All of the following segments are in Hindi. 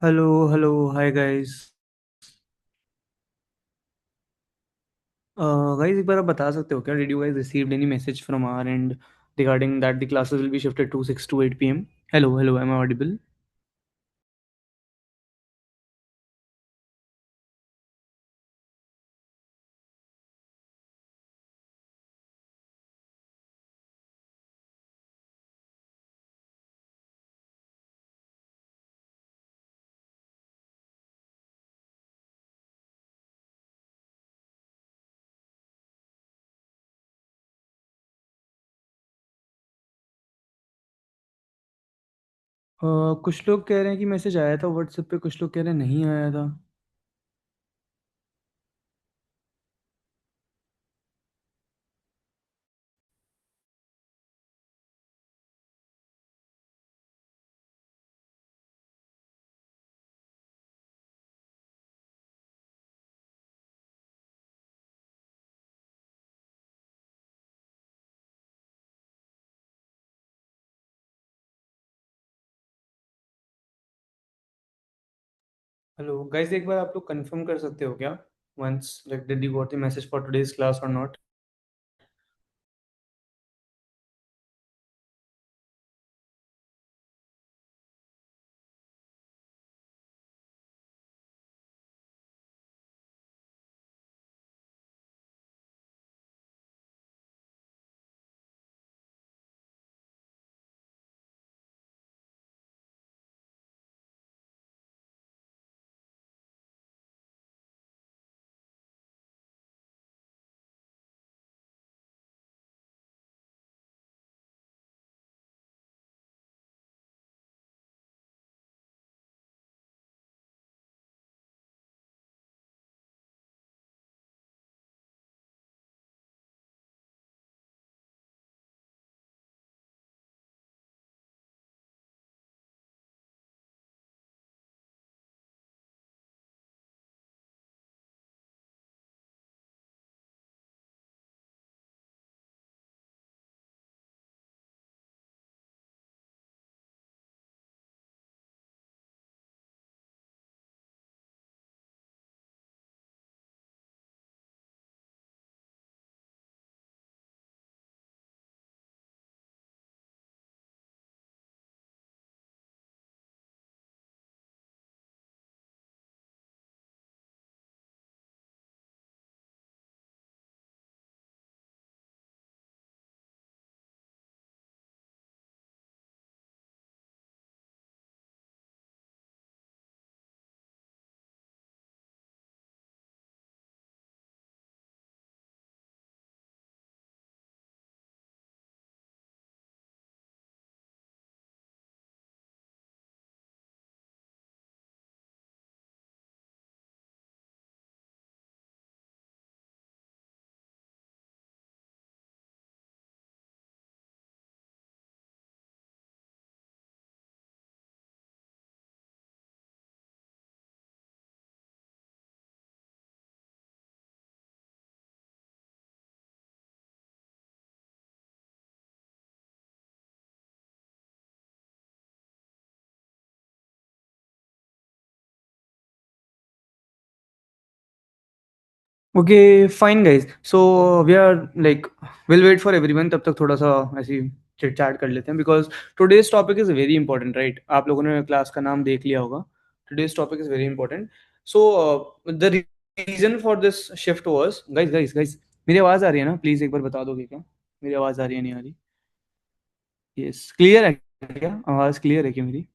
Hello, hello, hi guys. Guys, एक बार आप बता सकते हो क्या? Did you guys received any message from our end regarding that the classes will be shifted to 6 to 8 p.m.? Hello, hello, am I audible? कुछ लोग कह रहे हैं कि मैसेज आया था व्हाट्सएप पे, कुछ लोग कह रहे हैं नहीं आया था। हेलो गाइस, एक बार आप लोग कंफर्म कर सकते हो क्या? Once like did you got the message for today's class और not? Okay, fine guys. So we are like will wait for everyone, तब तक थोड़ा सा ऐसी चिट चैट कर लेते हैं because today's topic is very important, right? आप लोगों ने क्लास का नाम देख लिया होगा। Today's topic is very important. So the reason for this shift was, guys guys guys, मेरी आवाज़ आ रही है ना? प्लीज़ एक बार बता दोगे क्या मेरी आवाज़ आ रही है नहीं आ रही? यस, क्लियर है क्या? आवाज़ क्लियर है क्या मेरी?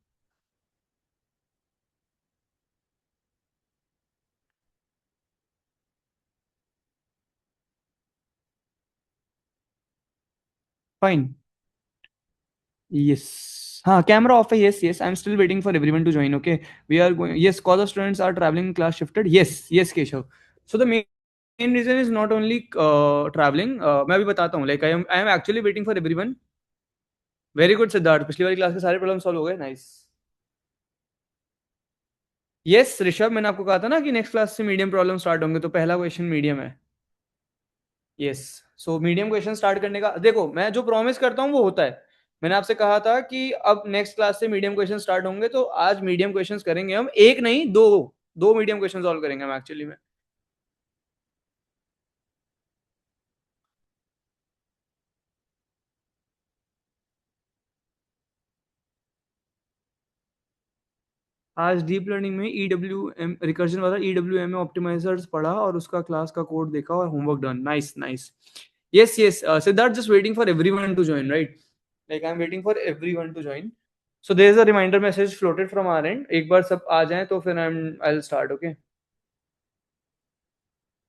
Fine. Yes. Camera off. Yes, yes. I'm still waiting for everyone to join. Okay. We are going. Yes, cause the students are traveling, class shifted. Yes, yes, Keshav. So the main reason is not only traveling. मैं अभी बताता हूँ. Like I am actually waiting for everyone. Very good, Siddharth. पिछली वाली क्लास के सारे प्रॉब्लम सॉल्व हो गए. Nice. यस ऋषभ, मैंने आपको कहा था ना कि नेक्स्ट क्लास से मीडियम प्रॉब्लम स्टार्ट होंगे, तो पहला क्वेश्चन मीडियम है। Yes. So medium question start करने का देखो, मैं जो प्रॉमिस करता हूँ वो होता है। मैंने आपसे कहा था कि अब नेक्स्ट क्लास से मीडियम क्वेश्चन स्टार्ट होंगे, तो आज मीडियम क्वेश्चंस करेंगे हम, एक नहीं दो, दो मीडियम क्वेश्चन सॉल्व करेंगे हम एक्चुअली में। आज डीप लर्निंग में EWM रिकर्जन वाला EWM ऑप्टिमाइजर्स पढ़ा और उसका क्लास का कोड देखा और homework done. Nice nice. Yes yes Siddharth, just waiting for everyone to join, right? Like I am waiting for everyone to join. So there is a reminder message floated from our end, एक बार सब आ जाएं तो फिर I will start, okay?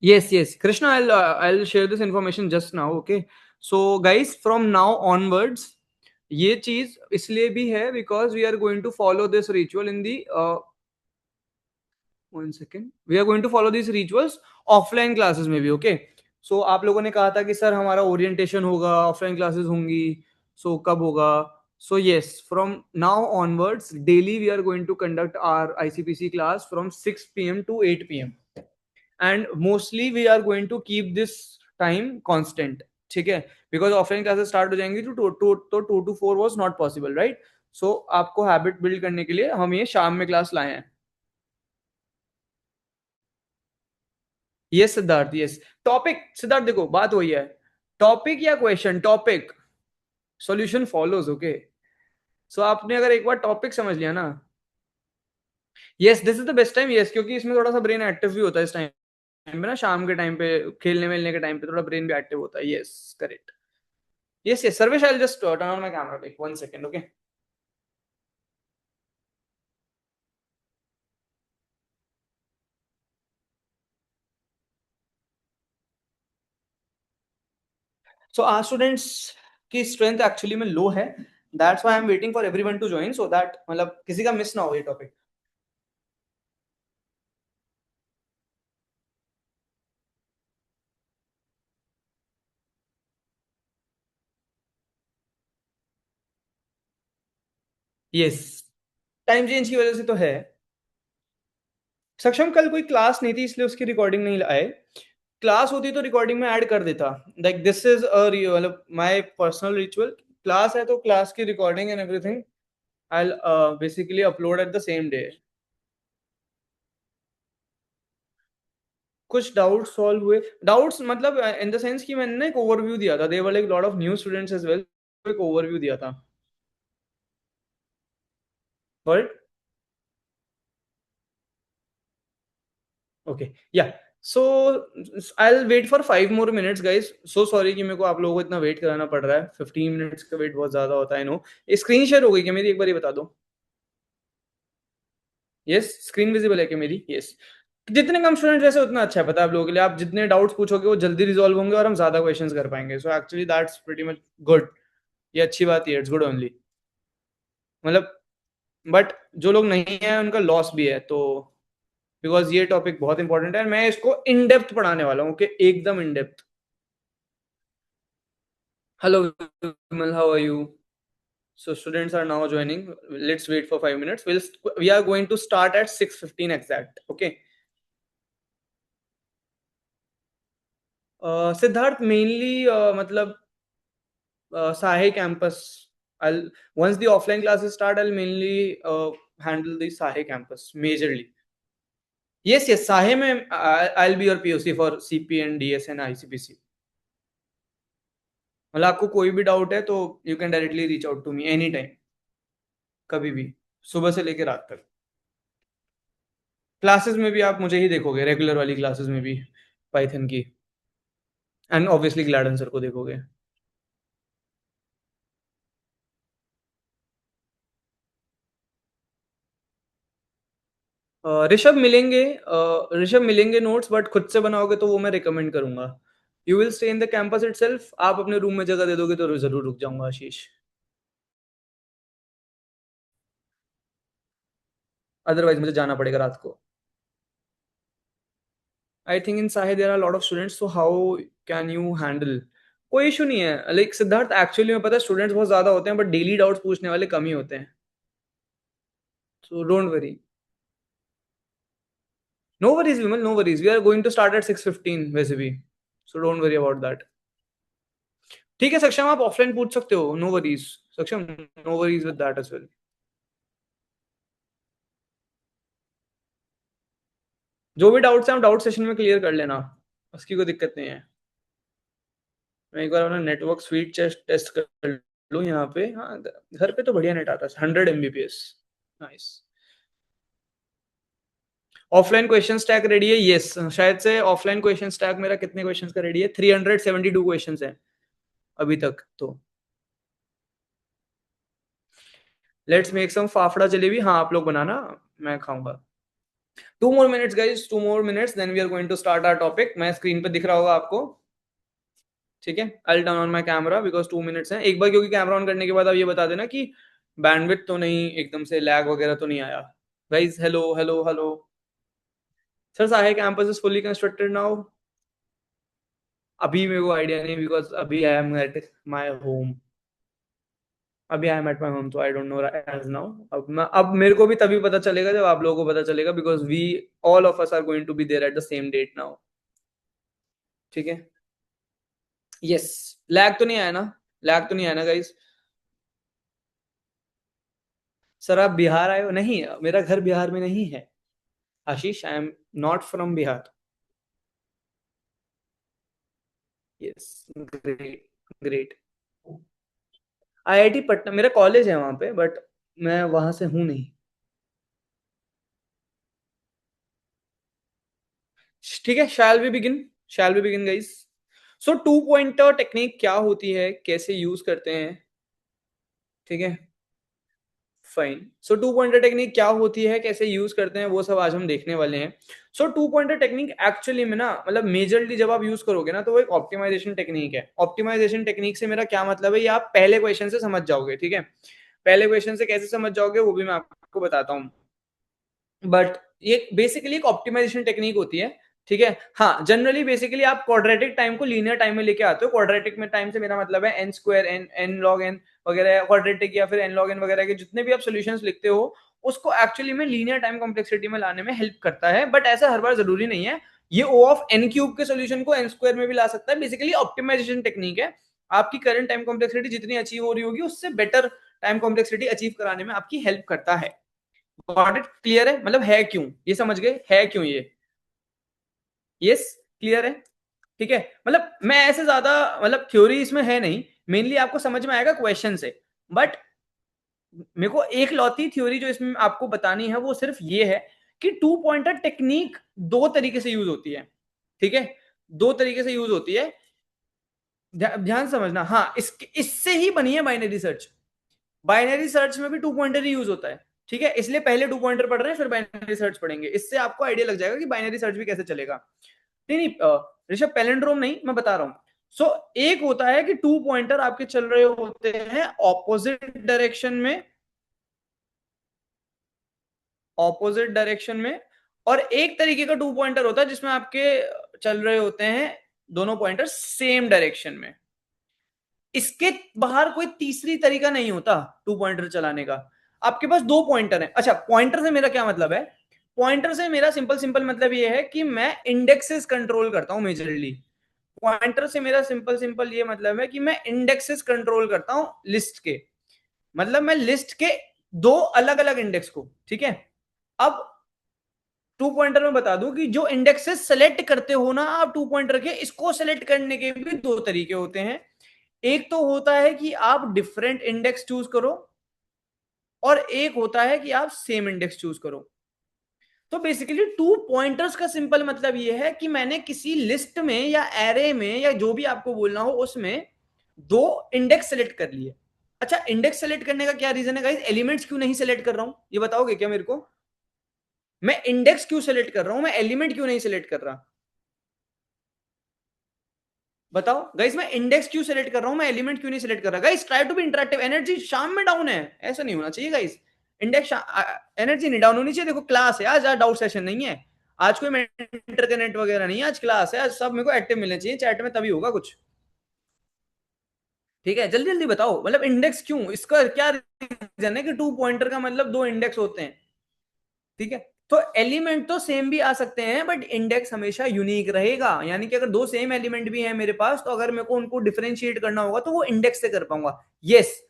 Yes, yes. Krishna, I'll share this information just now, okay? So guys, from now onwards, ये चीज इसलिए भी है because we are going to follow this ritual in the 1 second. We are going to follow these rituals offline classes में भी, okay? So आप लोगों ने कहा था कि सर हमारा ओरिएंटेशन होगा, ऑफलाइन क्लासेस होंगी, so कब होगा? So yes, from now onwards, daily we are going to conduct our ICPC class from 6 p.m. to 8 p.m. And mostly we are going to keep this time constant, ठीक है? बिकॉज ऑफलाइन क्लासेस स्टार्ट हो जाएंगी तो 2 to 4 was not possible, right? So आपको हैबिट बिल्ड करने के लिए हम ये शाम में क्लास लाए हैं। ये सिद्धार्थ, यस। टॉपिक सिद्धार्थ देखो, बात वही है, टॉपिक या question, topic solution follows, okay? So आपने अगर एक बार टॉपिक समझ लिया ना, yes this is the best time, yes, क्योंकि इसमें थोड़ा सा ब्रेन एक्टिव भी होता है इस टाइम पे ना, शाम के टाइम पे खेलने वेलने के टाइम पे थोड़ा ब्रेन भी एक्टिव होता है। Yes correct. Yes, yes. Sarvesh, I'll just turn on my camera. Like 1 second, okay? So our students की strength actually में low है. That's why I'm waiting for everyone to join so that मतलब किसी का miss ना हो ये topic. Yes. टाइम चेंज की वजह से तो है। सक्षम कल कोई क्लास नहीं थी इसलिए उसकी रिकॉर्डिंग नहीं आए। क्लास होती तो रिकॉर्डिंग में ऐड कर देता। लाइक दिस इज अ मतलब माय पर्सनल रिचुअल। क्लास है तो क्लास की recording and everything I basically upload at the same day. कुछ डाउट्स सॉल्व हुए। डाउट्स मतलब इन द सेंस कि मैंने ना एक ओवरव्यू दिया था, there were like lot of new students as well, एक ओवरव्यू दिया था। But okay yeah, so I will wait for 5 more minutes guys. So sorry कि मेरे को आप लोगों को इतना वेट कराना पड़ रहा है, 15 मिनट्स का वेट बहुत ज्यादा होता है, नो। स्क्रीन शेयर हो गई क्या मेरी, एक बार ये बता दो। यस, स्क्रीन विजिबल है क्या मेरी? यस। जितने कम स्टूडेंट जैसे उतना अच्छा है, पता है आप लोगों के लिए, आप जितने डाउट्स पूछोगे वो जल्दी रिजॉल्व होंगे और हम ज्यादा क्वेश्चंस कर पाएंगे। So actually that's pretty much good. ये अच्छी बात है, इट्स गुड ओनली। मतलब बट जो लोग नहीं है उनका लॉस भी है, तो बिकॉज ये टॉपिक बहुत इंपॉर्टेंट है, मैं इसको इन डेप्थ पढ़ाने वाला हूँ कि एकदम in depth. Hello Vimal, how are you? So students are now joining, let's wait for 5 minutes, we are going to start at 6:15 exact, okay? Siddharth mainly मतलब साहे campus, I'll once the offline classes start, I'll mainly handle the Sahe campus majorly. Yes, yes, Sahe में I'll be your POC for CP and DS and ICPC. मतलब आपको कोई भी डाउट है तो you can directly reach out to me any time, कभी भी, सुबह से लेकर रात तक। क्लासेस में भी आप मुझे ही देखोगे, रेगुलर वाली क्लासेस में भी पाइथन की, एंड ऑब्वियसली ग्लैडन सर को देखोगे। ऋषभ मिलेंगे, ऋषभ मिलेंगे नोट्स, बट खुद से बनाओगे तो वो मैं रिकमेंड करूंगा। You will stay in the campus itself, आप अपने रूम में जगह दे दोगे तो जरूर रुक जाऊंगा आशीष। अदरवाइज मुझे जाना पड़ेगा रात को। आई थिंक इन साहे there are lot of students, so how can you handle? कोई इशू नहीं है, लाइक सिद्धार्थ एक्चुअली में पता है स्टूडेंट्स बहुत ज्यादा होते हैं बट डेली डाउट्स पूछने वाले कम ही होते हैं, so don't worry. No worries Vimal, no worries, we are going to start at 6:15 वैसे भी, so don't worry about that. ठीक है सक्षम, आप ऑफलाइन पूछ सकते हो, no worries. Saksham, no worries with that as well. जो भी डाउट्स हैं आप डाउट सेशन में क्लियर कर लेना, उसकी कोई दिक्कत नहीं है। मैं एक बार अपना नेटवर्क स्पीड टेस्ट कर लूँ यहाँ पे। हाँ, घर पे तो बढ़िया नेट आता है, 100 Mbps। Nice. Offline question stack ready है, यस। शायद से ऑफलाइन क्वेश्चन स्टैक मेरा कितने क्वेश्चंस का रेडी है, 372 क्वेश्चंस है अभी तक तो। Let's make some fafda jalebi, हाँ आप लोग बनाना, मैं खाऊंगा। 2 more minutes guys, 2 more minutes, then we are going to start our topic. मैं स्क्रीन पे दिख रहा होगा आपको, ठीक है। I turn on my camera because 2 minutes हैं एक बार, क्योंकि कैमरा ऑन करने के बाद आप ये बता देना कि बैंडविड्थ तो नहीं, एकदम से लैग वगैरह तो नहीं आया। Guys hello hello hello. Sir साहे campus is fully constructed now. अभी मेरे को आइडिया नहीं, बिकॉज अभी I am at my home. अभी I am at my home, तो I don't know as now. अब मेरे को भी तभी पता चलेगा जब आप लोगों को पता चलेगा, because we all of us are going to be there at the same date now. ठीक है। यस। लैग तो नहीं आया ना? लैग तो नहीं आया ना गाइस? सर आप बिहार आए हो? नहीं, मेरा घर बिहार में नहीं है Ashish, I am not from Bihar. Yes. Great. Great. IIT Patna मेरा कॉलेज है वहां पे, बट मैं वहां से हूं नहीं। ठीक है, shall we begin? Shall we begin guys? So 2 pointer technique क्या होती है, कैसे यूज करते हैं? ठीक है, फाइन। सो 2 पॉइंटर टेक्निक क्या होती है, कैसे यूज करते हैं, वो सब आज हम देखने वाले हैं। सो 2 पॉइंटर टेक्निक एक्चुअली में ना, मतलब मेजरली जब आप यूज करोगे ना, तो वो एक ऑप्टिमाइजेशन टेक्निक है। ऑप्टिमाइजेशन टेक्निक से मेरा क्या मतलब है, ये आप पहले क्वेश्चन से समझ जाओगे, ठीक है। पहले क्वेश्चन से कैसे समझ जाओगे वो भी मैं आपको बताता हूँ। बट ये बेसिकली एक ऑप्टिमाइजेशन टेक्निक होती है, ठीक है। हाँ, जनरली बेसिकली आप क्वाड्रेटिक टाइम को लीनियर टाइम में लेके आते हो। क्वाड्रेटिक में टाइम से मेरा मतलब है N square, N N log N वगैरह, क्वाड्रेटिक या फिर एन लॉग एन वगैरह के जितने भी आप सॉल्यूशंस लिखते हो, उसको एक्चुअली में लीनियर टाइम कॉम्प्लेक्सिटी में लाने में हेल्प करता है। बट ऐसा हर बार जरूरी नहीं है। ये ओ ऑफ एन क्यूब के सोल्यूशन को एन स्क्वायर में भी ला सकता है। बेसिकली ऑप्टिमाइजेशन टेक्निक है, आपकी करंट टाइम कॉम्प्लेक्सिटी जितनी अचीव हो रही होगी उससे बेटर टाइम कॉम्प्लेक्सिटी अचीव कराने में आपकी हेल्प करता है। Got it? क्लियर है? मतलब है क्यों, ये समझ गए है क्यों ये? यस। क्लियर है? ठीक है। मतलब मैं ऐसे ज्यादा, मतलब थ्योरी इसमें है नहीं, मेनली आपको समझ में आएगा क्वेश्चन से। बट मेरे को एक लौती थ्योरी जो इसमें आपको बतानी है वो सिर्फ ये है कि 2 पॉइंटर टेक्निक दो तरीके से यूज होती है, ठीक है। दो तरीके से यूज होती है, ध्यान समझना। हाँ, इससे ही बनी है बाइनरी सर्च। बाइनरी सर्च में भी 2 पॉइंटर ही यूज होता है, ठीक है। इसलिए पहले 2 पॉइंटर पढ़ रहे हैं, फिर बाइनरी सर्च पढ़ेंगे। इससे आपको आइडिया लग जाएगा कि बाइनरी सर्च भी कैसे चलेगा। नहीं नहीं ऋषभ, पैलेंड्रोम नहीं, मैं बता रहा हूं। सो एक होता है कि 2 पॉइंटर आपके चल रहे होते हैं ऑपोजिट डायरेक्शन में, ऑपोजिट डायरेक्शन में। और एक तरीके का 2 पॉइंटर होता है जिसमें आपके चल रहे होते हैं दोनों पॉइंटर सेम डायरेक्शन में। इसके बाहर कोई तीसरी तरीका नहीं होता 2 पॉइंटर चलाने का। आपके पास 2 पॉइंटर है। अच्छा, पॉइंटर से मेरा क्या मतलब है? पॉइंटर से मेरा सिंपल सिंपल मतलब ये है कि मैं इंडेक्सेस कंट्रोल करता हूं मेजरली। पॉइंटर से मेरा सिंपल सिंपल ये मतलब है कि मैं इंडेक्सेस कंट्रोल करता हूं लिस्ट के। मतलब मैं लिस्ट के दो अलग अलग इंडेक्स को, ठीक है। अब 2 पॉइंटर में बता दूं कि जो इंडेक्सेस सेलेक्ट करते हो ना आप 2 पॉइंटर के, इसको सेलेक्ट करने के भी दो तरीके होते हैं। एक तो होता है कि आप डिफरेंट इंडेक्स चूज करो, और एक होता है कि आप सेम इंडेक्स चूज करो। तो बेसिकली 2 पॉइंटर्स का सिंपल मतलब ये है कि मैंने किसी लिस्ट में या एरे में या जो भी आपको बोलना हो उसमें दो इंडेक्स सेलेक्ट कर लिए। अच्छा, इंडेक्स सेलेक्ट करने का क्या रीजन है गाइस? एलिमेंट्स क्यों नहीं सेलेक्ट कर रहा हूं, ये बताओगे क्या मेरे को? मैं इंडेक्स क्यों सेलेक्ट कर रहा हूं, मैं एलिमेंट क्यों नहीं सेलेक्ट कर रहा? बताओ गाइस, मैं इंडेक्स क्यों सेलेक्ट कर रहा हूं, मैं एलिमेंट क्यों नहीं सेलेक्ट कर रहा? Guys try to be interactive. Energy शाम में डाउन है, ऐसा नहीं होना चाहिए गाइस। इंडेक्स एनर्जी नहीं डाउन होनी चाहिए। देखो क्लास है आज डाउट सेशन नहीं है। आज कोई इंटरकनेक्ट वगैरह नहीं है, आज क्लास है। आज सब मेरे को एक्टिव मिलने चाहिए चैट में, तभी होगा कुछ। ठीक है, जल्दी जल्दी बताओ, मतलब इंडेक्स क्यों, इसका क्या रीजन है कि 2 पॉइंटर का मतलब दो इंडेक्स होते हैं? ठीक है, तो एलिमेंट तो सेम भी आ सकते हैं बट इंडेक्स हमेशा यूनिक रहेगा, यानी कि अगर दो सेम एलिमेंट भी हैं मेरे पास तो अगर मेरे को उनको डिफरेंशिएट करना होगा तो वो इंडेक्स से कर पाऊंगा। यस,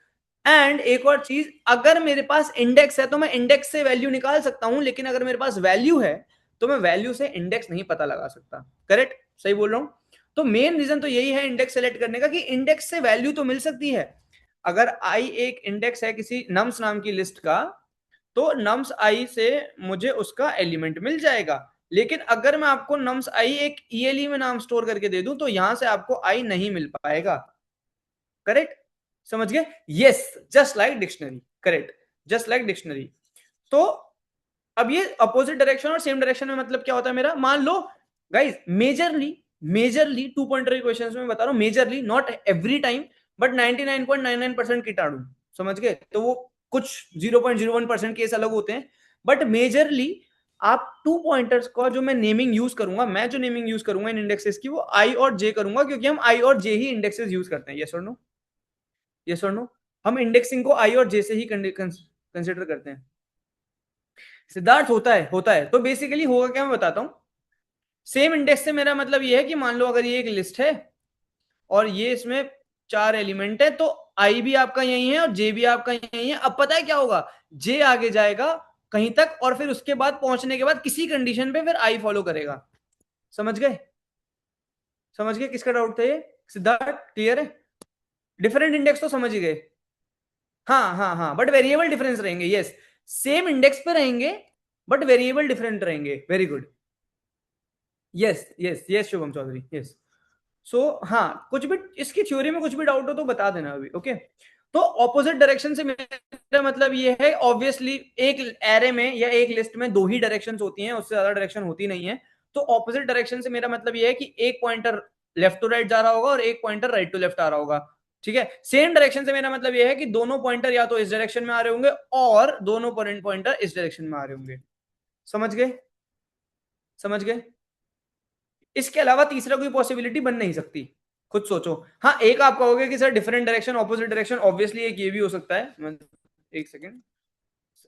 एंड एक और चीज, अगर मेरे पास इंडेक्स है तो मैं इंडेक्स से वैल्यू निकाल सकता हूं, लेकिन अगर मेरे पास वैल्यू है तो मैं वैल्यू से इंडेक्स नहीं पता लगा सकता। करेक्ट, सही बोल रहा हूं? तो मेन रीजन तो यही है इंडेक्स सेलेक्ट करने का कि इंडेक्स से वैल्यू तो मिल सकती है। अगर आई एक इंडेक्स है किसी नम्स नाम की लिस्ट का, तो नम्स आई से मुझे उसका एलिमेंट मिल जाएगा। लेकिन अगर मैं आपको नम्स आई एक ईएलई में नाम स्टोर करके दे दूं तो यहां से आपको आई नहीं मिल पाएगा। करेक्ट, समझ गए? Yes, just like dictionary. Correct, just like dictionary. तो अब ये अपोजिट डायरेक्शन और सेम डायरेक्शन में मतलब क्या होता है मेरा, मान लो guys, majorly majorly 2 pointer questions में बता रहा हूं, majorly, not every time, but 99.99% कीटाणु। समझ गए? तो वो कुछ 0.01% केस अलग होते हैं, बट मेजरली आप 2 पॉइंटर्स का जो मैं नेमिंग यूज करूंगा, मैं जो नेमिंग यूज करूंगा इन इंडेक्सेस की, वो आई और जे करूंगा, क्योंकि हम आई और जे ही इंडेक्सेस यूज करते हैं। यस और नो? यस और नो? हम इंडेक्सिंग को आई और जे से ही कंसिडर करते हैं। सिद्धार्थ, होता है तो बेसिकली होगा क्या, मैं बताता हूं। सेम इंडेक्स से मेरा मतलब ये है कि मान लो अगर ये एक लिस्ट है और ये इसमें 4 एलिमेंट है, तो आई भी आपका यही है और जे भी आपका यही है। अब पता है क्या होगा, जे आगे जाएगा कहीं तक और फिर उसके बाद पहुंचने के बाद किसी कंडीशन पे फिर आई फॉलो करेगा। समझ गए? समझ गए किसका डाउट था ये? सिद्धार्थ, क्लियर है? डिफरेंट इंडेक्स तो समझ ही गए। हाँ हाँ हाँ, बट वेरिएबल डिफरेंस रहेंगे। यस, सेम इंडेक्स पे रहेंगे बट वेरिएबल डिफरेंट रहेंगे। Very good. Yes yes yes Shubham Chaudhary, yes. So हाँ, कुछ भी इसकी थ्योरी में कुछ भी डाउट हो तो बता देना अभी, ओके? तो ऑपोजिट डायरेक्शन से मेरा मतलब ये है, ऑब्वियसली एक एरे में या एक लिस्ट में दो ही डायरेक्शंस होती हैं, उससे ज्यादा डायरेक्शन होती नहीं है। तो ऑपोजिट डायरेक्शन से मेरा मतलब ये है कि एक पॉइंटर लेफ्ट टू राइट जा रहा होगा और एक पॉइंटर राइट टू लेफ्ट आ रहा होगा। ठीक है, सेम डायरेक्शन से मेरा मतलब ये है कि दोनों पॉइंटर या तो इस डायरेक्शन में आ रहे होंगे और दोनों पॉइंटर इस डायरेक्शन में आ रहे होंगे। समझ गए? समझ गए? इसके अलावा तीसरा कोई पॉसिबिलिटी बन नहीं सकती। खुद सोचो। हाँ, एक आप कहोगे कि sir different direction, opposite direction, obviously एक ये भी हो सकता है। एक सेकेंड,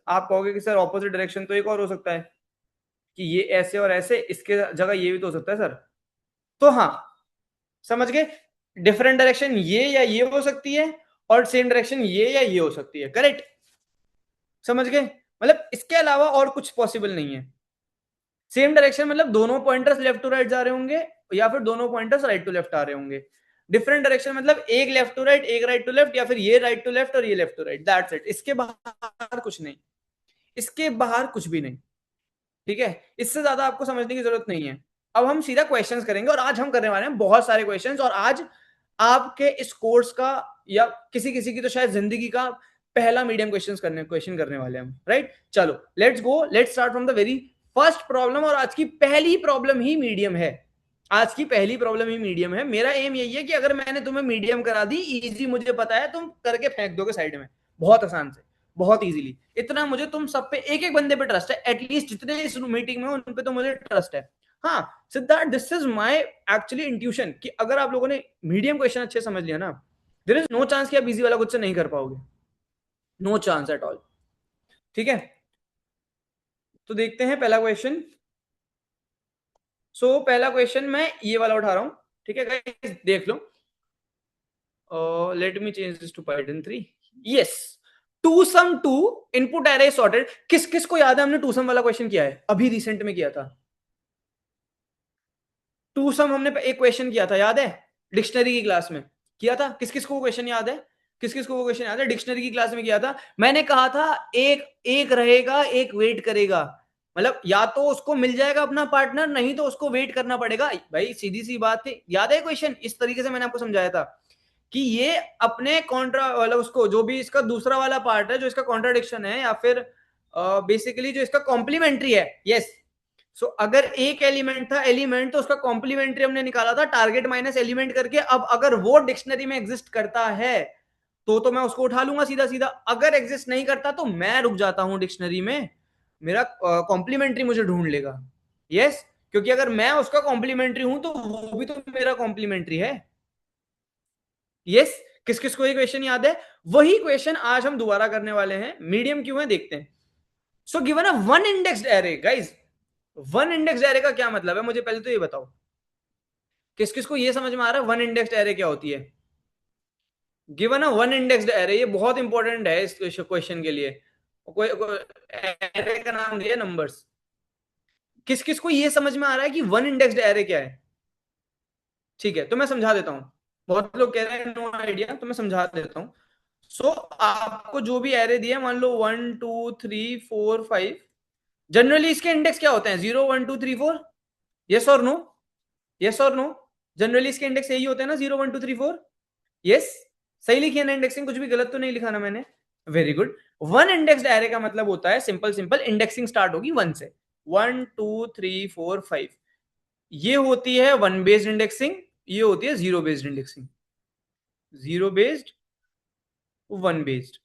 आप कहोगे कि सर ऑपोजिट डायरेक्शन तो एक और हो सकता है कि ये ऐसे और ऐसे, इसके जगह ये भी तो हो सकता है सर। तो हाँ, समझ गए? डिफरेंट डायरेक्शन ये या ये हो सकती है और सेम डायरेक्शन ये या ये हो सकती है। करेक्ट, समझ गए? मतलब इसके अलावा और कुछ पॉसिबल नहीं है। सेम डायरेक्शन मतलब दोनों पॉइंटर्स लेफ्ट टू राइट जा रहे होंगे या फिर दोनों पॉइंटर्स राइट टू लेफ्ट आ रहे होंगे। डिफरेंट डायरेक्शन मतलब एक लेफ्ट टू राइट, एक राइट टू लेफ्ट, या फिर ये राइट टू लेफ्ट और ये left to right. That's it, इसके बाहर कुछ नहीं। इसके बाहर कुछ भी नहीं। ठीक है, इससे ज्यादा आपको समझने की जरूरत नहीं है। अब हम सीधा क्वेश्चंस करेंगे और आज हम करने वाले हैं बहुत सारे क्वेश्चंस, और आज आपके इस कोर्स का या किसी किसी की तो शायद जिंदगी का पहला मीडियम क्वेश्चन करने वाले हैं हम। राइट, चलो let's go, let's start from the very first problem. और आज की पहली प्रॉब्लम ही मीडियम है। आज की पहली प्रॉब्लम ही मीडियम है। मेरा एम यही है कि अगर मैंने तुम्हें मीडियम करा दी, इजी मुझे पता है, तुम करके फेंक दोगे साइड में बहुत आसान से, बहुत इजीली। इतना मुझे तुम सब पे, एक एक बंदे पे ट्रस्ट है, एटलीस्ट जितने इस मीटिंग में उन पे तो मुझे ट्रस्ट है। हाँ Siddharth, this is my actually intuition कि अगर आप लोगों ने मीडियम क्वेश्चन अच्छे समझ लिया ना, देयर इज नो चांस कि आप इजी वाला कुछ नहीं कर पाओगे। No chance at all. ठीक है, तो देखते हैं पहला क्वेश्चन। सो पहला क्वेश्चन मैं ये वाला उठा रहा हूं। ठीक है गाइस, देख लो। Let me change this to Python 3। Yes, two sum two input array sorted. किस किस को याद है हमने टू सम वाला क्वेश्चन किया है, अभी रिसेंट में किया था। टू सम हमने एक क्वेश्चन किया था, याद है? डिक्शनरी की क्लास में किया था। किस किस को क्वेश्चन याद है? किस किस को वो क्वेश्चन याद है? डिक्शनरी की क्लास में किया था। मैंने कहा था एक एक रहेगा, एक वेट करेगा। मतलब या तो उसको मिल जाएगा अपना पार्टनर, नहीं तो उसको वेट करना पड़ेगा। भाई सीधी सी बात है, याद है क्वेश्चन? इस तरीके से मैंने आपको समझाया था कि ये अपने कॉन्ट्रा, मतलब उसको जो भी इसका दूसरा वाला पार्ट है, जो इसका कॉन्ट्राडिक्शन है या फिर बेसिकली जो इसका कॉम्प्लीमेंट्री है। यस, सो अगर एक एलिमेंट था एलिमेंट, तो उसका कॉम्प्लीमेंट्री हमने निकाला था टारगेट माइनस एलिमेंट करके। अब अगर वो डिक्शनरी में एग्जिस्ट करता है तो मैं उसको उठा लूंगा सीधा सीधा। अगर एग्जिस्ट नहीं करता तो मैं रुक जाता हूं डिक्शनरी में, मेरा कॉम्प्लीमेंट्री मुझे ढूंढ लेगा। यस, क्योंकि अगर मैं उसका कॉम्प्लीमेंट्री हूं तो वो भी तो मेरा कॉम्प्लीमेंट्री है। यस, किस किस को ये क्वेश्चन याद है? वही क्वेश्चन आज हम दोबारा करने वाले हैं। मीडियम क्यों है देखते हैं। So given a one indexed array, guys one indexed array का क्या मतलब है, मुझे पहले तो ये बताओ, किस किस को ये समझ में आ रहा है वन इंडेक्स्ड एरे क्या होती है? Given a one indexed array, ये बहुत इंपॉर्टेंट है इस क्वेश्चन के लिए। कोई एरे का नाम दिया नंबर्स, किस किस को ये समझ में आ रहा है कि वन इंडेक्स्ड एरे क्या है? ठीक है, तो मैं समझा देता हूं। बहुत लोग कह रहे हैं नो आइडिया, तो मैं समझा देता हूं। सो आपको जो भी एरे दिया, मान लो 1 2 3 4 5, जनरली इसके इंडेक्स क्या होते हैं? 0 1 2 3 4, यस और नो? यस और नो? जनरली इसके इंडेक्स यही होते हैं ना, 0 1 2 3 4। यस, सही लिखी है ना इंडेक्सिंग? कुछ भी गलत तो नहीं लिखा ना मैंने? Very good. One indexed array का मतलब होता है सिंपल सिंपल, इंडेक्सिंग स्टार्ट होगी वन से। 1 2 3 4 5, ये होती है वन बेस्ड इंडेक्सिंग, ये होती है zero based indexing. Zero based, one based.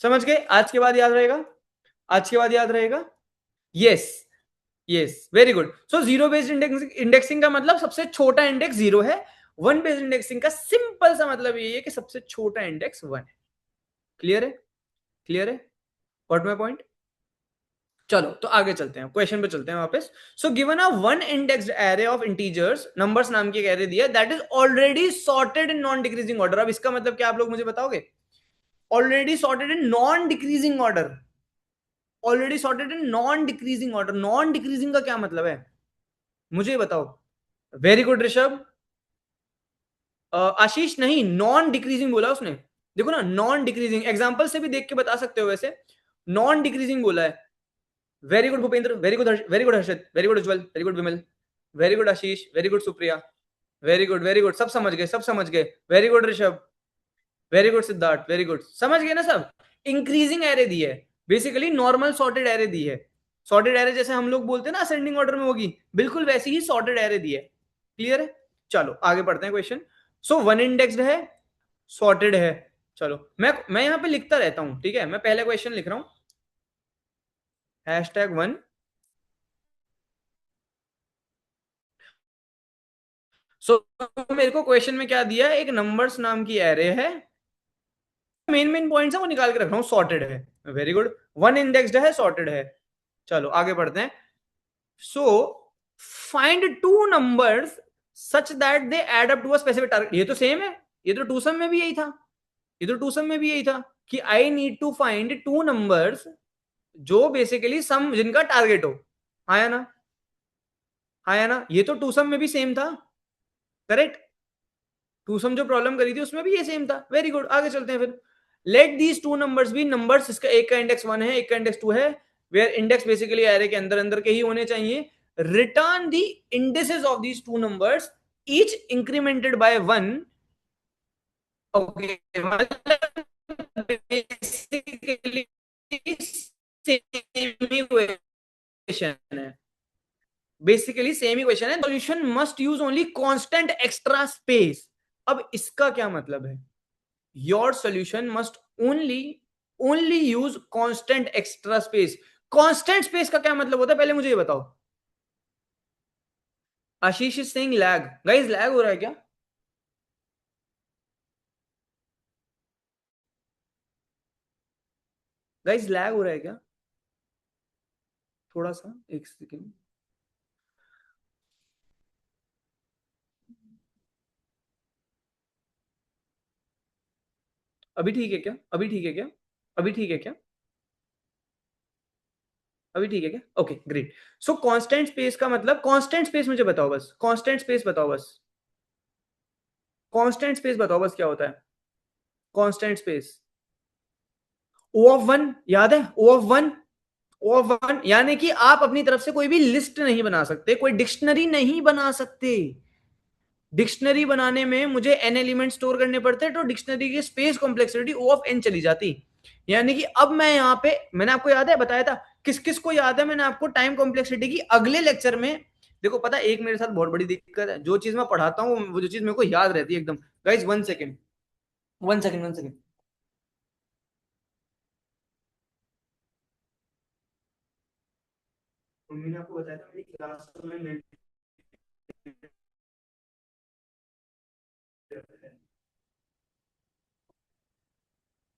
समझ गए? आज के बाद याद रहेगा, आज के बाद याद रहेगा। Yes, yes, very good. So zero based indexing का मतलब सबसे छोटा इंडेक्स जीरो है। वन बेस्ड इंडेक्सिंग का सिंपल सा मतलब ये है कि सबसे छोटा इंडेक्स वन है। क्लियर है? क्लियर है? What my point? चलो तो आगे चलते हैं, क्वेश्चन पे चलते हैं वापस। So given a one indexed array of integers, numbers नाम की एक एरे दिया, that is already sorted in non decreasing order. अब इसका मतलब क्या, आप लोग मुझे बताओगे? Already sorted in non decreasing order, already sorted in non decreasing order. Non decreasing का क्या मतलब है, मुझे बताओ? Very good Rishabh. आशीष नहीं, नॉन डिक्रीजिंग बोला उसने। देखो ना, नॉन डिक्रीजिंग एग्जांपल से भी देख के बता सकते हो वैसे। नॉन डिक्रीजिंग बोला है। Very good Bhupendra, very good, very good Harshit, very good Ujjwal, very good Vimal, very good Ashish, very good Supriya, very good, very good, सब समझ गए, सब समझ गए। Very good Rishabh, very good Siddharth, very good, समझ गए ना सब? इंक्रीजिंग एरे दी है, बेसिकली नॉर्मल सॉर्टेड एरे दी है। सॉर्टेड एरे जैसे हम लोग बोलते हैं ना असेंडिंग ऑर्डर में होगी, बिल्कुल वैसी ही सॉर्टेड एरे दी है। क्लियर है? चलो आगे बढ़ते हैं क्वेश्चन। सो वन इंडेक्स्ड है, सॉर्टेड है। चलो मैं यहां पे लिखता रहता हूं, ठीक है? मैं पहले क्वेश्चन लिख रहा हूं, #1। सो मेरे को क्वेश्चन में क्या दिया है, एक नंबर्स नाम की एरे है, मेन मेन पॉइंट्स है वो निकाल के रख रहा हूं, सॉर्टेड है। वेरी गुड, वन इंडेक्स्ड है, सॉर्टेड है। चलो आगे बढ़ते हैं। So find two numbers such that they add up to a specific target. ये तो सेम है, ये तो टू सम में भी यही था, ये तो टू सम में भी यही था कि I need to find two numbers जो बेसिकली सम जिनका टारगेट हो। आया ना? आया ना? ये तो टू सम में भी सेम था, करेक्ट? टू सम जो प्रॉब्लम करी थी उसमें भी ये सेम था। वेरी गुड, आगे चलते हैं फिर। Let these two numbers be numbers, इसका एक का इंडेक्स 1 है, एक का इंडेक्स 2 है, वेयर इंडेक्स बेसिकली एरे के अंदर अंदर के ही होने चाहिए। Return the indexes of these two numbers, each incremented by 1। Okay, मतलब बेसिकली सेम ही क्वेश्चन है, बेसिकली सेम ही क्वेश्चन है। Solution must use only constant extra space. अब इसका क्या मतलब है? Your solution must only only use constant extra space. Constant space का क्या मतलब होता है, पहले मुझे ये बताओ। Ashish is saying lag, guys lag हो रहा है क्या? गाइस लैग हो रहा है क्या? थोड़ा सा, एक सेकेंड। अभी ठीक है क्या? अभी ठीक है क्या? अभी ठीक है क्या? अभी ठीक है क्या? Okay great. सो कांस्टेंट स्पेस का मतलब, कांस्टेंट स्पेस मुझे बताओ बस, कांस्टेंट स्पेस बताओ बस, कांस्टेंट स्पेस बताओ बस क्या होता है constant space? O of one, याद है? O of one, O of one यानी कि आप अपनी तरफ से कोई भी लिस्ट नहीं बना सकते, कोई डिक्शनरी नहीं बना सकते। डिक्शनरी बनाने में मुझे एन एलिमेंट स्टोर करने पड़ते, तो डिक्शनरी की space complexity O of N चली जाती। यानी कि अब मैं यहाँ पे, मैंने आपको याद है बताया था, किस किस को याद है मैंने आपको टाइम कॉम्प्लेक्सिटी की अगले लेक्चर में। देखो पता है, एक मेरे साथ बहुत बड़ी दिक्कत है, जो चीज मैं पढ़ाता हूँ वो जो चीज मेरे को याद रहती है एकदम। Guys one second, one second, one second. Mummy ने आपको बताया था मेरी क्लास में।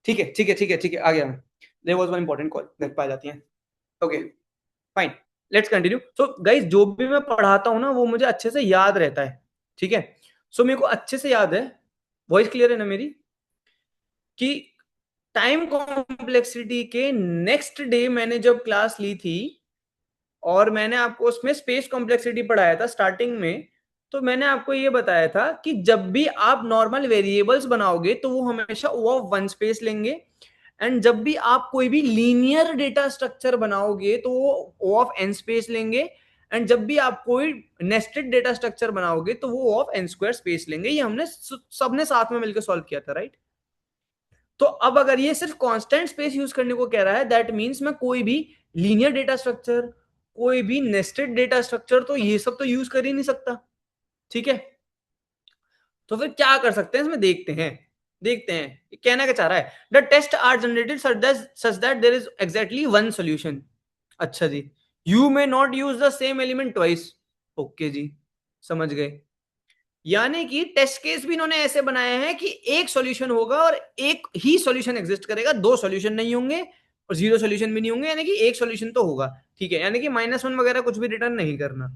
ठीक है, ठीक है, ठीक है, ठीक है, आ गया मैं। There was one important call, घर पे आ जाती है। Okay fine, let's continue. So guys, जो भी मैं पढ़ाता हूँ ना वो मुझे अच्छे से याद रहता है, ठीक है। सो मेरे को अच्छे से याद है, वॉइस क्लियर है ना मेरी, कि टाइम कॉम्प्लेक्सिटी के नेक्स्ट डे मैंने जब क्लास ली थी और मैंने आपको उसमें स्पेस कॉम्प्लेक्सिटी पढ़ाया था स्टार्टिंग में, तो मैंने आपको ये बताया था कि जब भी आप नॉर्मल वेरिएबल्स बनाओगे तो वो हमेशा ओ ऑफ वन स्पेस लेंगे, एंड जब भी आप कोई भी लीनियर डेटा स्ट्रक्चर बनाओगे तो वो ओ ऑफ एन स्पेस लेंगे, एंड जब भी आप कोई नेस्टेड डेटा स्ट्रक्चर बनाओगे तो वो ओ ऑफ एन स्क्वायर स्पेस लेंगे। ये हमने सबने साथ में मिलकर सॉल्व किया था, राइट। तो अब अगर ये सिर्फ कांस्टेंट स्पेस यूज करने को कह रहा है, दैट मींस मैं कोई भी लीनियर डेटा स्ट्रक्चर, कोई भी नेस्टेड डेटा स्ट्रक्चर, तो ये सब तो यूज कर ही नहीं सकता, ठीक है। तो फिर क्या कर सकते हैं इसमें, देखते हैं। देखते हैं ये कहना क्या चाह रहा है। The test are generated such that there is exactly one solution. अच्छा जी, you may not use the same element twice. Okay जी, समझ गए। यानी कि टेस्ट केस भी इन्होंने ऐसे बनाए हैं कि एक सॉल्यूशन होगा और एक ही सॉल्यूशन एग्जिस्ट करेगा, दो सॉल्यूशन नहीं होंगे और जीरो सॉल्यूशन भी नहीं होंगे, यानी कि एक सॉल्यूशन तो होगा, ठीक है। यानी कि -1 वगैरह कुछ भी रिटर्न नहीं करना।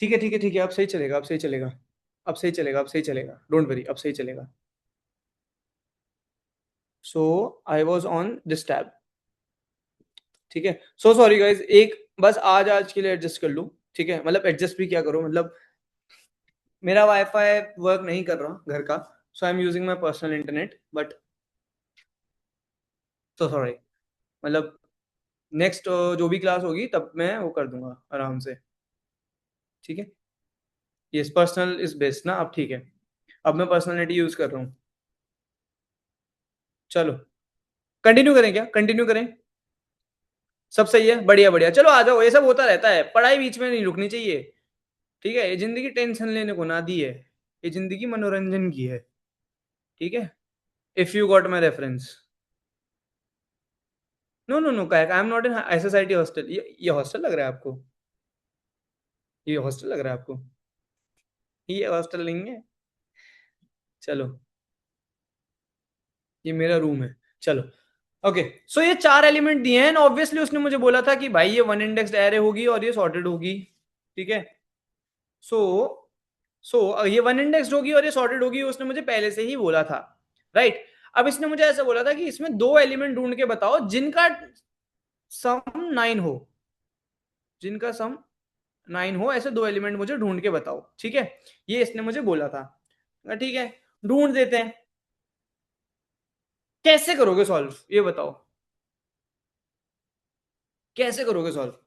ठीक है, ठीक है, ठीक है, अब सही चलेगा, अब सही चलेगा, अब सही चलेगा, अब सही चलेगा, डोंट वरी, अब सही चलेगा। So I was on this tab, ठीक है। सो सॉरी गाइज, एक बस आज आज के लिए एडजस्ट कर लूँ, ठीक है। मतलब एडजस्ट भी क्या करो, मतलब मेरा वाईफाई वर्क नहीं कर रहा घर का, so I am using my personal internet, but so sorry. मतलब नेक्स्ट जो भी क्लास होगी तब मैं वो कर दूंगा आराम से, ठीक है। यस, पर्सनल इज बेस्ट ना, अब ठीक है। अब मैं पर्सनलिटी यूज कर रहा हूँ। चलो कंटिन्यू करें, क्या कंटिन्यू करें? सब सही है, बढ़िया बढ़िया, चलो आ जाओ। ये सब होता रहता है, पढ़ाई बीच में नहीं रुकनी चाहिए, ठीक है। ये जिंदगी टेंशन लेने को ना दी है, ये जिंदगी मनोरंजन की है, ठीक है। If you got my reference. No no no, I am not in SSIT hostel. ये हॉस्टल लग रहा है आपको? ये हॉस्टल लग रहा है आपको? ये हॉस्टल नहीं है। चलो, ये मेरा रूम है, चलो। ओके, सो ये चार एलिमेंट दिए हैं, ऑब्वियसली उसने मुझे बोला था कि भाई ये वन इंडेक्स्ड एरे होगी और ये सॉर्टेड होगी, ठीक है। सो ये वन इंडेक्स्ड होगी और ये सॉर्टेड होगी, उसने मुझे पहले से ही बोला था, राइट। अब इसने मुझे ऐसा बोला था कि इसमें दो एलिमेंट ढूंढ के बताओ जिनका सम 9 हो, जिनका सम 9 हो, ऐसे दो एलिमेंट मुझे ढूंढ के बताओ, ठीक है। ये इसने मुझे बोला था, ठीक है। ढूंढ देते हैं। कैसे करोगे सॉल्व, ये बताओ, कैसे करोगे सॉल्व?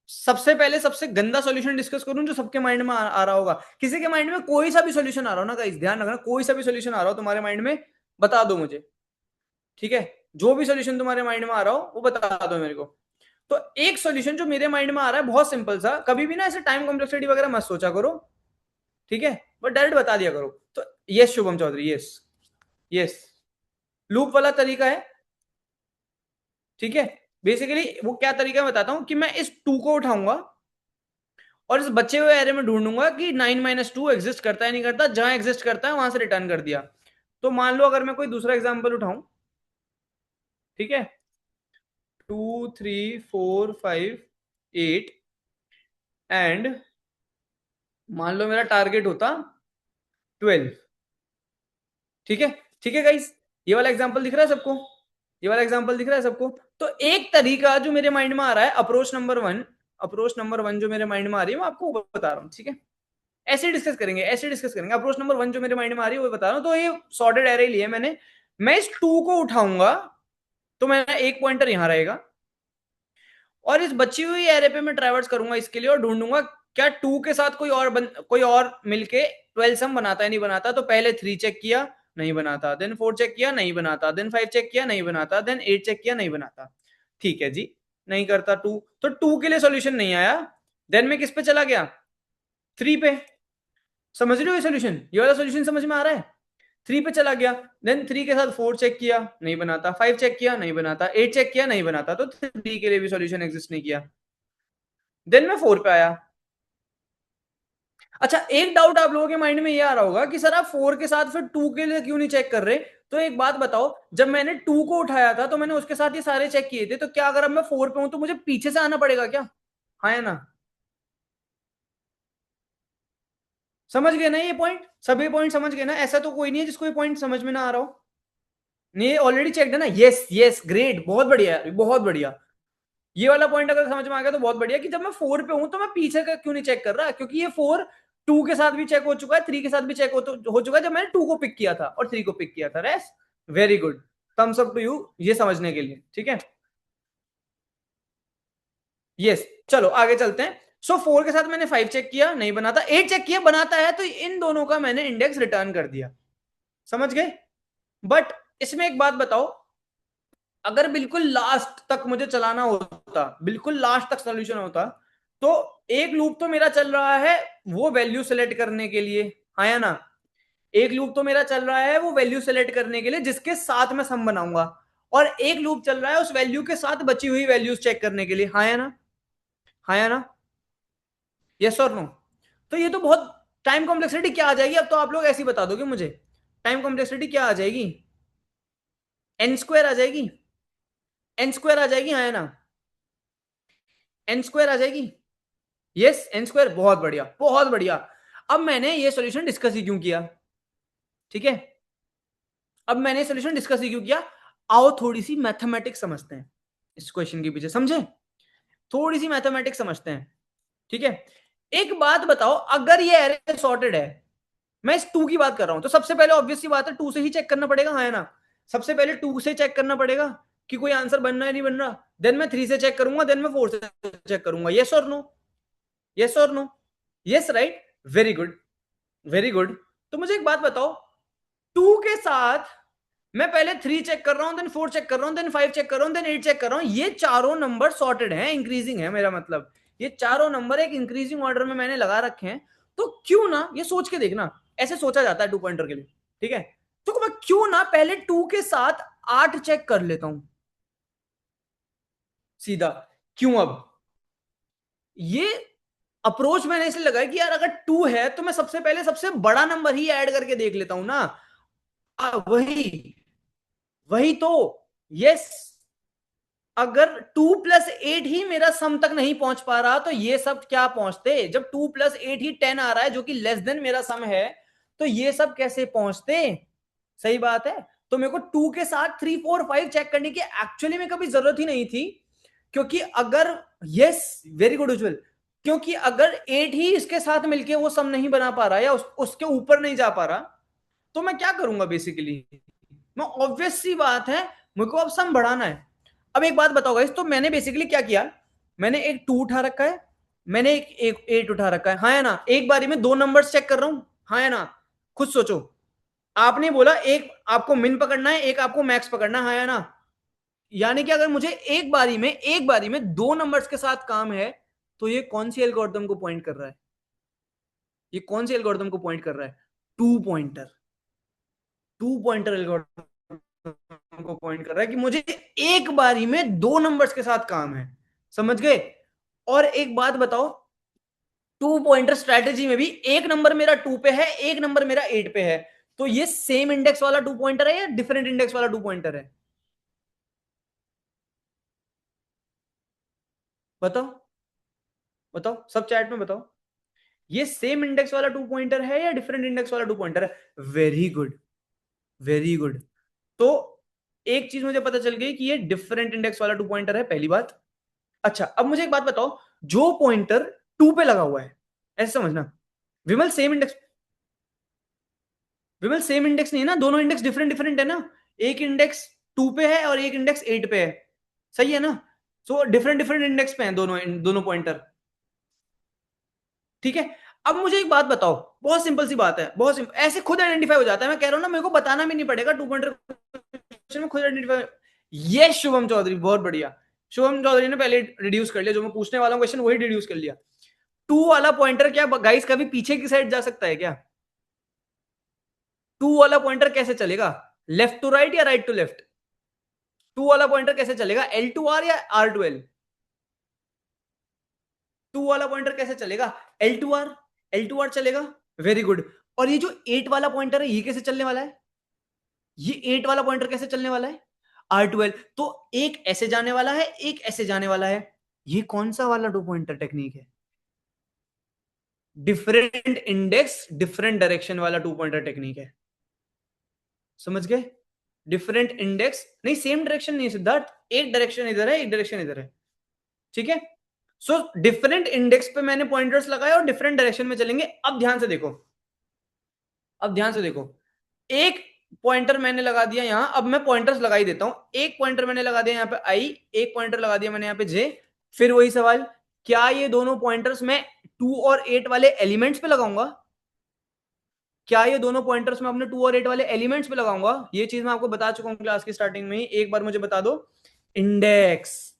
सबसे पहले सबसे गंदा सॉल्यूशन डिस्कस करूं जो सबके माइंड में आ रहा होगा। किसी के माइंड में कोई सा भी सॉल्यूशन आ रहा हो ना गाइस, ध्यान रखना, कोई सा भी सॉल्यूशन आ रहा हो तुम्हारे माइंड में, बता दो मुझे, ठीक है। जो भी सॉल्यूशन तुम्हारे माइंड में आ रहा हो वो बता दो मेरे को। तो एक सॉल्यूशन जो मेरे माइंड में आ रहा है बहुत सिंपल सा, कभी भी ना ऐसे टाइम कॉम्प्लेक्सिटी वगैरह मत सोचा करो, ठीक है, बट डायरेक्ट बता दिया करो। तो yes Shubham Chaudhary, yes, yes, loop वाला तरीका है, ठीक है। बेसिकली वो क्या तरीका है बताता हूं, कि मैं इस टू को उठाऊंगा, और इस बचे हुए एरे में ढूंढूंगा कि 9 - 2 एग्जिस्ट करता है नहीं करता, जहां एग्जिस्ट करता है वहां से रिटर्न कर दिया। तो मान लो अगर मैं कोई दूसरा एग्जांपल उठाऊं, ठीक है, 2 3 4 5 8, एंड मान लो मेरा टारगेट होता 12। ठीक है, ठीक है गाइस, ये वाला एग्जांपल दिख रहा है सबको? ये वाला एग्जांपल दिख रहा है सबको? तो एक तरीका जो मेरे माइंड में आ रहा है, अप्रोच नंबर 1 जो मेरे माइंड में आ रही है मैं आपको बता रहा हूँ, ठीक है? ऐसे डिस्कस करेंगे। अप्रोच नंबर 1 जो मेरे माइंड में आ रही है वो बता रहा हूँ। तो ये सॉर्टेड एरे लिए मैंने, मैं इस 2 को उठाऊंगा तो मेरा एक पॉइंटर यहां रहेगा, और इस बची हुई एरे पे मैं ट्रैवर्स करूंगा इसके लिए और ढूंढूंगा क्या 2 के साथ कोई और मिलके 12 सम बनाता है नहीं बनाता। तो पहले 3 चेक किया, नहीं बनाता, देन 4 चेक किया, नहीं बनाता, देन 5 चेक किया, नहीं बनाता, देन 8 चेक किया, नहीं बनाता। ठीक है जी, नहीं करता 2, तो 2 के लिए सॉल्यूशन नहीं आया। देन मैं किस पे चला गया? 3 पे। समझ रहे हो ये सॉल्यूशन? ये वाला सॉल्यूशन समझ में आ रहा है? 3 पे चला गया, देन 3 के साथ 4 चेक किया, नहीं बनाता, 5 चेक किया, नहीं बनाता, 8 चेक किया, नहीं बनाता, तो 3 के लिए भी सॉल्यूशन एग्जिस्ट नहीं किया। देन मैं 4 पे आया। अच्छा, एक डाउट आप लोगों के माइंड में ये आ रहा होगा कि सर आप 4 के साथ फिर 2 के लिए क्यों नहीं चेक कर रहे? तो एक बात बताओ, जब मैंने 2 को उठाया था तो मैंने उसके साथ ये सारे चेक किए थे, तो क्या अगर अब मैं 4 पे हूं तो मुझे पीछे से आना पड़ेगा क्या? हाँ या ना? समझ गए ना ये पॉइंट? सभी पॉइंट समझ गए ना? ऐसा तो कोई नहीं है जिसको ये पॉइंट समझ में ना आ रहा हो। नहीं, ऑलरेडी चेक है ना? यस यस, ग्रेट, बहुत बढ़िया बहुत बढ़िया। ये वाला पॉइंट अगर समझ में आ गया तो बहुत बढ़िया कि जब मैं 4 पे हूं तो मैं पीछे का क्यों नहीं चेक कर रहा, क्योंकि ये 4 2 के साथ भी चेक हो चुका है, 3 के साथ भी चेक हो चुका है जब मैंने 2 को पिक किया था और 3 को पिक किया था। रेस, very good, thumbs up to you ये समझने के लिए, ठीक है? यस, चलो आगे चलते हैं। सो 4 के साथ मैंने 5 चेक किया, नहीं बनाता, 8 चेक किया, बनाता है, तो इन दोनों का मैंने इंडेक्स रिटर्न कर दिया। समझ गए? बट इसमें एक बात बताओ, अगर बिल्कुल लास्ट तक मुझे चलाना होता, बिल्कुल लास्ट तक सोल्यूशन होता, तो एक लूप तो मेरा चल रहा है वो वैल्यू सेलेक्ट करने के लिए, हाँ या ना? एक लूप तो मेरा चल रहा है वो वैल्यू सेलेक्ट करने के लिए जिसके साथ मैं सम बनाऊंगा, और एक लूप चल रहा है उस वैल्यू के साथ बची हुई वैल्यूज चेक करने के लिए, हाँ या ना? हाँ या ना? यस और नो? तो ये तो बहुत, टाइम कॉम्प्लेक्सिटी क्या आ जाएगी? अब तो आप लोग ऐसे ही बता दोगे मुझे, टाइम कॉम्प्लेक्सिटी क्या आ जाएगी? एन स्क्वायर आ जाएगी, एन स्क्वायर आ जाएगी, हाँ या ना? एन स्क्वायर आ जाएगी। यस, एन स्क्वायर, बहुत बढ़िया बहुत बढ़िया। अब मैंने ये सॉल्यूशन डिस्कस ही क्यों किया? ठीक है, अब मैंने सॉल्यूशन डिस्कस ही क्यों किया? आओ थोड़ी सी मैथमेटिक्स समझते हैं इस क्वेश्चन के पीछे, समझे? थोड़ी सी मैथमेटिक्स समझते हैं, ठीक है? एक बात बताओ, अगर ये एरे सॉर्टेड है, मैं इस 2 की बात कर रहा हूं, तो सबसे पहले ऑब्वियस सी बात है 2 से ही चेक करना पड़ेगा, हाँ या ना? सबसे पहले 2 से चेक करना पड़ेगा कि कोई आंसर बन रहा है नहीं बन रहा, देन मैं 3 से चेक करूंगा, देन मैं 4 से चेक करूंगा। यस और नो? यस और no? Yes, right, very good, very good. तो मुझे एक बात बताओ, 2 के साथ मैं पहले 3 चेक कर रहा हूं, देन 4 चेक कर रहा हूं, देन 5 चेक कर रहा हूं, देन 8 चेक कर रहा हूं, ये चारों नंबर सॉर्टेड हैं, इंक्रीजिंग है, मेरा मतलब ये चारों नंबर एक इंक्रीजिंग ऑर्डर में मैंने लगा रखे हैं। तो क्यों ना, ये सोच के देखना, ऐसे सोचा जाता है 2 पॉइंटर के लिए, ठीक है? तो मैं क्यों ना पहले 2 के साथ 8 चेक कर लेता हूं सीधा। क्यों? अब ये अप्रोच मैंने इसलिए लगाया कि यार अगर 2 है तो मैं सबसे पहले सबसे बड़ा नंबर ही ऐड करके देख लेता हूं ना। वही, वही तो। यस, अगर 2 + 8 ही मेरा सम तक नहीं पहुंच पा रहा तो ये सब क्या पहुंचते? जब 2 + 8 ही 10 आ रहा है जो कि लेस देन मेरा सम है, तो ये सब कैसे पहुंचते? सही बात है। तो मेरे को 2 के साथ 3 4 5 चेक करने की एक्चुअली में कभी जरूरत ही नहीं थी, क्योंकि अगर, यस, वेरी गुड उज्जवल, क्योंकि अगर 8 ही इसके साथ मिलके वो सम नहीं बना पा रहा या उसके ऊपर नहीं जा पा रहा, तो मैं क्या करूंगा बेसिकली? मैं, ऑब्वियस सी बात है, मेरे को अब सम बढ़ाना है। अब एक बात बताओ गाइस, तो मैंने बेसिकली क्या किया? मैंने एक 2 उठा रखा है, मैंने एक 8 उठा रखा है, हाँ या ना? एक बारी में 2 नंबर्स चेक कर रहा हूं, हाँ या ना? खुद सोचो, आपने बोला एक आपको मिन पकड़ना है, एक आपको मैक्स पकड़ना है, हाँ या ना? यानी कि अगर मुझे एक बारी में 2 नंबर्स के साथ काम है, तो ये कौन सी एल्गोरिथम को पॉइंट कर रहा है? ये कौन सी एल्गोरिथम को पॉइंट कर रहा है? टू पॉइंटर, 2 पॉइंटर एल्गोरिथम को पॉइंट कर रहा है कि मुझे एक बारी में 2 नंबर्स के साथ काम है। समझ गए? और एक बात बताओ, टू पॉइंटर स्ट्रेटेजी में भी एक नंबर मेरा 2 पे है, एक नंबर मेरा 8 पे है, तो ये सेम इंडेक्स वाला 2 पॉइंटर है या डिफरेंट इंडेक्स वाला 2 पॉइंटर है? बताओ, बताओ सब चैट में बताओ, ये सेम इंडेक्स वाला 2 पॉइंटर है या डिफरेंट इंडेक्स वाला 2 पॉइंटर है? Very good, very good. तो एक चीज मुझे पता चल गई कि ये डिफरेंट इंडेक्स वाला 2 पॉइंटर है, पहली बात। अच्छा, अब मुझे एक बात बताओ, जो पॉइंटर 2 पे लगा हुआ है, ऐसे समझना, विमल सेम इंडेक्स, विमल सेम इंडेक्स नहीं है ना, दोनों इंडेक्स डिफरेंट डिफरेंट है ना, एक इंडेक्स 2 पे है और एक इंडेक्स 8 पे है, सही है ना? सो डिफरेंट डिफरेंट इंडेक्स पे हैं दोनों, दोनों पॉइंटर, ठीक है। अब मुझे एक बात बताओ, बहुत सिंपल सी बात है, बहुत सिंपल, ऐसे खुद आइडेंटिफाई हो जाता है, मैं कह रहा हूं ना, मेरे को बताना भी नहीं पड़ेगा, 2 पॉइंटर क्वेश्चन में खुद आइडेंटिफाई। ये शुभम चौधरी, बहुत बढ़िया, शुभम चौधरी ने पहले रिड्यूस कर लिया, जो मैं पूछने वाला हूं क्वेश्चन वही रिड्यूस कर लिया। 2 वाला पॉइंटर क्या गाइस कभी पीछे की साइड जा सकता है क्या? 2 वाला पॉइंटर कैसे चलेगा, लेफ्ट टू राइट या राइट टू लेफ्ट? 2 वाला पॉइंटर कैसे चलेगा, एल टू आर या आर टू एल? 2 वाला पॉइंटर कैसे चलेगा, L to R, L to R चलेगा, वेरी गुड। और ये जो 8 वाला पॉइंटर है, ये कैसे चलने वाला है, ये 8 वाला पॉइंटर कैसे चलने वाला है, आर टू एल। तो एक ऐसे जाने वाला है, एक ऐसे जाने वाला है, ये कौन सा वाला 2 पॉइंटर टेक्निक है? डिफरेंट इंडेक्स डिफरेंट डायरेक्शन वाला 2 पॉइंटर टेक्निक है, समझ गए? डिफरेंट इंडेक्स नहीं, सेम डायरेक्शन नहीं सिद्धार्थ, एक डायरेक्शन इधर है, एक डायरेक्शन इधर है, ठीक है। सो डिफरेंट इंडेक्स पे मैंने पॉइंटर्स लगाए और डिफरेंट डायरेक्शन में चलेंगे। अब ध्यान से देखो, अब ध्यान से देखो, एक पॉइंटर मैंने लगा दिया यहां, अब मैं पॉइंटर्स लगा ही देता हूं, एक पॉइंटर मैंने लगा दिया यहां पे आई, एक पॉइंटर लगा दिया मैंने यहां पे जे। फिर वही सवाल, क्या ये दोनों पॉइंटर्स मैं 2 और 8 वाले एलिमेंट्स पे लगाऊंगा? क्या ये दोनों पॉइंटर्स मैं अपने 2 और 8 वाले एलिमेंट्स पे लगाऊंगा? ये चीज मैं आपको बता चुका हूं क्लास की स्टार्टिंग में ही, एक बार मुझे बता दो इंडेक्स।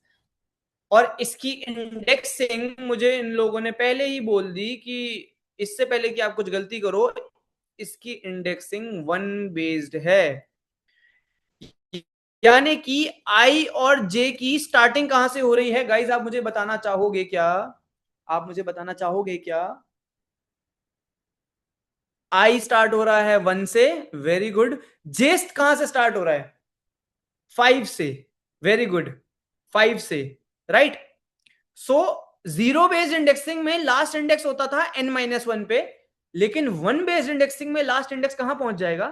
और इसकी इंडेक्सिंग मुझे इन लोगों ने पहले ही बोल दी कि इससे पहले कि आप कुछ गलती करो, इसकी इंडेक्सिंग वन बेस्ड है, यानी कि आई और जे की स्टार्टिंग कहां से हो रही है गाइस, आप मुझे बताना चाहोगे क्या? आप मुझे बताना चाहोगे क्या? आई स्टार्ट हो रहा है 1 से, वेरी गुड। जेस्ट कहां से स्टार्ट हो रहा है, 5 से, वेरी गुड, 5 से, right. So zero based indexing में लास्ट इंडेक्स होता था n-1 पे, लेकिन वन बेस्ड इंडेक्सिंग में लास्ट इंडेक्स कहां पहुंच जाएगा,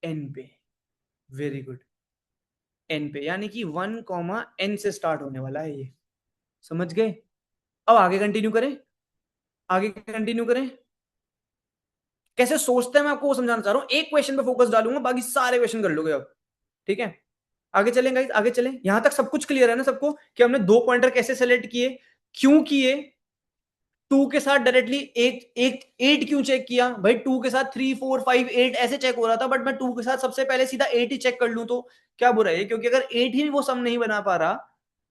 n पे, वेरी गुड, n पे, यानी कि 1, n से स्टार्ट होने वाला है ये, समझ गए? अब आगे कंटिन्यू करें, आगे कंटिन्यू करें, कैसे सोचते हैं मैं आपको वो समझाना चाह रहा हूं, एक क्वेश्चन पे फोकस डालूंगा, बाकी सारे क्वेश्चन कर लोगे अब, ठीक है। आगे चलें गाइस, आगे चलें, यहां तक सब कुछ क्लियर है ना सबको, कि हमने दो पॉइंटर कैसे सेलेक्ट किए, क्यों किए, टू के साथ डायरेक्टली एट एट एट क्यों चेक किया भाई, टू के साथ 3, 4, 5, 8 ऐसे चेक हो रहा था, बट मैं टू के साथ सबसे पहले सीधा 8 ही चेक कर लूं तो क्या बुरा है, क्योंकि अगर 8 ही वो सम नहीं बना पा रहा,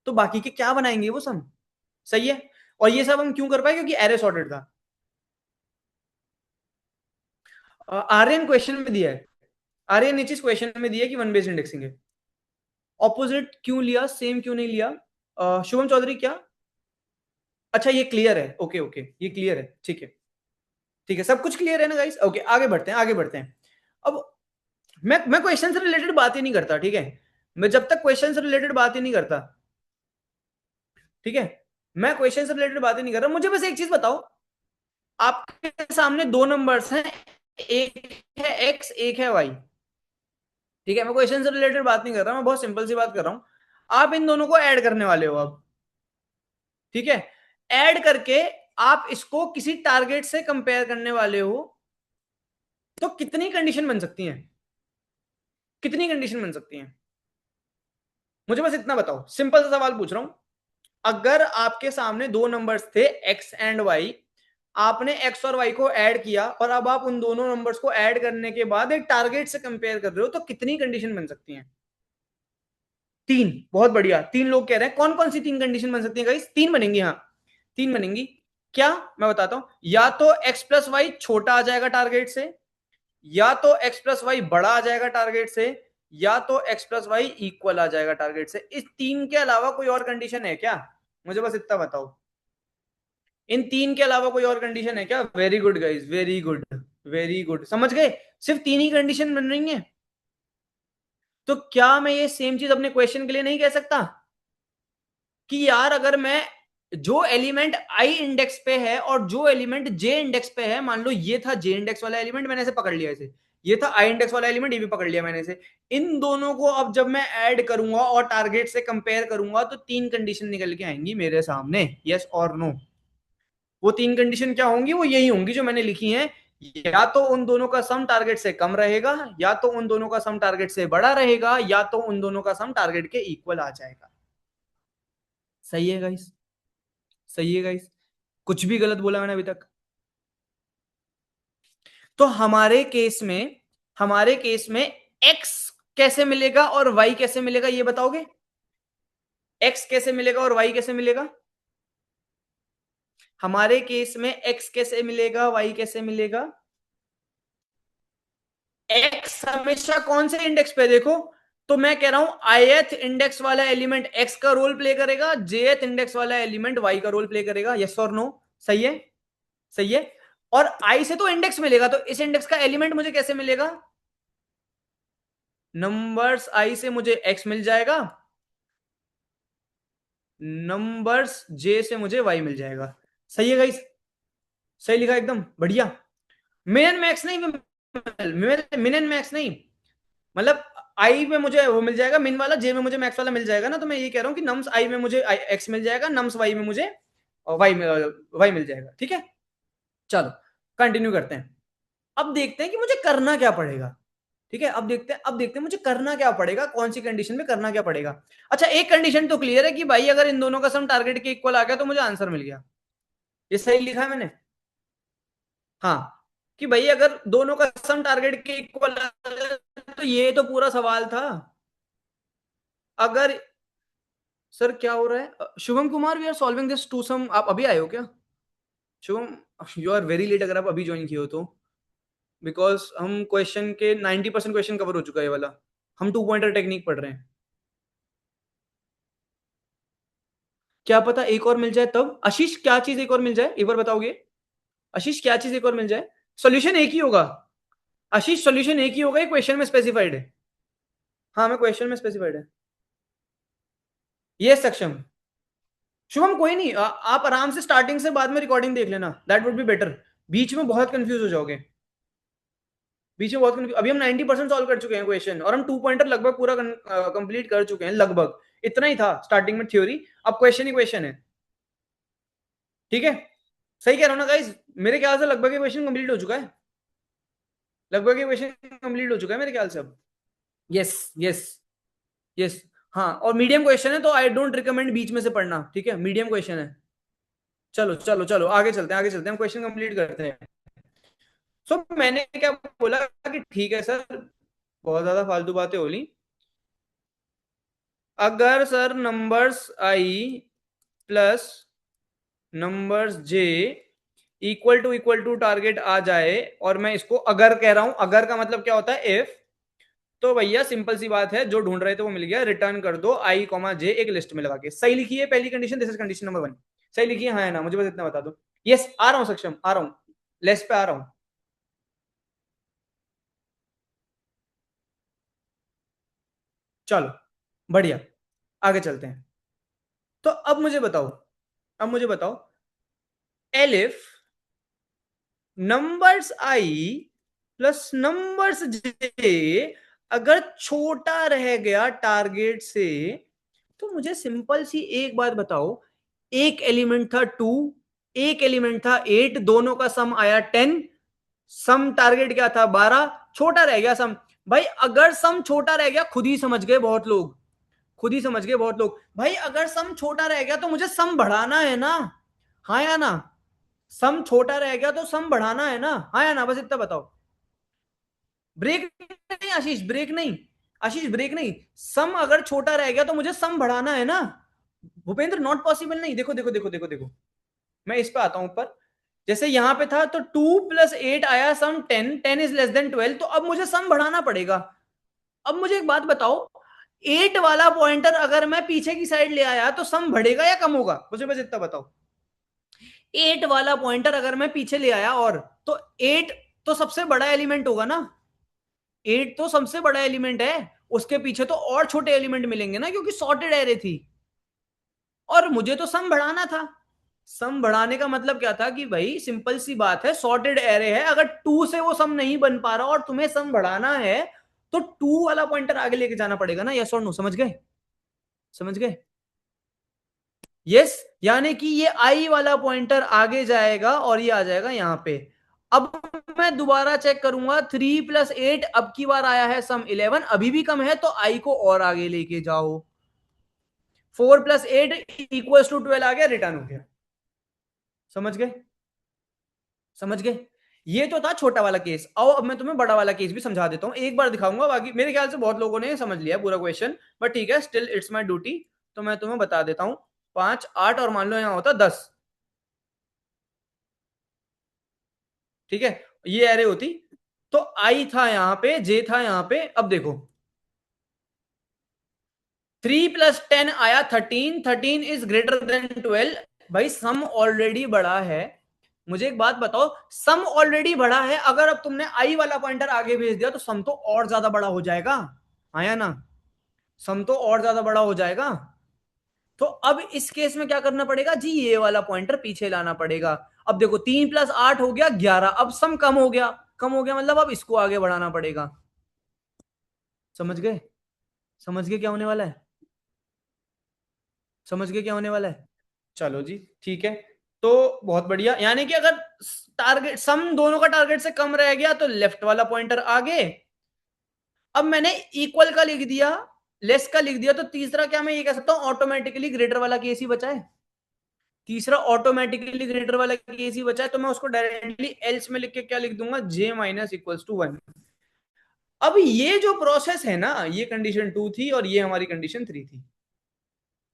तो बाकी के क्या बनाएंगे वो सम, सही है। और ये सब हम क्यों कर पाए, क्योंकि एरे सॉर्टेड था। आर्यन क्वेश्चन में दिया है, आर्यन नीचे क्वेश्चन में दिया है कि वन बेस्ड इंडेक्सिंग है, ऑपोजिट क्यों लिया, सेम क्यों नहीं लिया? शुभम चौधरी क्या, अच्छा ये क्लियर है, ओके ओके, ये क्लियर है, ठीक है, ठीक है, सब कुछ क्लियर है ना गाइस, ओके आगे बढ़ते हैं, आगे बढ़ते हैं। अब मैं क्वेश्चन से रिलेटेड बात ही नहीं करता, ठीक है, मैं जब तक क्वेश्चन से रिलेटेड बात ही नहीं करता, ठीक है, मैं क्वेश्चन से रिलेटेड बात ही नहीं कर रहा, मुझे बस एक चीज बताओ, आपके सामने दो नंबर्स हैं, एक है एक्स, एक है वाई, ठीक है, मैं क्वेश्चन से रिलेटेड बात नहीं कर रहा, मैं बहुत सिंपल सी बात कर रहा हूं, आप इन दोनों को ऐड करने वाले हो अब, ठीक है, ऐड करके आप इसको किसी टारगेट से कंपेयर करने वाले हो, तो कितनी कंडीशन बन सकती हैं, कितनी कंडीशन बन सकती हैं, मुझे बस इतना बताओ, सिंपल सा सवाल पूछ रहा हूं, अगर आपके सामने दो नंबर्स थे एक्स एंड वाई, आपने एक्स और वाई को ऐड किया, और अब आप उन दोनों नंबर्स को ऐड करने के बाद एक टारगेट से कंपेयर कर रहे हो, तो कितनी कंडीशन बन सकती हैं? तीन, बहुत बढ़िया, तीन लोग कह रहे हैं, कौन कौन सी तीन कंडीशन बन सकती है गाइस? तीन बनेंगी, हाँ तीन बनेंगी। क्या, मैं बताता हूं, या तो एक्स प्लस वाई छोटा आ जाएगा टारगेट से, या तो एक्स प्लस वाई बड़ा आ जाएगा टारगेट से, या तो एक्स प्लस वाई इक्वल आ जाएगा टारगेट से, इस तीन के अलावा कोई और कंडीशन है क्या? मुझे बस इतना बताओ, इन तीन के अलावा कोई और कंडीशन है क्या? Very good guys, very good, very good, समझ गए, सिर्फ तीन ही कंडीशन बन रही है। तो क्या मैं ये सेम चीज अपने क्वेश्चन के लिए नहीं कह सकता कि यार अगर मैं जो एलिमेंट आई इंडेक्स पे है और जो एलिमेंट जे इंडेक्स पे है, मान लो ये था जे इंडेक्स वाला एलिमेंट, मैंने ऐसे पकड़ लिया, ऐसे ये था आई इंडेक्स वाला एलिमेंट, ये भी पकड़ लिया मैंने ऐसे, इन दोनों को अब जब मैं ऐड करूंगा और टारगेट से कंपेयर करूंगा तो तीन कंडीशन निकल के आएंगी मेरे सामने, यस और नो। वो तीन कंडीशन क्या होंगी? वो यही होंगी जो मैंने लिखी हैं, या तो उन दोनों का सम टारगेट से कम रहेगा, या तो उन दोनों का सम टारगेट से बड़ा रहेगा, या तो उन दोनों का सम टारगेट के इक्वल आ जाएगा। सही है गाइस? सही है गाइस? कुछ भी गलत बोला मैंने अभी तक? तो हमारे केस में x कैसे मिलेगा और y कैसे मिलेगा, ये बताओगे? x कैसे मिलेगा और y कैसे मिलेगा? हमारे केस में x कैसे मिलेगा, y कैसे मिलेगा? x हमेशा कौन से इंडेक्स पे, देखो, तो मैं कह रहा हूं ith इंडेक्स वाला एलिमेंट x का रोल प्ले करेगा, jth इंडेक्स वाला एलिमेंट y का रोल प्ले करेगा, यस और नो? सही है? सही है। और i से तो इंडेक्स मिलेगा, तो इस इंडेक्स का एलिमेंट मुझे कैसे मिलेगा? नंबर्स i से मुझे x मिल जाएगा, नंबर्स j से मुझे y मिल जाएगा। सही है गाइस? सही लिखा, एकदम बढ़िया। मिन एंड मैक्स नहीं, मिन एंड मैक्स नहीं, मतलब आई में मुझे वो मिल जाएगा मिन वाला, जे में मुझे मैक्स वाला मिल जाएगा ना। तो मैं ये कह रहा हूं कि नम्स आई में मुझे एक्स मिल जाएगा, नम्स वाई में मुझे वाई मिल जाएगा। ठीक है, चलो कंटिन्यू करते हैं। अब देखते हैं कि मुझे करना क्या पड़ेगा। ठीक है, अब देखते हैं मुझे करना क्या पड़ेगा, कौन सी कंडीशन में करना क्या पड़ेगा। अच्छा, एक कंडीशन तो क्लियर है कि भाई अगर इन दोनों का सम टारगेट के इक्वल आ गया तो मुझे आंसर मिल गया। ये सही लिखा है मैंने? हाँ, कि भाई अगर दोनों का सम टारगेट के इक्वल आ गया, तो ये तो पूरा सवाल था। अगर सर क्या हो रहा है? Shubham Kumar, we are solving this two sum. आप अभी आए हो क्या Shubham? You are very late अगर आप अभी ज्वाइन किए हो तो, बिकॉज हम क्वेश्चन के 90% क्वेश्चन कवर हो चुका है ये वाला, हम टू पॉइंटर टेक्निक पढ़ रहे हैं। क्या पता एक और मिल जाए तब। आशीष, क्या चीज एक और मिल जाए, एक बार बताओगे? आशीष, क्या चीज एक और मिल जाए? सॉल्यूशन एक ही होगा आशीष, सॉल्यूशन एक ही होगा, ये क्वेश्चन में स्पेसिफाइड है। हाँ, मैं क्वेश्चन में स्पेसिफाइड है। ये सक्षम। शुभम कोई नहीं, आप आराम से स्टार्टिंग से बाद में रिकॉर्डिंग देख लेना, दैट वुड बी बेटर। बीच में बहुत कंफ्यूज हो जाओगे, बीच में बहुत कंफ्यूज। अभी हम 90% सॉल्व कर चुके हैं क्वेश्चन, और हम टू पॉइंटर लगभग पूरा कंप्लीट कर चुके हैं लगभग। इतना ही था स्टार्टिंग में थ्योरी, अब क्वेश्चन ही क्वेश्चन है। ठीक है, सही कह रहा हूँ ना गाइज? मेरे ख्याल से लगभग क्वेश्चन कंप्लीट हो चुका है, लगभग क्वेश्चन कंप्लीट हो चुका है मेरे ख्याल से अब। Yes, yes, yes. हाँ, और मीडियम क्वेश्चन है तो आई डोंट रिकमेंड बीच में से पढ़ना। ठीक है, मीडियम क्वेश्चन है। चलो चलो चलो, आगे चलते हैं, आगे चलते हैं, हम क्वेश्चन कंप्लीट करते हैं। सो मैंने क्या बोला कि ठीक है सर, बहुत ज्यादा फालतू बातें हो ली। अगर sir numbers i plus numbers j equal to target आ जाए, और मैं इसको अगर कह रहा हूं, अगर का मतलब क्या होता है? इफ। तो भैया सिंपल सी बात है, जो ढूंढ रहे थे वो मिल गया, रिटर्न कर दो आई कॉमा जे एक लिस्ट में लगा के। सही लिखी है पहली condition, this is condition number 1। सही लिखी है हाँ है ना? मुझे बस इतना बता दो। यस, आ रहा हूं सक्षम, आ रहा हूं, लेस पे आ रहा हूं। चलो बढ़िया, आगे चलते हैं। तो अब मुझे बताओ elif numbers i plus numbers j अगर छोटा रह गया टारगेट से, तो मुझे सिंपल सी एक बात बताओ। एक एलिमेंट था 2, एक एलिमेंट था 8, दोनों का सम आया 10, सम टारगेट क्या था 12, छोटा रह गया सम। भाई अगर सम छोटा रह गया, खुद ही समझ गए बहुत लोग, खुद ही समझ गए बहुत लोग, भाई अगर सम छोटा रह गया तो मुझे सम बढ़ाना है ना? हाँ या ना? सम छोटा रह गया तो सम बढ़ाना है ना? हाँ या ना? बस इतना बताओ। ब्रेक नहीं आशीष, ब्रेक नहीं, आशीष ब्रेक नहीं। सम अगर छोटा रह गया तो मुझे सम बढ़ाना है ना? भूपेंद्र नॉट पॉसिबल नहीं। देखो देखो देखो देखो देखो, मैं इस पे आता हूं ऊपर। जैसे यहां पे था तो 2 + 8 आया सम 10, 10 इज लेस देन 12, तो अब मुझे सम बढ़ाना पड़ेगा। अब मुझे एक बात बताओ, 8 वाला पॉइंटर अगर मैं पीछे की साइड ले आया तो सम बढ़ेगा या कम होगा, मुझे बस इतना बताओ। 8 वाला पॉइंटर अगर मैं पीछे ले आया और, तो 8 तो सबसे बड़ा एलिमेंट होगा ना, 8 तो सबसे बड़ा एलिमेंट है, उसके पीछे तो और छोटे एलिमेंट मिलेंगे ना, क्योंकि सॉर्टेड एरे थी। और मुझे तो सम बढ़ाना था। सम बढ़ाने का मतलब क्या था कि भाई सिंपल सी बात है, सॉर्टेड एरे है, अगर 2 से वो सम नहीं बन पा रहा और तुम्हें सम बढ़ाना है तो 2 वाला पॉइंटर आगे लेके जाना पड़ेगा ना। यस और नो, समझ गए? समझ गए? यस, यानी कि ये आई वाला पॉइंटर आगे जाएगा और ये आ जाएगा यहां पे। अब मैं दोबारा चेक करूंगा, 3 + 8 अब की बार आया है सम 11, अभी भी कम है तो आई को और आगे लेके जाओ। 4 + 8 = 12 आ गया, रिटर्न हो गया। समझ गए? समझ गए? ये तो था छोटा वाला केस। आओ अब मैं तुम्हें बड़ा वाला केस भी समझा देता हूं, एक बार दिखाऊंगा, बाकी मेरे ख्याल से बहुत लोगों ने समझ लिया पूरा क्वेश्चन, बट ठीक है, स्टिल इट्स माय ड्यूटी, तो मैं तुम्हें बता देता हूं। 5 8 और मान लो यहां होता 10, ठीक है, ये एरे होती, तो आई था यहां पे, जे था यहां पे। अब देखो 3 + 10 आया 13, 13 इज ग्रेटर देन 12। भाई सम ऑलरेडी बड़ा है। मुझे एक बात बताओ, सम ऑलरेडी बड़ा है, अगर अब तुमने आई वाला पॉइंटर आगे भेज दिया तो सम तो और ज्यादा बड़ा हो जाएगा, आया ना? सम तो और ज्यादा बड़ा हो जाएगा। तो अब इस केस में क्या करना पड़ेगा जी, ये वाला पॉइंटर पीछे लाना पड़ेगा। अब देखो 3 + 8 हो गया 11, अब सम कम हो गया, कम हो गया मतलब अब इसको आगे बढ़ाना पड़ेगा। समझ गए? समझ गए क्या होने वाला है? समझ गए क्या होने वाला है? चलो जी, ठीक है। तो बहुत बढ़िया, यानी कि अगर टारगेट सम दोनों का टारगेट से कम रह गया तो लेफ्ट वाला पॉइंटर आगे। अब मैंने इक्वल का लिख दिया, लेस का लिख दिया, तो तीसरा क्या मैं ये कह सकता हूं, ऑटोमेटिकली ग्रेटर वाला केस ही बचा है। तीसरा ऑटोमेटिकली ग्रेटर वाला केस ही बचा है, तो मैं उसको डायरेक्टली एल्स में लिख के क्या लिख दूंगा, J-= 1। अब ये जो प्रोसेस है ना, ये कंडीशन 2 थी और ये हमारी कंडीशन 3 थी।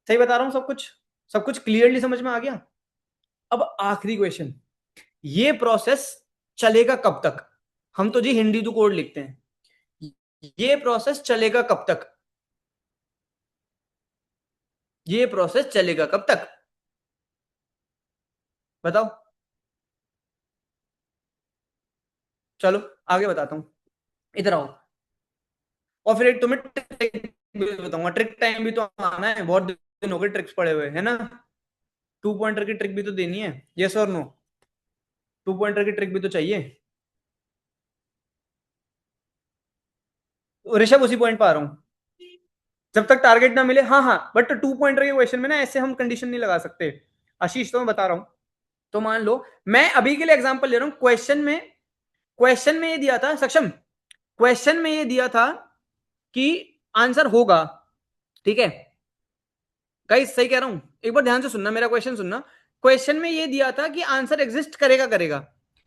सही बता रहा हूं? सब कुछ, सब कुछ क्लियरली समझ में आ गया? अब आखिरी क्वेश्चन, ये प्रोसेस चलेगा कब तक? हम तो जी हिंदी टू कोड लिखते हैं, ये प्रोसेस चलेगा कब तक? ये प्रोसेस चलेगा कब तक? बताओ। चलो आगे बताता हूं, इधर आओ। और फिर एक तुम्हें ट्रिक भी बताऊंगा, ट्रिक टाइम भी तो आना है, बहुत दिन हो गए ट्रिक्स पड़े हुए है ना। 2 पॉइंटर की ट्रिक भी तो देनी है, यस और नो? 2 पॉइंटर की ट्रिक भी तो चाहिए। ऋषभ उसी पॉइंट पर आ रहा हूं, जब तक टारगेट ना मिले, हाँ हाँ, बट 2 पॉइंटर के क्वेश्चन में ना ऐसे हम कंडीशन नहीं लगा सकते आशीष, तो मैं बता रहा हूं। तो मान लो मैं अभी के लिए एग्जांपल ले रहा हूं, क्वेश्चन में ये दिया था सक्षम, क्वेश्चन में ये दिया था कि आंसर होगा, ठीक है गाइस, सही कह रहा हूं? एक बार ध्यान से सुनना, मेरा क्वेश्चन सुनना। क्वेश्चन में ये दिया था कि आंसर एग्जिस्ट करेगा करेगा,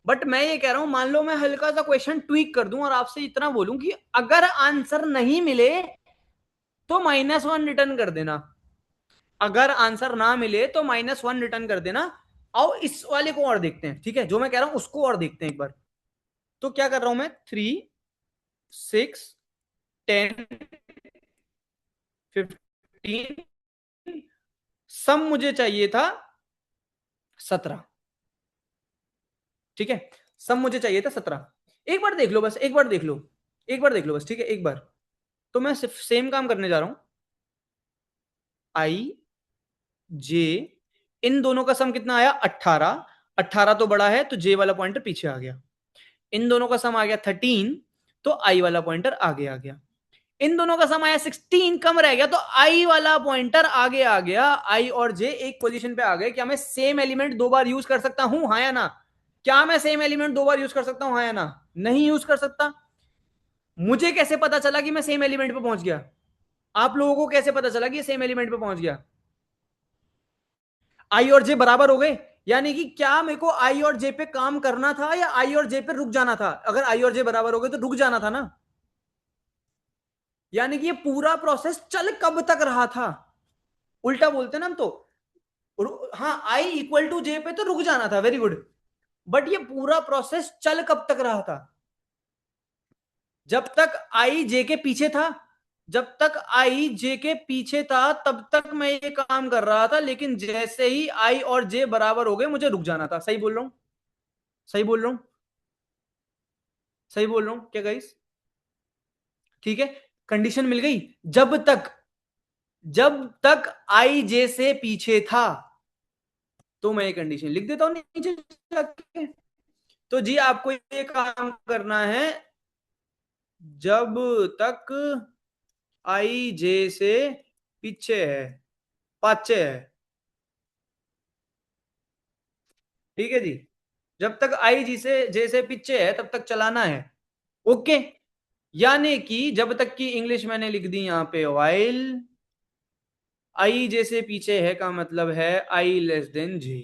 बट मैं ये कह रहा हूं, मान लो मैं हल्का सा क्वेश्चन ट्वीक कर दूं और आपसे इतना बोलूं कि अगर आंसर नहीं मिले तो -1 रिटर्न कर देना। अगर आंसर ना मिले तो -1 रिटर्न कर देना। आओ इस वाले को और देखते हैं, ठीक है, जो मैं कह रहा हूं उसको और देखते हैं एक बार। तो क्या कर रहा हूं मैं, 3 6 10 15, सम मुझे चाहिए था 17, ठीक है, सम मुझे चाहिए था 17। एक बार देख लो बस, एक बार देख लो, एक बार देख लो बस, ठीक है, एक बार। तो मैं सिर्फ सेम काम करने जा रहा हूं, आई जे, इन दोनों का सम कितना आया, 18। 18 तो बड़ा है तो जे वाला पॉइंटर पीछे आ गया। इन दोनों का सम आ गया 13, तो आई वाला पॉइंटर आगे आ गया। इन दोनों का सम आया 16, कम रह गया, तो आई वाला पॉइंटर आगे आ गया। आई और जे एक पोजीशन पे आ गए। क्या मैं सेम एलिमेंट दो बार यूज कर सकता हूं, हाँ या ना? क्या मैं सेम एलिमेंट दो बार यूज कर सकता हूं, हाँ या ना? नहीं यूज कर सकता। मुझे कैसे पता चला कि मैं सेम एलिमेंट पे पहुंच गया? आप लोगों को कैसे पता चला कि ये सेम एलिमेंट पे पहुंच गया? आई और जे बराबर हो गए, यानी कि क्या मेरे को आई और जे पे काम करना था या आई और जे पे रुक जाना था? अगर आई और जे बराबर हो गए तो रुक जाना था ना। यानी कि ये पूरा प्रोसेस चल कब तक रहा था, उल्टा बोलते ना हम तो। हाँ, I = J पे तो रुक जाना था, वेरी गुड। बट ये पूरा प्रोसेस चल कब तक रहा था? जब तक आई जे के पीछे था। जब तक आई जे के पीछे था तब तक मैं ये काम कर रहा था, लेकिन जैसे ही आई और जे बराबर हो गए मुझे रुक जाना था। सही बोल रहा हूं? सही बोल रहा हूं? सही बोल रहा हूं क्या गाइस? ठीक है। कंडीशन मिल गई। जब तक आई जे से पीछे था, तो मैं ये कंडीशन लिख देता हूं नीचे जाके। तो जी आपको ये काम करना है, जब तक आई जे से पीछे है, पाचे है। ठीक है जी। जब तक आई जी से जे से पीछे है तब तक चलाना है। ओके। यानी कि जब तक की इंग्लिश मैंने लिख दी यहां पे वाइल आई जे से पीछे है का मतलब है आई लेस देन जे।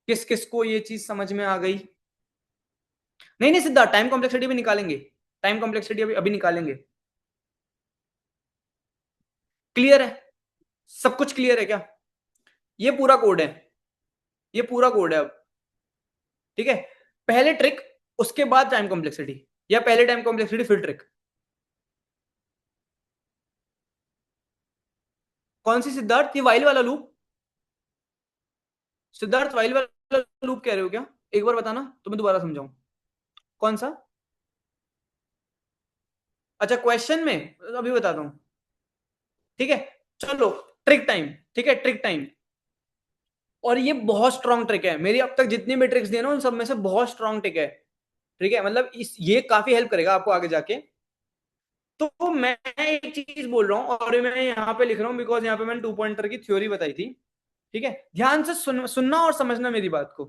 किस किस को ये चीज समझ में आ गई? नहीं नहीं सिद्धार्थ, टाइम कॉम्प्लेक्सिटी भी निकालेंगे। टाइम कॉम्प्लेक्सिटी अभी अभी निकालेंगे। क्लियर है? सब कुछ क्लियर है क्या? ये पूरा कोड है। ये पूरा कोड है अब। ठीक है। पहले ट्रिक, उसके बाद टाइम कॉम्प्लेक्सिटी, या पहले टाइम कॉम्प्लेक्सिटी फिर ट्रिक? कौन सी सिद्धार्थ? ये वाइल वाला लूप? सिद्धार्थ वाइल वाला लूप कह रहे हो क्या? एक बार बताना तो मैं दोबारा समझाऊं। कौन सा? अच्छा, क्वेश्चन में अभी बताता हूं। ठीक है। चलो, ट्रिक टाइम। ठीक है, ट्रिक टाइम। और ये बहुत स्ट्रॉन्ग ट्रिक है, मेरी अब तक जितनी भी ट्रिक्स दी है ना उन सब में से बहुत स्ट्रॉन्ग ट्रिक है। ठीक है, मतलब इस ये काफी हेल्प करेगा आपको आगे जाके। तो मैं एक चीज बोल रहा हूं और मैं यहाँ पे लिख रहा हूँ बिकॉज यहाँ पे मैंने टू पॉइंटर की थ्योरी बताई थी। ठीक है, ध्यान से सुनना और समझना मेरी बात को।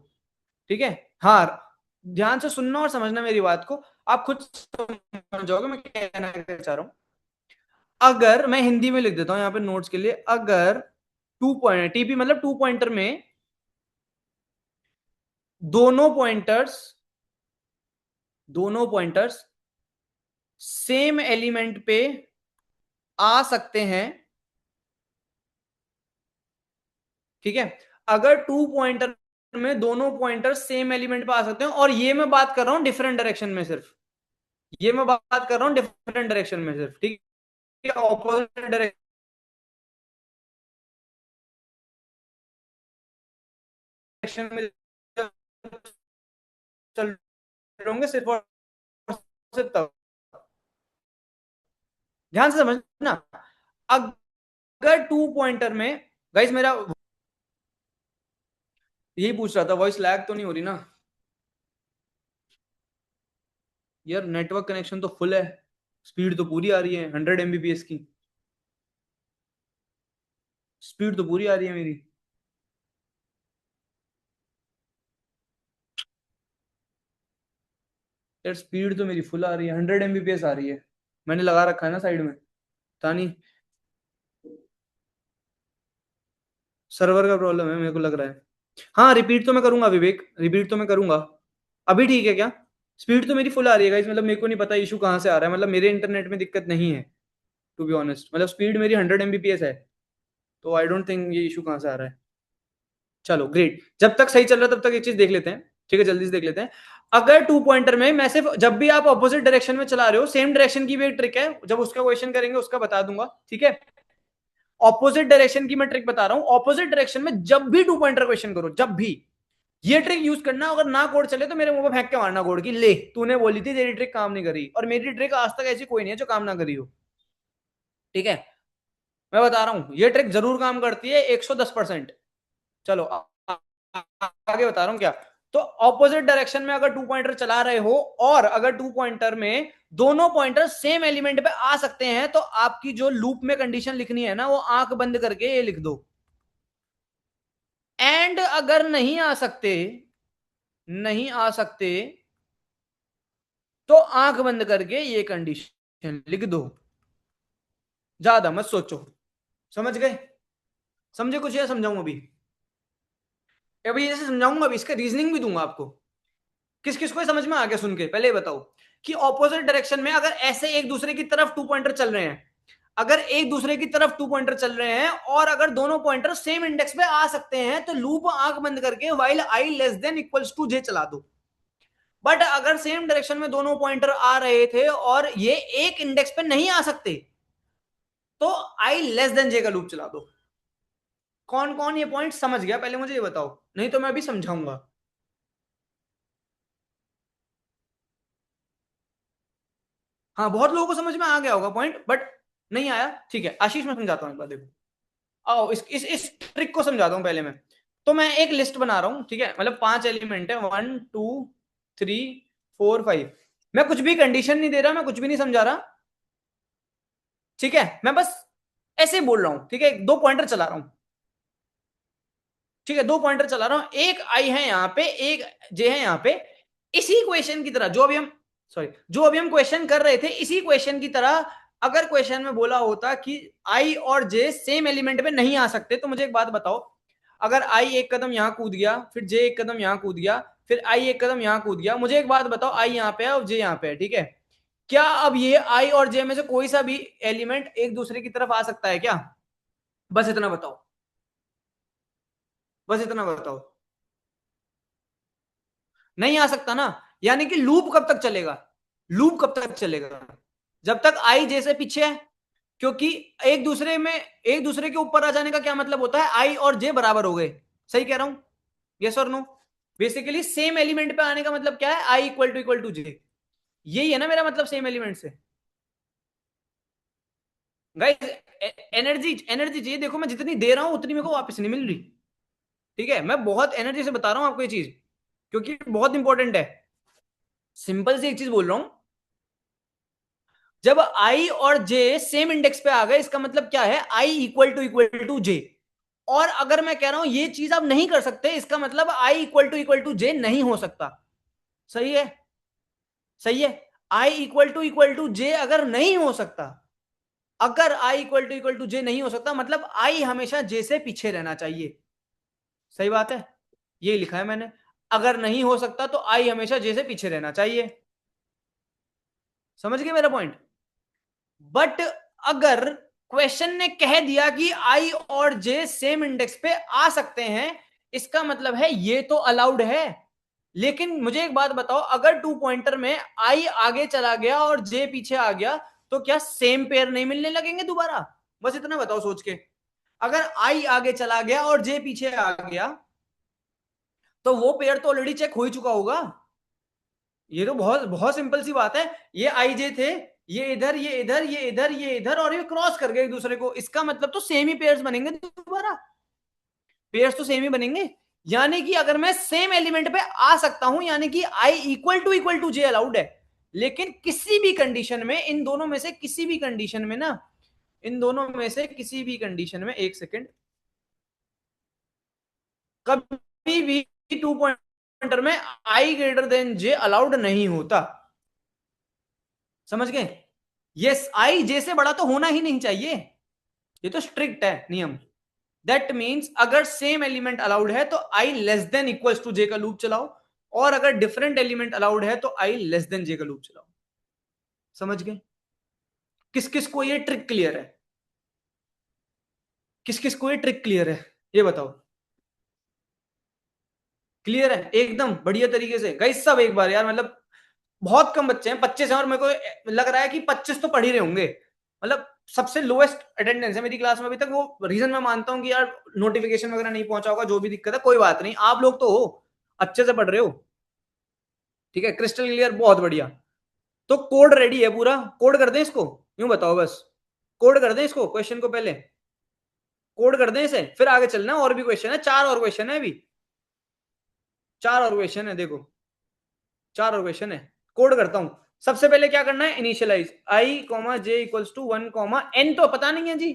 ठीक है। हाँ, ध्यान से सुनना और समझना मेरी बात को। आप खुद समझ जाओगे मैं क्या कहना चाह रहा हूं। अगर मैं हिंदी में लिख देता हूं यहाँ पे नोट्स के लिए, अगर टू पॉइंट टीपी मतलब टू पॉइंटर में दोनों पॉइंटर्स दोनों पॉइंटर्स सेम एलिमेंट पे आ सकते हैं। ठीक है। अगर टू पॉइंटर में दोनों पॉइंटर सेम एलिमेंट पे आ सकते हैं, और ये मैं बात कर रहा हूं डिफरेंट डायरेक्शन में सिर्फ, ये मैं बात कर रहा हूं डिफरेंट डायरेक्शन में सिर्फ। ठीक है, ऑपोजिट डायरेक्शन में चल रहे होंगे सिर्फ और सिर्फ तब। ध्यान से समझना। अगर टू पॉइंटर में, गाइस मेरा यही पूछ रहा था वॉइस लैग तो नहीं हो रही ना? यार नेटवर्क कनेक्शन तो फुल है, स्पीड तो पूरी आ रही है 100 Mbps की। स्पीड तो पूरी आ रही है मेरी। यार स्पीड तो मेरी फुल आ रही है, 100 Mbps आ रही है। मैंने लगा रखा है ना साइड में, पता नहीं। सर्वर का प्रॉब्लम है मेरे को लग रहा है। हाँ, रिपीट तो मैं करूंगा विवेक, रिपीट तो मैं करूंगा। अभी ठीक है क्या? स्पीड तो मेरी फुल आ रही है गाइस, मतलब मेरे को नहीं पता इशू कहाँ से आ रहा है, मतलब मेरे इंटरनेट में दिक्कत नहीं है। टू बी ऑनेस्ट, मतलब स्पीड मेरी 100 Mbps है। तो आई डोंट थिंक ये इशू कहाँ से आ रहा है। चलो ग्रेट, जब तक सही चल रहा है तब तक ये चीज देख लेते हैं। ठीक है, जल्दी से देख लेते हैं। अगर टू पॉइंटर में मैं सिर्फ, जब भी आप ऑपोजिट डायरेक्शन में चला रहे हो, सेम डायरेक्शन की भी एक ट्रिक है, जब उसका क्वेश्चन करेंगे उसका बता दूंगा। ठीक है। ऑपोजिट डायरेक्शन की मैं ट्रिक बता रहा हूं। ऑपोजिट डायरेक्शन में जब भी टू पॉइंटर क्वेश्चन करो, जब भी ये ट्रिक यूज करना, अगर ना कोड चले तो मेरे मुंह पे फेंक के मारना कोड की, ले तूने बोली थी तेरी ट्रिक काम नहीं करी, और मेरी ट्रिक आज तक ऐसी कोई नहीं है जो काम ना करी हो। ठीक है। मैं बता रहा हूं ये ट्रिक जरूर काम करती है 110%। चलो आगे बता रहा हूं क्या। तो ऑपोजिट डायरेक्शन में अगर टू पॉइंटर चला रहे हो, और अगर टू पॉइंटर में दोनों पॉइंटर सेम एलिमेंट पे आ सकते हैं, तो आपकी जो लूप में कंडीशन लिखनी है ना, वो आंख बंद करके ये लिख दो। एंड अगर नहीं आ सकते तो आंख बंद करके ये कंडीशन लिख दो। ज्यादा मत सोचो। समझ गए? समझे कुछ, या समझाऊं अभी? अभी जैसे समझाऊंगा, अभी इसका रीजनिंग भी दूंगा आपको। किस किस को समझ में आ गया सुन के? पहले बताओ कि ऑपोजिट डायरेक्शन में अगर ऐसे एक दूसरे की तरफ टू पॉइंटर चल रहे हैं, अगर एक दूसरे की तरफ टू पॉइंटर चल रहे हैं और अगर दोनों पॉइंटर सेम इंडेक्स पे आ सकते हैं, तो लूप आंख बंद करके while i less than equals to j चला दो। बट अगर सेम डायरेक्शन में दोनों पॉइंटर आ रहे थे और ये एक इंडेक्स पे नहीं आ सकते, तो आई लेस देन जे का लूप चला दो। कौन कौन ये पॉइंट समझ गया पहले मुझे ये बताओ, नहीं तो मैं अभी समझाऊंगा। हाँ, बहुत लोगों को समझ में आ गया होगा पॉइंट, बट नहीं आया, ठीक है आशीष मैं समझाता हूँ एक बार, देखो आओ इस ट्रिक को समझाता हूँ पहले मैं। तो मैं एक लिस्ट बना रहा हूँ, ठीक है, मतलब 5 एलिमेंट है, 1 2 3 4 5। मैं कुछ भी कंडीशन नहीं दे रहा, मैं कुछ भी नहीं समझा रहा, ठीक है, मैं बस ऐसे ही बोल रहा हूँ, ठीक है, दो पॉइंटर चला रहा हूँ, ठीक है, दो पॉइंटर चला रहा हूँ, एक आई है यहाँ पे, एक जे है यहाँ पे। इसी क्वेश्चन की तरह जो अभी हम, सॉरी, जो अभी हम क्वेश्चन कर रहे थे, इसी क्वेश्चन की तरह अगर क्वेश्चन में बोला होता कि आई और जे सेम एलिमेंट में नहीं आ सकते, तो मुझे एक बात बताओ, अगर आई एक कदम यहां कूद गया, फिर जे एक कदम यहां कूद गया, फिर आई एक कदम यहां कूद गया, मुझे एक बात बताओ, आई यहां पे है और जे यहां पे है, ठीक है, क्या अब ये आई और जे में से कोई सा भी एलिमेंट एक दूसरे की तरफ आ सकता है क्या? बस इतना बताओ, बस इतना बताओ। नहीं आ सकता ना, यानी कि लूप कब तक चलेगा? लूप कब तक चलेगा? जब तक आई जैसे पीछे है, क्योंकि एक दूसरे के ऊपर आ जाने का क्या मतलब होता है, आई और जे बराबर हो गए। सही कह रहा हूं? यस और नो? बेसिकली सेम एलिमेंट पे आने का मतलब क्या है, आई इक्वल टू जे। यही है ना मेरा मतलब सेम एलिमेंट से। गाइस, एनर्जी एनर्जी चाहिए, देखो मैं जितनी दे रहा हूं उतनी मेरे को वापस नहीं मिल रही, ठीक है, मैं बहुत एनर्जी से बता रहा हूं आपको ये चीज, क्योंकि बहुत इंपॉर्टेंट है। सिंपल सी एक चीज बोल रहा हूं, जब आई और जे सेम इंडेक्स पे आ गए, इसका मतलब क्या है, आई इक्वल टू जे। और अगर मैं कह रहा हूं ये चीज आप नहीं कर सकते, इसका मतलब आई इक्वल टू जे नहीं हो सकता। सही है? सही है। आई इक्वल टू जे अगर नहीं हो सकता, अगर आई इक्वल टू जे नहीं हो सकता, मतलब आई हमेशा जे से पीछे रहना चाहिए। सही बात है, ये लिखा है मैंने, अगर नहीं हो सकता तो आई हमेशा जे से पीछे रहना चाहिए। समझ गए मेरा पॉइंट? बट अगर क्वेश्चन ने कह दिया कि आई और जे सेम इंडेक्स पे आ सकते हैं, इसका मतलब है ये तो अलाउड है। लेकिन मुझे एक बात बताओ, अगर टू पॉइंटर में आई आगे चला गया और जे पीछे आ गया, तो क्या सेम पेयर नहीं मिलने लगेंगे दोबारा? बस इतना बताओ सोच के। अगर आई आगे चला गया और जे पीछे आ गया, तो वो पेयर तो ऑलरेडी चेक हो ही चुका होगा। ये तो बहुत बहुत सिंपल सी बात है। ये आई जे थे, ये इधर ये इधर ये इधर ये इधर, और ये क्रॉस कर गए एक दूसरे को, इसका मतलब तो सेम ही पेयर्स बनेंगे दोबारा। पेयर्स तो सेम ही बनेंगे, यानी कि अगर मैं सेम एलिमेंट पे आ सकता हूं, यानी कि आई इक्वल टू जे अलाउड है। लेकिन किसी भी कंडीशन में, इन दोनों में से किसी भी कंडीशन में ना, इन दोनों में से किसी भी कंडीशन में, एक सेकेंड, कभी भी टू पॉइंटर में आई ग्रेटर देन जे अलाउड नहीं होता। समझ गए? यस, आई जे से बड़ा तो होना ही नहीं चाहिए, ये तो स्ट्रिक्ट है नियम। दैट मीन्स अगर सेम एलिमेंट अलाउड है तो आई लेस देन इक्वल्स टू जे का लूप चलाओ, और अगर डिफरेंट एलिमेंट अलाउड है तो आई लेस देन जे का लूप चलाओ। समझ गए? किस किस को ये ट्रिक क्लियर है? किस किस को ये ट्रिक क्लियर है, ये बताओ। क्लियर है एकदम बढ़िया तरीके से गाइस, सब एक बार यार, मतलब बहुत कम बच्चे हैं, 25 हैं, और मेरे को लग रहा है कि 25 तो पढ़ ही रहे होंगे, मतलब सबसे लोएस्ट अटेंडेंस है मेरी क्लास में अभी तक। वो रीजन मैं मानता हूँ कि यार नोटिफिकेशन वगैरह नहीं पहुंचा होगा, जो भी दिक्कत है, कोई बात नहीं, आप लोग तो हो, अच्छे से पढ़ रहे हो, ठीक है, क्रिस्टल क्लियर, बहुत बढ़िया। तो कोड रेडी है पूरा, कोड कर दें इसको, यूं बताओ बस, कोड कर दें इसको, क्वेश्चन को पहले कोड कर दें इसे, फिर आगे चलना, और भी क्वेश्चन है, 4 और क्वेश्चन है अभी, 4 और क्वेश्चन है, देखो 4 और क्वेश्चन है। कोड करता हूं, सबसे पहले क्या करना है, initialize I comma J equals to 1 comma N, तो पता नहीं है जी,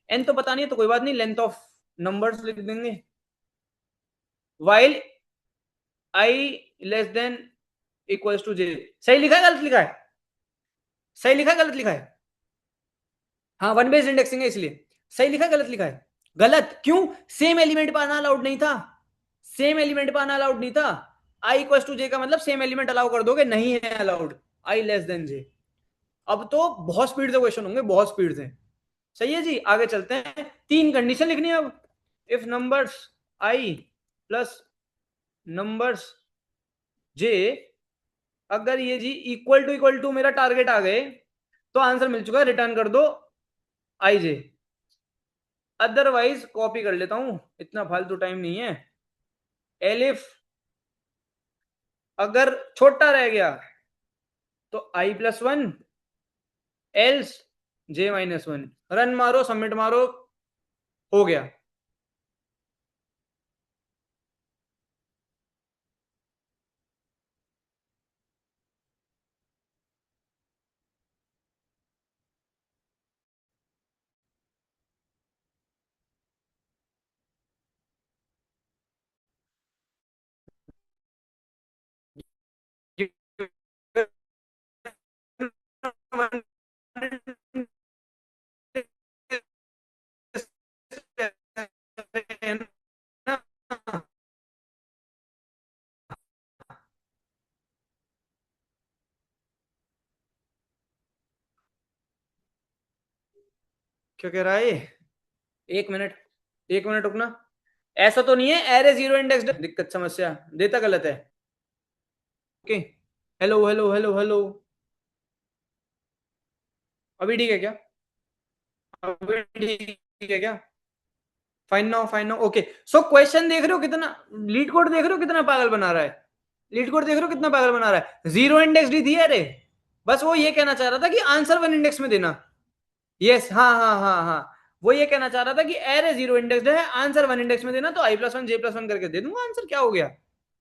एन तो पता नहीं है, तो कोई बात नहीं, लेंथ ऑफ नंबर्स लिख देंगे, while i less than equals to j. सही लिखा है गलत लिखा है? सही लिखा है गलत लिखा है? हाँ, वन बेस्ड इंडेक्सिंग है इसलिए। सही लिखा है गलत लिखा है? गलत क्यों? सेम एलिमेंट पर आना अलाउड नहीं था, सेम एलिमेंट पर आना अलाउड नहीं था। आई इक्वल टू जे का मतलब सेम एलिमेंट अलाउ कर दोगे, नहीं है अलाउड, आई लेस देन जे। अब तो बहुत स्पीड से क्वेश्चन होंगे, बहुत स्पीड से। सही है जी, आगे चलते हैं, 3 कंडीशन लिखनी है अब। If numbers i plus numbers j अगर ये जी इक्वल टू मेरा टारगेट आ गए तो आंसर मिल चुका है, रिटर्न कर दो आई जे। अदरवाइज कॉपी कर लेता हूं, इतना फालतू टाइम नहीं है। एलिफ अगर छोटा रह गया तो i+1, एल्स j-1। रन मारो, सबमिट मारो, हो गया। क्या कह रहा है ये? 1 मिनट, 1 मिनट रुकना। ऐसा तो नहीं है एरे जीरो इंडेक्स दिक्कत समस्या देता गलत है। Okay, hello hello hello hello. अभी ठीक है क्या? अभी ठीक है क्या? Fine now, fine now, okay. So question देख रहे हो कितना, लीड कोड देख रहे हो कितना पागल बना रहा है? लीड कोड देख रहे हो कितना पागल बना रहा है? जीरो इंडेक्स डी थी अरे। बस वो ये कहना चाह रहा था कि आंसर वन इंडेक्स में देना। यस, हाँ हाँ हाँ हाँ। वो ये कहना चाह रहा था कि एरे जीरो इंडेक्स है, आंसर वन इंडेक्स में देना, तो i+1 j+1 करके दे दूंगा आंसर, क्या हो गया?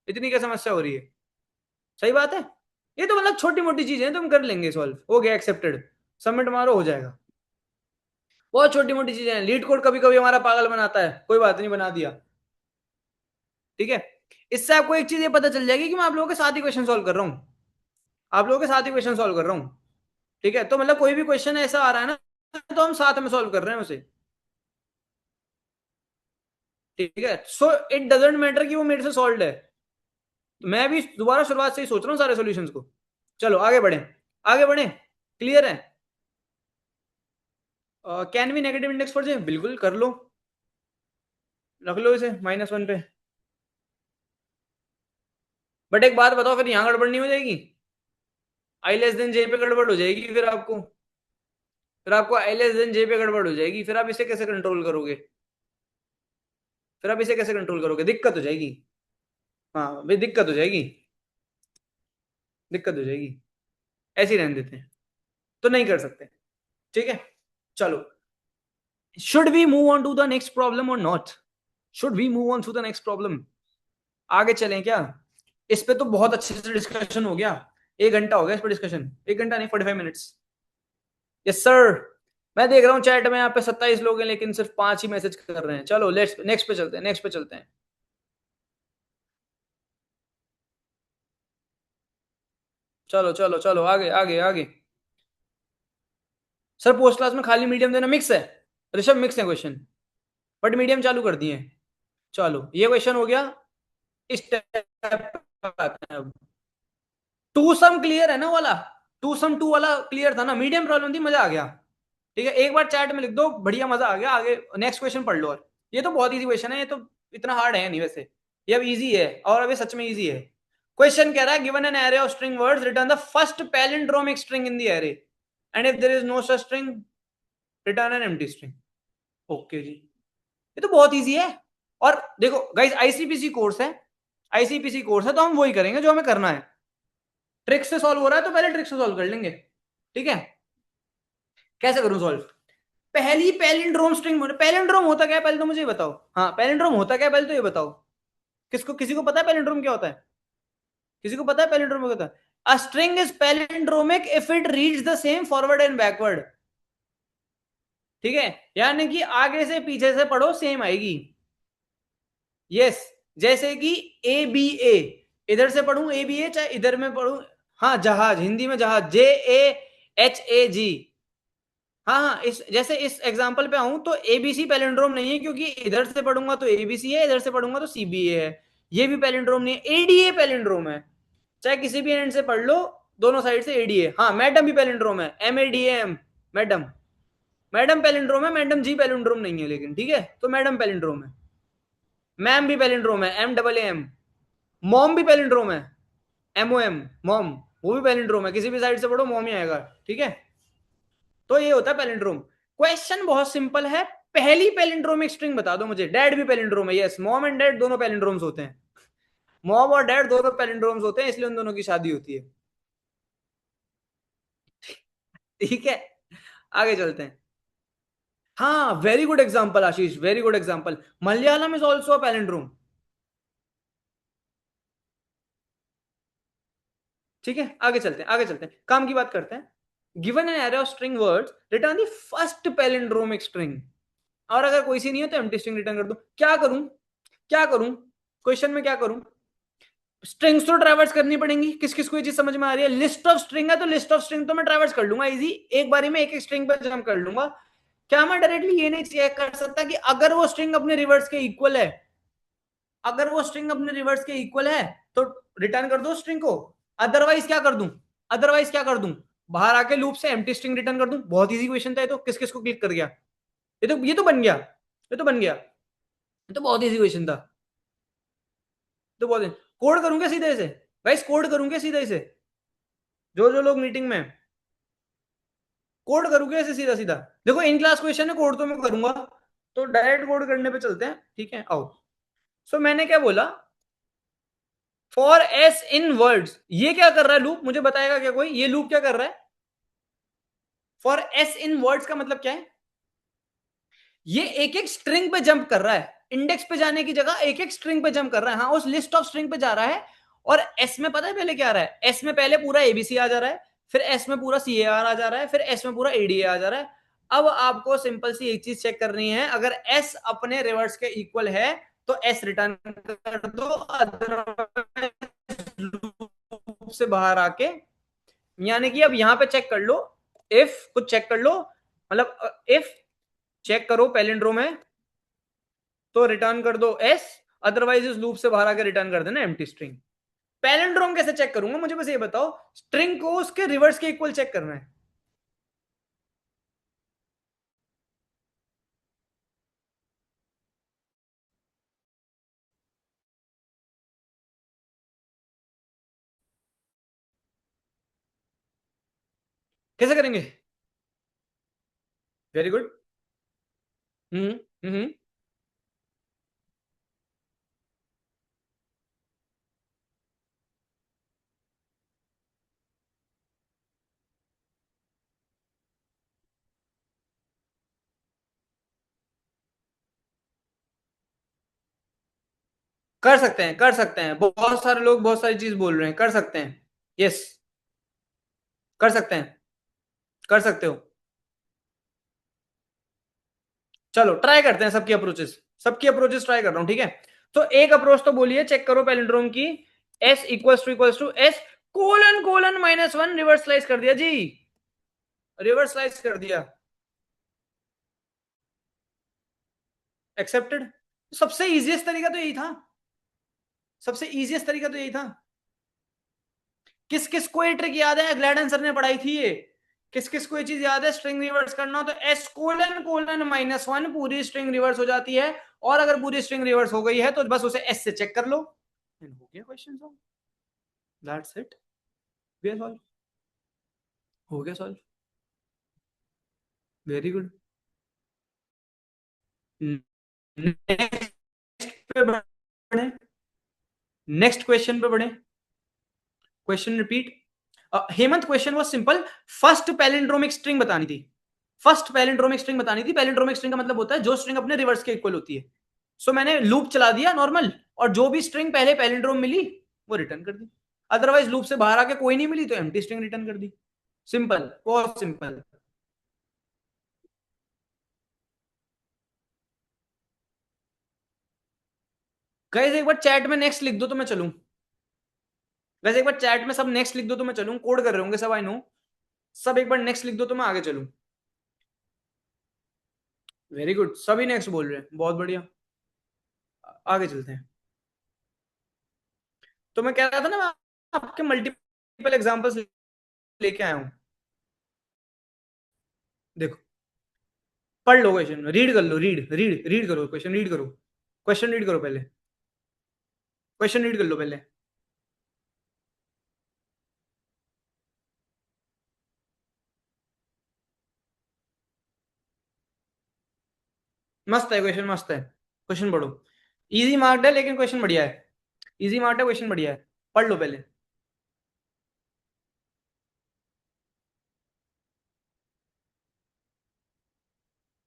इतनी क्या समस्या हो रही है? सही बात है। ये तो मतलब छोटी मोटी चीजें हैं, तुम कर लेंगे सॉल्व, हो गया एक्सेप्टेड, सबमिट मारो, हो जाएगा। बहुत छोटी मोटी चीजें हैं, लीड कोड कभी कभी हमारा पागल बनाता है, कोई बात नहीं, बना दिया। ठीक है, इससे आपको एक चीज ये पता चल जाएगी कि मैं आप लोगों के साथ ही क्वेश्चन सॉल्व कर रहा हूँ, आप लोगों के साथ ही क्वेश्चन सॉल्व कर रहा हूँ। ठीक है, तो मतलब कोई भी क्वेश्चन ऐसा आ रहा है ना, तो हम साथ में सॉल्व कर रहे हैं उसे। ठीक है, सो इट डजेंट मैटर कि वो मेरे से सॉल्व है, मैं भी दोबारा शुरुआत से ही सोच रहा हूँ सारे सॉल्यूशंस को। चलो आगे बढ़े, आगे बढ़े। क्लियर है? Can be negative index for j, बिल्कुल कर लो, रख लो इसे -1 पे। बट एक बात बताओ, फिर यहाँ गड़बड़ नहीं हो जाएगी? i<j पे गड़बड़ हो जाएगी, फिर आपको i<j पे गड़बड़ हो जाएगी, फिर आप इसे कैसे कंट्रोल करोगे? फिर आप इसे कैसे कंट्रोल करोगे? दिक्कत हो जाएगी। हाँ भाई, दिक्कत हो जाएगी, दिक्कत हो जाएगी। ऐसे ही रहने देते हैं, तो नहीं कर सकते। ठीक है, चलो। Should we move on to the next problem और not? Should we move on to the next problem? आगे चलें क्या? इस पे तो बहुत अच्छे से डिस्कशन हो गया, 1 घंटा हो गया इस पर डिस्कशन, 1 घंटा नहीं, 45 मिनट्स। Yes sir. मैं देख रहा हूँ चैट में यहाँ पे 27 लोग हैं, लेकिन सिर्फ 5 ही मैसेज कर रहे हैं। चलो लेट्स नेक्स्ट पे चलते हैं, नेक्स्ट पे चलते हैं। चलो चलो चलो, आगे आगे आगे। सर पोस्ट क्लास में खाली मीडियम देना मिक्स है, ऋषभ मिक्स है क्वेश्चन, बट मीडियम चालू कर दिए। चलो ये क्वेश्चन हो गया। इस टाइप आते हैं अब। टू सम क्लियर है ना वाला? टू सम टू वाला क्लियर था ना? मीडियम प्रॉब्लम थी, मजा आ गया। ठीक है, एक बार चैट में लिख दो, बढ़िया, मजा आ गया। आगे नेक्स्ट क्वेश्चन पढ़ लो। और ये तो बहुत इजी क्वेश्चन है, ये तो इतना हार्ड है नहीं वैसे, ये अब इजी है, और अभी सच में इजी है। क्वेश्चन कह रहा है given an array of string words return the first palindromic string in the array, and if there is no such string return an empty string. Okay जी, ये तो बहुत इजी है। और देखो गाइस, आईसीपीसी कोर्स है, आईसीपीसी कोर्स है, तो हम वही करेंगे जो हमें करना है। ट्रिक से सॉल्व हो रहा है तो पहले ट्रिक से सॉल्व कर लेंगे। ठीक है, कैसे करूं सॉल्व? पहली पैलिंड्रोम स्ट्रिंग, पैलिंड्रोम होता क्या है पहले तो मुझे ये बताओ। हाँ, पैलिंड्रोम होता क्या है पहले तो ये बताओ। किसको, किसी को पता है पैलिंड्रोम क्या होता है? किसी को पता है पैलिंड्रोम क्या होता है? A string is palindromic if it reads the same forward and backward. ठीक है, यानी कि आगे से पीछे से पढ़ो सेम आएगी। यस, जैसे कि ए बी ए, इधर से पढ़ूं ए बी ए, चाहे इधर में पढ़ूं। हाँ, जहाज, हिंदी में जहाज, JAHAG। हाँ हाँ, इस जैसे इस एग्जांपल पे आऊं तो एबीसी पैलिंड्रोम नहीं है, क्योंकि इधर से पढ़ूंगा तो एबीसी है, इधर से पढ़ूंगा तो सीबीए है। ये भी पैलिंड्रोम नहीं है, एडीए पैलिंड्रोम है। चाहे किसी भी एंड से पढ़ लो, दोनों साइड से एडीए। हाँ, मैडम भी पैलिंड्रोम है, MADAM, मैडम। मैडम पैलिंड्रोम है, मैडम जी पैलिंड्रोम नहीं है, लेकिन ठीक है, तो मैडम पैलिंड्रोम है। मैम भी पैलिंड्रोम है, MAAM। मॉम भी पैलिंड्रोम है, MOM, मॉम। वो भी पैलिंड्रोम है, किसी भी साइड से पढ़ो मॉम ही आएगा, ठीक है। तो ये होता है पैलिंड्रोम। क्वेश्चन बहुत सिंपल है, पहली पैलिंड्रोमिक स्ट्रिंग बता दो मुझे। डैड भी पैलिंड्रोम है, यस, मॉम एंड डैड दोनों पैलिंड्रोम्स होते हैं। मॉम और डैड दोनों पैलिंड्रोम्स होते हैं, इसलिए उन दोनों की शादी होती है। ठीक है, आगे चलते हैं। हाँ, very good example Ashish, very good example. Malayalam is also a palindrome. ठीक है, आगे चलते हैं, आगे चलते हैं, काम की बात करते हैं। Given an array of string words, return the first palindromic string. और अगर कोई सी नहीं है तो एम्प्टी स्ट्रिंग रिटर्न कर दो। क्या करूं, क्या करूं, क्वेश्चन में क्या करूं? स्ट्रिंग्स तो ट्रैवर्स करनी पड़ेंगी, किस किस को ये चीज समझ में आ रही है? लिस्ट ऑफ स्ट्रिंग है तो लिस्ट ऑफ स्ट्रिंग तो मैं ट्रैवर्स कर लूंगा इजी, एक बारी में एक एक स्ट्रिंग पर जंप कर लूंगा। क्या मैं डायरेक्टली ये नहीं चेक कर सकता कि अगर वो स्ट्रिंग अपने रिवर्स के इक्वल है, अगर वो स्ट्रिंग अपने रिवर्स के इक्वल है तो रिटर्न कर दो स्ट्रिंग को। अदरवाइज क्या कर दूं, अदरवाइज क्या कर दूं, बाहर आके लूप से एम्प्टी स्ट्रिंग रिटर्न कर दूं। बहुत इजी क्वेश्चन था ये तो, किस किस को क्लिक कर गया? ये तो बन गया, ये तो बन गया, ये तो बहुत इजी क्वेश्चन था। तो बहुत कोड करूंगे सीधे से, गाइस कोड करूंगे सीधे से, जो जो लोग मीटिंग में, कोड करूंगे ऐसे सीधा सीधा। देखो इन क्लास क्वेश्चन है, कोड तो मैं करूंगा। तो डायरेक्ट कोड करने पे चलते हैं, ठीक है, आओ। सो मैंने क्या बोला, फॉर एस इन वर्ड्स, ये क्या कर रहा है लूप, मुझे बताएगा क्या कोई, ये लूप क्या कर रहा है? फॉर एस इन वर्ड्स का मतलब क्या है? ये एक एक स्ट्रिंग पे जंप कर रहा है, इंडेक्स पे जाने की जगह एक एक स्ट्रिंग पे जंप कर रहा है। हाँ, उस लिस्ट ऑफ स्ट्रिंग पे जा रहा है। और एस में पता है पहले क्या आ रहा है? एस में पहले पूरा एबीसी आ जा रहा है, फिर एस में पूरा सी आर आ जा रहा है, फिर एस में पूरा एडीए आ जा रहा है। अब आपको सिंपल सी एक चीज चेक करनी है, अगर एस अपने रिवर्स के इक्वल है तो एस रिटर्न कर दो, अदरवाइज लूप से बाहर आके, यानी कि अब यहां पे चेक कर लो, इफ कुछ चेक कर लो, मतलब इफ चेक करो पैलिंड्रोम है तो रिटर्न कर दो एस, अदरवाइज इस लूप से बाहर आकर रिटर्न कर देना एम्प्टी स्ट्रिंग। पैलिंड्रोम कैसे चेक करूंगा, मुझे बस ये बताओ। स्ट्रिंग को उसके रिवर्स के इक्वल चेक करना है। कैसे करेंगे? Very good. हम्म हम्म कर सकते हैं, कर सकते हैं, बहुत सारे लोग बहुत सारी चीज बोल रहे हैं, कर सकते हैं। यस, कर सकते हैं, कर सकते हो। चलो ट्राई करते हैं सबकी अप्रोचेस, सबकी अप्रोचेस ट्राई कर रहा हूं, ठीक है। तो एक अप्रोच तो बोलिए, चेक करो पैलिंड्रोम की। S equals to S colon colon -1 reverse slice कर दिया जी, रिवर्स स्लाइस कर दिया, एक्सेप्टेड। सबसे इजीएस्ट तरीका तो यही था, सबसे इजीएस्ट तरीका तो यही था। किस किस को ये ट्रिक याद है, ग्लैडन सर ने पढ़ाई थी ये। किस किस को ये चीज याद है, स्ट्रिंग रिवर्स करना हो तो एस कोलन कोलन -1 पूरी स्ट्रिंग रिवर्स हो जाती है। और अगर पूरी स्ट्रिंग रिवर्स हो गई है तो बस उसे एस से चेक कर लो, हो गया question solve, that's it, solve हो गया, सॉल्व, वेरी गुड। नेक्स्ट पे बढ़े, नेक्स्ट क्वेश्चन पे बढ़े। Question repeat. Hemant question was simple, first palindromic string बतानी थी, फर्स्ट पैलिंड्रोमिक स्ट्रिंग बतानी थी। पैलिंड्रोमिक स्ट्रिंग का मतलब होता है जो स्ट्रिंग अपने रिवर्स के इक्वल होती है। सो मैंने लूप चला दिया नॉर्मल, और जो भी स्ट्रिंग पहले पैलिंड्रोम मिली वो रिटर्न कर दी, अदरवाइज लूप से बाहर आके कोई नहीं मिली तो एम्प्टी स्ट्रिंग रिटर्न कर दी। सिंपल, बहुत सिंपल। गाइस एक बार चैट में नेक्स्ट लिख दो तो मैं चलूं, वैसे एक बार चैट में सब नेक्स्ट लिख दो तो मैं चलूं, कोड कर रहे होंगे सब, आई नो। सब एक बार नेक्स्ट लिख दो तो मैं आगे चलूं। वेरी गुड, सभी नेक्स्ट बोल रहे हैं, बहुत बढ़िया। आगे चलते हैं। तो मैं कह रहा था ना, मैं आपके मल्टीपल एग्जांपल्स लेके आया हूं। देखो, पढ़ लो क्वेश्चन, रीड कर लो, रीड रीड रीड करो क्वेश्चन, रीड करो क्वेश्चन, रीड करो पहले, क्वेश्चन रीड कर लो पहले। मस्त है क्वेश्चन, मस्त है क्वेश्चन, पढ़ो। इजी मार्क्ड है लेकिन क्वेश्चन बढ़िया है। इजी मार्क्ड है, क्वेश्चन बढ़िया है। पढ़ लो पहले।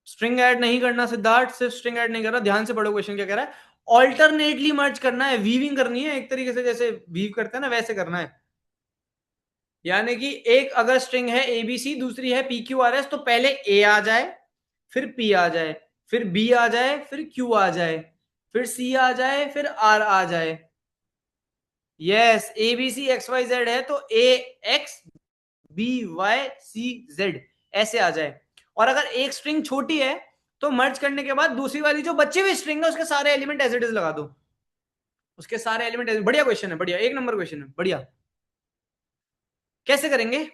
स्ट्रिंग ऐड नहीं करना सिद्धार्थ, सिर्फ स्ट्रिंग ऐड नहीं करना, ध्यान से पढ़ो क्वेश्चन क्या कह रहा है। ऑल्टरनेटली मर्ज करना है, वीविंग करनी है एक तरीके से, जैसे वीव करते हैं ना वैसे करना है। यानी कि एक अगर स्ट्रिंग है एबीसी, दूसरी है पी क्यू आर एस, तो पहले ए आ जाए, फिर पी आ जाए, फिर बी आ जाए, फिर क्यू आ जाए, फिर सी आ जाए, फिर आर आ जाए। Yes, A B C X Y Z है तो A X B Y C Z ऐसे आ जाए। और अगर एक स्ट्रिंग छोटी है तो मर्ज करने के बाद दूसरी वाली जो बची हुई स्ट्रिंग है उसके सारे एलिमेंट एज इट इज लगा दो। उसके सारे एलिमेंट, बढ़िया क्वेश्चन है, बढ़िया, एक नंबर क्वेश्चन है, बढ़िया। कैसे करेंगे?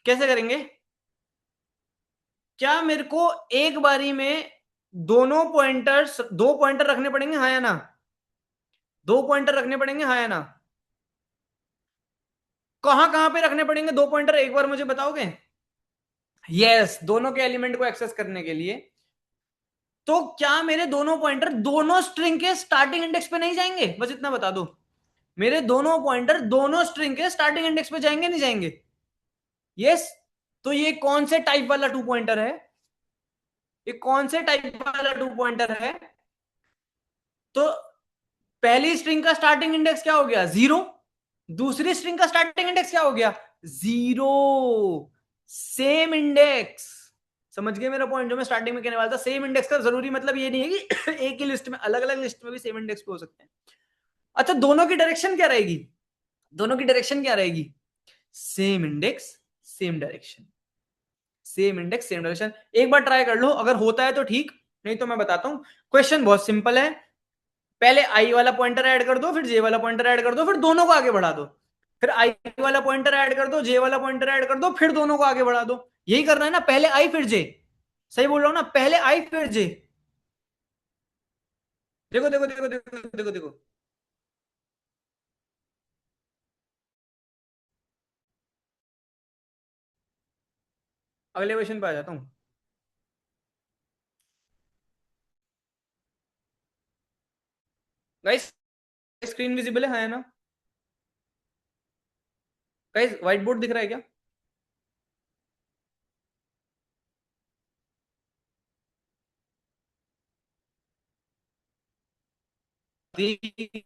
कैसे करेंगे? क्या मेरे को एक बारी में दोनों पॉइंटर्स, दो पॉइंटर रखने पड़ेंगे, हाँ या ना? दो पॉइंटर रखने पड़ेंगे, हाँ या ना? कहां कहां पे रखने पड़ेंगे दो पॉइंटर, एक बार मुझे बताओगे? यस, दोनों के एलिमेंट को एक्सेस करने के लिए। तो क्या मेरे दोनों पॉइंटर दोनों स्ट्रिंग के स्टार्टिंग इंडेक्स पे नहीं जाएंगे? बस इतना बता दो। मेरे दोनों पॉइंटर दोनों स्ट्रिंग के स्टार्टिंग इंडेक्स पे जाएंगे नहीं जाएंगे? यस। तो ये कौन से टाइप वाला टू पॉइंटर है? ये कौन से टाइप वाला टू पॉइंटर है? तो पहली स्ट्रिंग का स्टार्टिंग इंडेक्स क्या हो गया? जीरो। दूसरी स्ट्रिंग का स्टार्टिंग इंडेक्स क्या हो गया? जीरो। Same index. समझ गए मेरा पॉइंट? जो मैं स्टार्टिंग में कहने वाला था, सेम इंडेक्स का जरूरी मतलब ये नहीं है कि एक ही लिस्ट में, अलग अलग लिस्ट में भी सेम इंडेक्स पे हो सकते हैं। अच्छा, दोनों की डायरेक्शन क्या रहेगी? दोनों की डायरेक्शन क्या रहेगी? Same index, same direction. Same index, same direction. एक बार ट्राई कर लो, अगर होता है तो ठीक, नहीं तो मैं बताता हूं। क्वेश्चन बहुत सिंपल है। पहले आई वाला पॉइंटर ऐड कर दो, फिर जे वाला पॉइंटर ऐड कर दो, फिर दोनों को आगे बढ़ा दो। फिर आई वाला पॉइंटर ऐड कर दो, जे वाला पॉइंटर ऐड कर दो, फिर दोनों को आगे बढ़ा दो। यही करना है ना, पहले आई फिर जे। सही बोल रहा हूं ना? पहले आई फिर जे। देखो देखो देखो देखो देखो देखो। अगले क्वेश्चन पे आ जाता हूं। गाइस, स्क्रीन विजिबल है, हाँ या ना? गाइस, व्हाइट बोर्ड दिख रहा है क्या?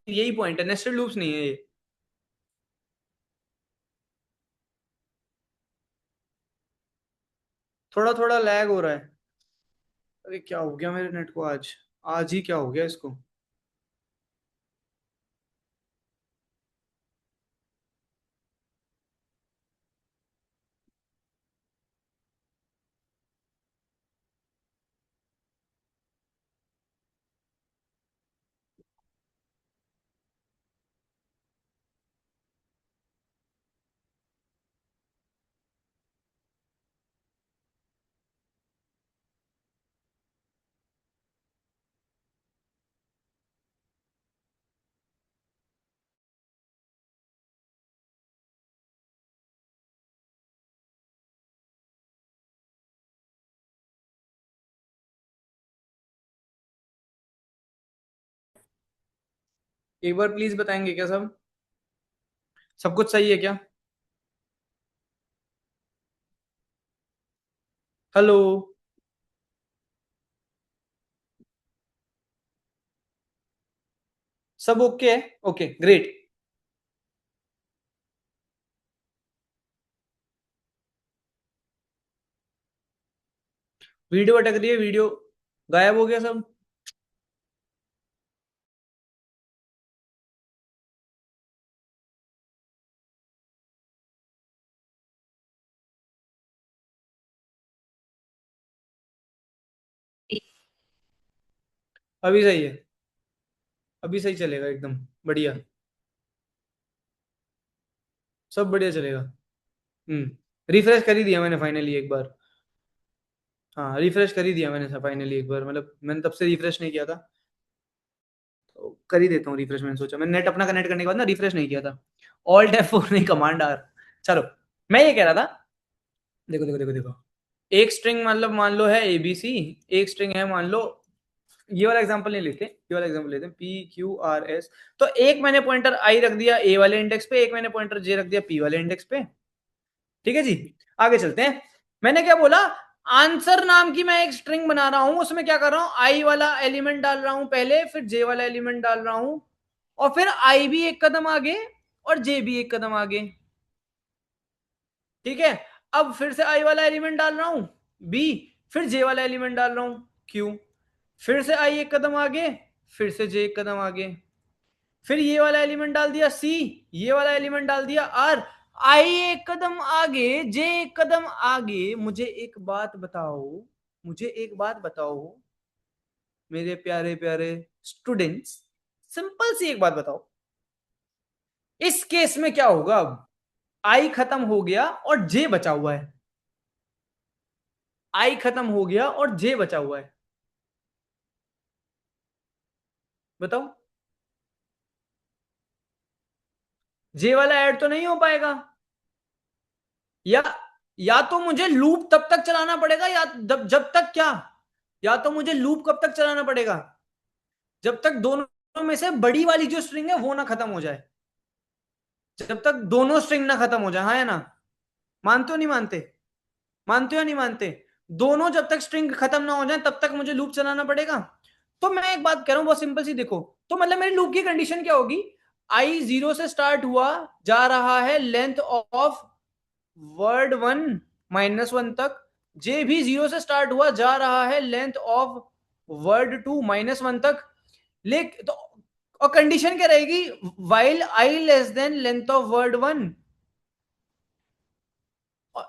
यही पॉइंट है, नेस्टेड लूप्स नहीं है ये। थोड़ा थोड़ा लैग हो रहा है। अरे क्या हो गया मेरे नेट को आज? आज ही क्या हो गया इसको? एक बार प्लीज बताएंगे क्या सब? सब कुछ सही है क्या? हेलो? सब ओके है? Okay, great. वीडियो अटक रही है, वीडियो गायब हो गया सब। अभी सही है, अभी सही चलेगा एकदम बढ़िया। सब बढ़िया चलेगा। रिफ्रेश कर ही दिया मैंने फाइनली एक बार। हाँ, रिफ्रेश कर ही दिया मैंने फाइनली एक बार, मतलब मैंने तब से रिफ्रेश नहीं किया था। तो कर ही देता हूँ रिफ्रेश, मैंने सोचा, मैंने नेट अपना कनेक्ट करने के बाद ना रिफ्रेश नहीं किया था। ऑल्ट F4 नहीं, कमांड आर। चलो, मैं ये कह रहा था, देखो देखो देखो देखो। एक स्ट्रिंग मतलब मान लो है एबीसी, एक स्ट्रिंग है मान लो, ये वाला एग्जांपल नहीं लेते, ये वाला एग्जांपल लेते हैं पी क्यू आर एस। तो एक मैंने पॉइंटर आई रख दिया ए वाले इंडेक्स पे, एक मैंने पॉइंटर जे रख दिया पी वाले इंडेक्स पे। ठीक है जी, आगे चलते हैं। मैंने क्या बोला, आंसर नाम की मैं एक स्ट्रिंग बना रहा हूं, उसमें क्या कर रहा हूं, आई वाला एलिमेंट डाल रहा हूं पहले, फिर जे वाला एलिमेंट डाल रहा हूं, और फिर आई भी एक कदम आगे और जे भी एक कदम आगे। ठीक है, अब फिर से आई वाला एलिमेंट डाल रहा हूं बी, फिर जे वाला एलिमेंट डाल रहा हूं क्यू, फिर से आई एक कदम आगे, फिर से जे एक कदम आगे, फिर ये वाला एलिमेंट डाल दिया सी, ये वाला एलिमेंट डाल दिया आर, आई एक कदम आगे, जे एक कदम आगे। मुझे एक बात बताओ, मुझे एक बात बताओ मेरे प्यारे प्यारे स्टूडेंट्स, सिंपल सी एक बात बताओ, इस केस में क्या होगा, अब आई खत्म हो गया और जे बचा हुआ है, आई खत्म हो गया और जे बचा हुआ है, बताओ। जे वाला ऐड तो नहीं हो पाएगा, या तो मुझे लूप तब तक चलाना पड़ेगा, या जब तक क्या, या तो मुझे लूप कब तक चलाना पड़ेगा, जब तक दोनों में से बड़ी वाली जो स्ट्रिंग है वो ना खत्म हो जाए, जब तक दोनों स्ट्रिंग ना खत्म हो जाए, हाँ या ना, मानते हो नहीं मानते, मानते हो या नहीं मानते, दोनों जब तक स्ट्रिंग खत्म ना हो जाए तब तक मुझे लूप चलाना पड़ेगा। तो मैं एक बात कह रहा हूं बहुत सिंपल सी, देखो तो मतलब मेरी लूप की कंडीशन क्या होगी, आई जीरो से स्टार्ट हुआ जा रहा है length of word one minus one तक, जे भी जीरो से स्टार्ट हुआ जा रहा है length of word two minus one तक, लेकिन तो और कंडीशन क्या रहेगी, while i less than length of word one,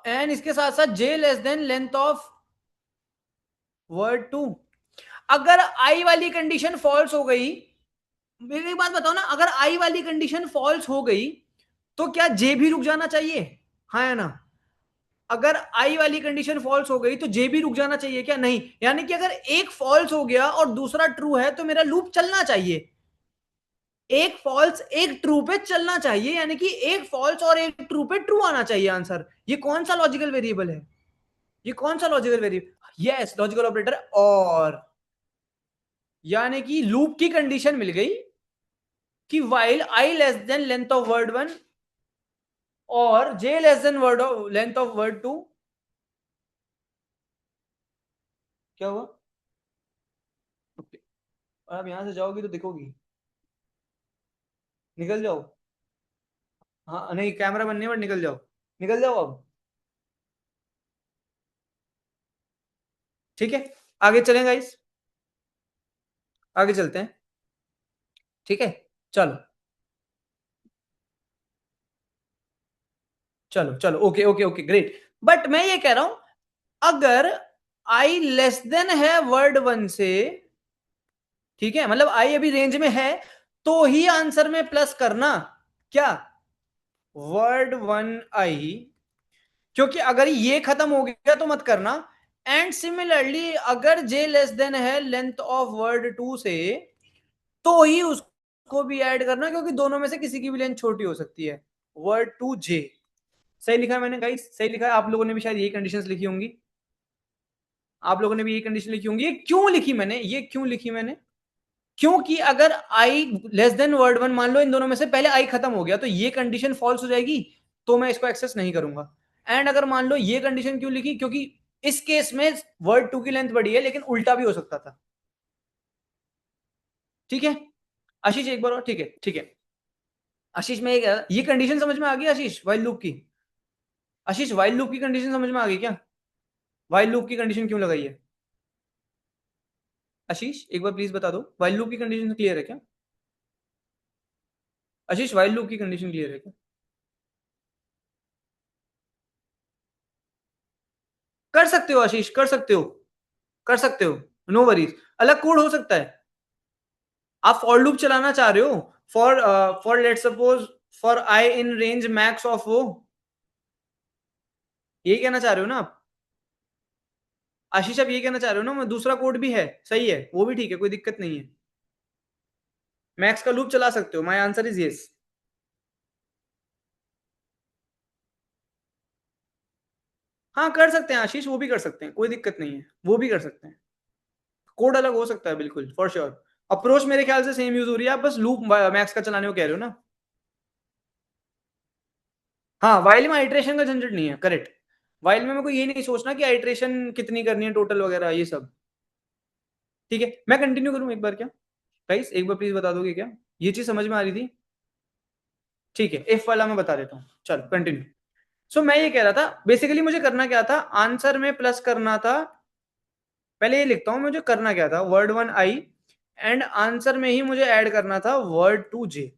and इसके साथ साथ j less than length of word two. अगर आई वाली कंडीशन फॉल्स हो गई, मेरी एक बात बताओ ना, अगर आई वाली कंडीशन फॉल्स हो गई तो क्या जे भी रुक जाना चाहिए, हाँ या ना, अगर आई वाली कंडीशन फॉल्स हो गई तो जे भी रुक जाना चाहिए क्या, नहीं, यानी कि अगर एक फॉल्स हो गया और दूसरा ट्रू है तो मेरा लूप चलना चाहिए, एक फॉल्स एक ट्रू पे चलना चाहिए, यानी कि एक फॉल्स और एक ट्रू पे ट्रू आना चाहिए आंसर। ये कौन सा लॉजिकल वेरिएबल है, ये कौन सा logical variable, yes logical operator और, यानी कि लूप की कंडीशन मिल गई कि while i less than length of word one और j less than word length of word two, क्या हुआ, ओके, और आप यहां से जाओगी तो दिखोगी, निकल जाओ, हाँ नहीं कैमरा बनने पर निकल जाओ, निकल जाओ अब, ठीक है, आगे चलें गाइस, आगे चलते हैं, ठीक है, चलो चलो चलो, okay okay okay great, but मैं ये कह रहा हूं, अगर आई लेस देन है वर्ड वन से, ठीक है, मतलब आई अभी रेंज में है, तो ही आंसर में प्लस करना, क्या, वर्ड वन आई, क्योंकि अगर ये खत्म हो गया तो मत करना, एंड सिमिलरली अगर जे लेस देन है लेंथ ऑफ वर्ड टू से, तो ही उसको भी ऐड करना, क्योंकि दोनों में से किसी की भी लेंथ छोटी हो सकती है, वर्ड टू जे। सही लिखा है मैंने गाइस, सही लिखा है, आप लोगों ने भी शायद यही कंडीशंस लिखी होंगी, आप लोगों ने भी यही कंडीशन लिखी होंगी, ये क्यों लिखी मैंने, ये क्यों लिखी मैंने, क्योंकि अगर आई लेस देन वर्ड वन, मान लो इन दोनों में से पहले आई खत्म हो गया तो ये कंडीशन फॉल्स हो जाएगी, तो मैं इसको एक्सेस नहीं करूंगा। एंड अगर मान लो ये कंडीशन क्यों लिखी, क्योंकि इस केस में वर्ड टू की लेंथ बड़ी है, लेकिन उल्टा भी हो सकता था, ठीक है, आशीष एक बार और, ठीक है ठीक है, आशीष में ये कंडीशन समझ में आ गई आशीष, वाइल लूप की, आशीष वाइल लूप की कंडीशन समझ में आ गई क्या, वाइल लूप की कंडीशन क्यों लगाई है, आशीष एक बार प्लीज बता दो, वाइल लूप की कंडीशन क्लियर है क्या, आशीष वाइल लूप की कंडीशन क्लियर है क्या, कर सकते हो आशीष, कर सकते हो, कर सकते हो, नो वरीज, अलग कोड हो सकता है, आप फॉर लूप चलाना चाह रहे हो, for for let suppose for I in range max of वो, यही कहना चाह रहे हो ना आप, आशीष आप यही कहना चाह रहे हो ना, मैं दूसरा कोड भी है, सही है, वो भी ठीक है, कोई दिक्कत नहीं है, मैक्स का लूप चला सकते हो, माई आंसर इज यस, हाँ कर सकते हैं आशीष, वो भी कर सकते हैं, कोई दिक्कत नहीं है, वो भी कर सकते हैं। कोड अलग हो सकता है बिल्कुल, फॉर श्योर। अप्रोच मेरे ख्याल से सेम यूज हो रही है, आप बस लूप मैक्स का चलाने को कह रहे हो ना। हाँ वाइल में आइट्रेशन का झंझट नहीं है, करेक्ट। वाइल में मेरे को ये नहीं सोचना कि आइट्रेशन कितनी करनी है टोटल वगैरह ये सब। ठीक है, मैं कंटिन्यू करूं एक बार क्या? गाइस एक बार प्लीज बता दोगे क्या, ये चीज समझ में आ रही थी? ठीक है, इफ वाला मैं बता देता हूँ, चलो कंटिन्यू। सो मैं ये कह रहा था बेसिकली मुझे करना क्या था, आंसर में प्लस करना था। पहले ये लिखता हूं मुझे करना क्या था, word one I, and answer में ही मुझे ऐड करना था वर्ड टू जे।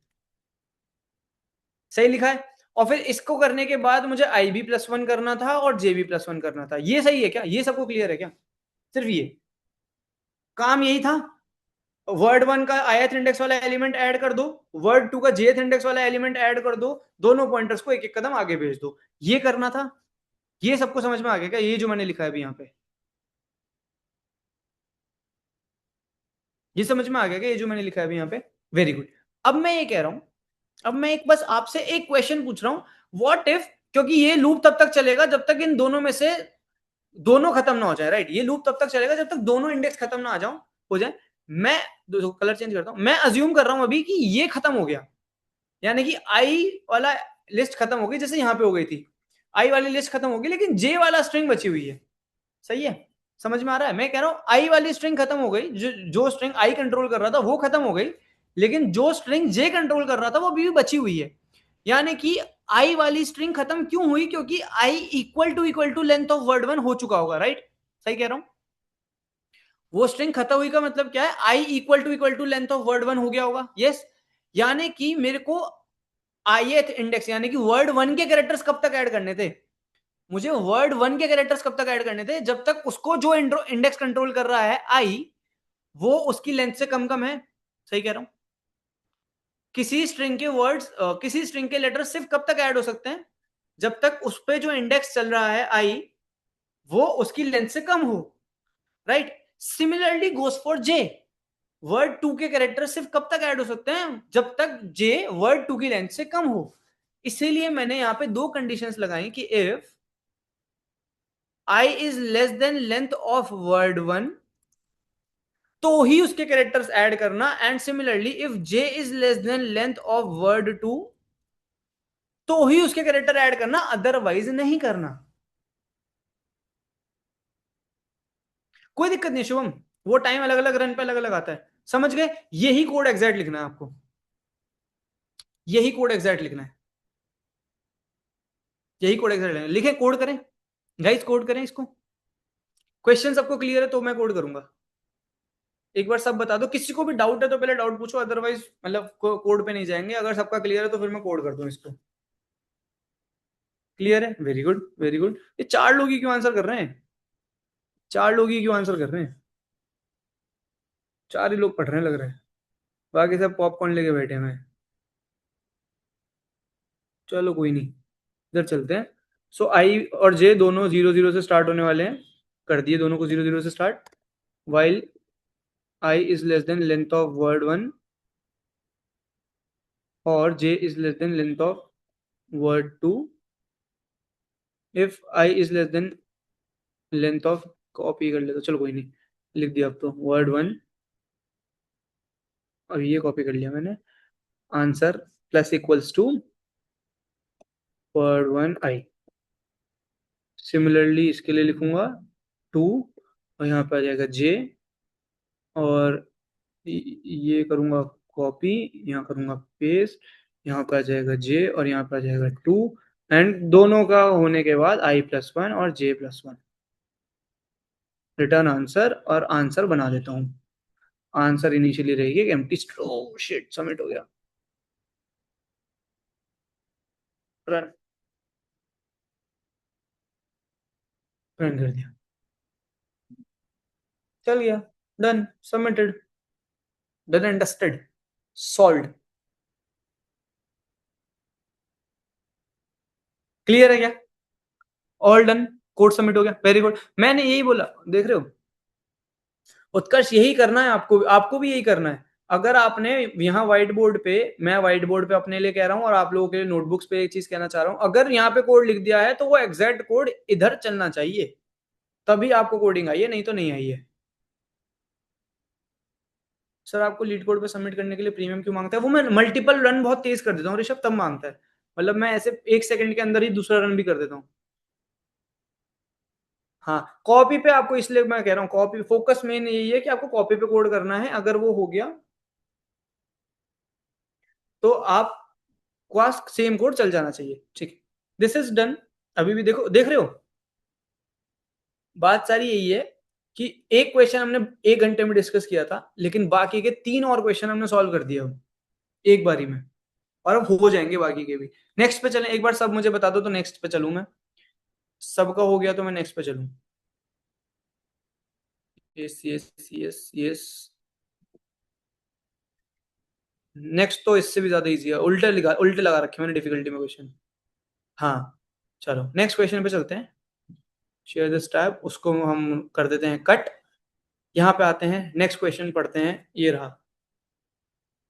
सही लिखा है? और फिर इसको करने के बाद मुझे आई भी प्लस वन करना था और जे भी प्लस वन करना था। ये सही है क्या, ये सबको क्लियर है क्या? सिर्फ ये काम यही था। वर्ड वन का ith इंडेक्स वाला एलिमेंट ऐड कर दो, वर्ड टू का jth इंडेक्स वाला एलिमेंट ऐड कर दो, दोनों पॉइंटर्स को एक एक कदम आगे भेज दो, ये करना था। ये सबको समझ में आ गया क्या, ये जो मैंने लिखा है अभी यहाँ पे? ये समझ में आ गया क्या, ये जो मैंने लिखा है अभी यहाँ पे? Very good. अब मैं ये कह रहा हूं, अब मैं एक बस आपसे एक क्वेश्चन पूछ रहा हूं, व्हाट इफ, क्योंकि ये लूप तब तक चलेगा जब तक इन दोनों में से दोनों खत्म ना हो जाए, राइट? ये लूप तब तक चलेगा जब तक दोनों इंडेक्स खत्म ना आ जाओ, हो जाए। मैं कलर चेंज करता हूं, मैं अज्यूम कर रहा हूं अभी कि ये खत्म हो गया, यानी कि आई वाला लिस्ट खत्म हो गई, जैसे यहां पे हो गई थी। आई वाली लिस्ट खत्म हो गई, लेकिन जे वाला स्ट्रिंग बची हुई है। सही है? समझ में आ रहा है? मैं कह रहा हूं आई वाली स्ट्रिंग खत्म हो गई, जो स्ट्रिंग आई कंट्रोल कर रहा था वो खत्म हो गई, लेकिन जो स्ट्रिंग जे कंट्रोल कर रहा था वो अभी भी बची हुई है। यानी कि आई वाली स्ट्रिंग खत्म क्यों हुई? क्योंकि i equal to length of word one हो चुका होगा, राइट? सही कह रहा हूं? वो स्ट्रिंग खत्म हुई का मतलब क्या है, i equal to length of word one हो गया होगा, यस। यानी कि मेरे को ith इंडेक्स यानी कि वर्ड वन के कैरेक्टर्स कब तक ऐड करने थे? मुझे वर्ड वन के कैरेक्टर्स कब तक ऐड करने थे? जब तक उसको जो इंडेक्स कंट्रोल कर रहा है आई, वो उसकी लेंथ से कम कम है। सही कह रहा हूं? किसी स्ट्रिंग के वर्ड्स, किसी स्ट्रिंग के लेटर्स सिर्फ कब तक ऐड हो सकते हैं? जब तक उस पे जो इंडेक्स चल रहा है आई, वो उसकी लेंथ से कम हो, right? Similarly goes for J. Word two के कैरेक्टर सिर्फ कब तक ऐड हो सकते हैं? जब तक जे वर्ड टू की लेंथ से कम हो। इसीलिए मैंने यहां पे दो कंडीशंस लगाई कि if I is less than length of word one, तो ही उसके कैरेक्टर्स ऐड करना, and similarly if J is less than length of word two, तो ही उसके कैरेक्टर ऐड करना, अदरवाइज नहीं करना। कोई दिक्कत नहीं शुभम, वो टाइम अलग अलग रन पे अलग अलग आता है, समझ गए? यही कोड एग्जैक्ट लिखना है आपको, यही कोड एग्जैक्ट लिखना है, यही कोड एग्जैक्ट लिखना है। लिखे, कोड करें गाइस, कोड करें इसको। क्वेश्चन सबको क्लियर है तो मैं कोड करूंगा। एक बार सब बता दो, किसी को भी डाउट है तो पहले डाउट पूछो, अदरवाइज मतलब कोड पे नहीं जाएंगे। अगर सबका क्लियर है तो फिर मैं कोड कर दूं इसको। क्लियर है? Very good very good. ये चार लोग ही क्यों आंसर कर रहे हैं? चार लोग ही क्यों आंसर कर रहे हैं? चार ही लोग पढ़ रहे हैं लग रहा है, बाकी सब पॉपकॉर्न लेके बैठे हुए हैं। चलो कोई नहीं, इधर चलते हैं। सो आई और जे दोनों जीरो जीरो से स्टार्ट होने वाले हैं, कर दिए दोनों को जीरो जीरो से start. While i is less than length of word one और j is less than length of word two, if I is less than length of, copy कर लेता, चलो कोई नहीं, लिख दिया अब तो वर्ड वन, और ये कॉपी कर लिया मैंने, answer plus equals to word one I. Similarly इसके लिए लिखूंगा टू, और यहाँ पे आ जाएगा जे, और ये करूंगा कॉपी, यहाँ करूंगा पेस्ट, यहाँ पे आ जाएगा जे और यहाँ पे आ जाएगा टू, एंड दोनों का होने के बाद आई प्लस वन और जे प्लस वन, रिटर्न आंसर, और आंसर बना देता हूँ। आंसर इनिशियली रहेगी empty string. Oh shit, submit हो गया, रन, रन कर दिया, चल गया, done, submitted, done and dusted, solve. Clear है क्या? ऑल डन, कोड सबमिट हो गया, वेरी गुड। मैंने यही बोला, देख रहे हो उत्कर्ष, यही करना है आपको, आपको भी यही करना है। अगर आपने यहाँ व्हाइट बोर्ड पे, मैं व्हाइट बोर्ड पे अपने लिए कह रहा हूँ और आप लोगों के लिए नोटबुक्स पे एक चीज कहना चाह रहा हूँ, अगर यहाँ पे कोड लिख दिया है तो वो एग्जैक्ट कोड इधर चलना चाहिए, तभी आपको कोडिंग आई है, नहीं तो नहीं आई है। सर आपको लीड कोड पे सबमिट करने के लिए प्रीमियम क्यों मांगता है? वो मैं मल्टीपल रन बहुत तेज कर देता हूँ ऋषभ, तब मांगता है। मतलब मैं ऐसे 1 सेकंड के अंदर ही दूसरा रन भी कर देता हूँ। हाँ, कॉपी पे आपको, इसलिए मैं कह रहा हूँ कॉपी फोकस मेन यही है कि आपको कॉपी पे कोड करना है। अगर वो हो गया तो आप पास सेम कोड चल जाना चाहिए। ठीक है, दिस इज डन। अभी भी देखो, देख रहे हो, बात सारी यही है कि एक क्वेश्चन हमने 1 घंटे में डिस्कस किया था, लेकिन बाकी के 3 और क्वेश्चन हमने सॉल्व कर दिया अब एक बारी में, और अब हो जाएंगे बाकी के भी। नेक्स्ट पे चलें, एक बार सब मुझे बता दो तो नेक्स्ट पे चलूं मैं। सबका हो गया तो मैं नेक्स्ट पे चलूं। Yes yes yes yes. Next तो इससे भी ज्यादा इजी है, उल्टे लगा रखे मैंने डिफिकल्टी में क्वेश्चन। हाँ, चलो नेक्स्ट क्वेश्चन पे चलते हैं। शेयर दिस टैब, उसको हम कर देते हैं कट। यहाँ पे आते हैं, नेक्स्ट क्वेश्चन पढ़ते हैं, ये रहा।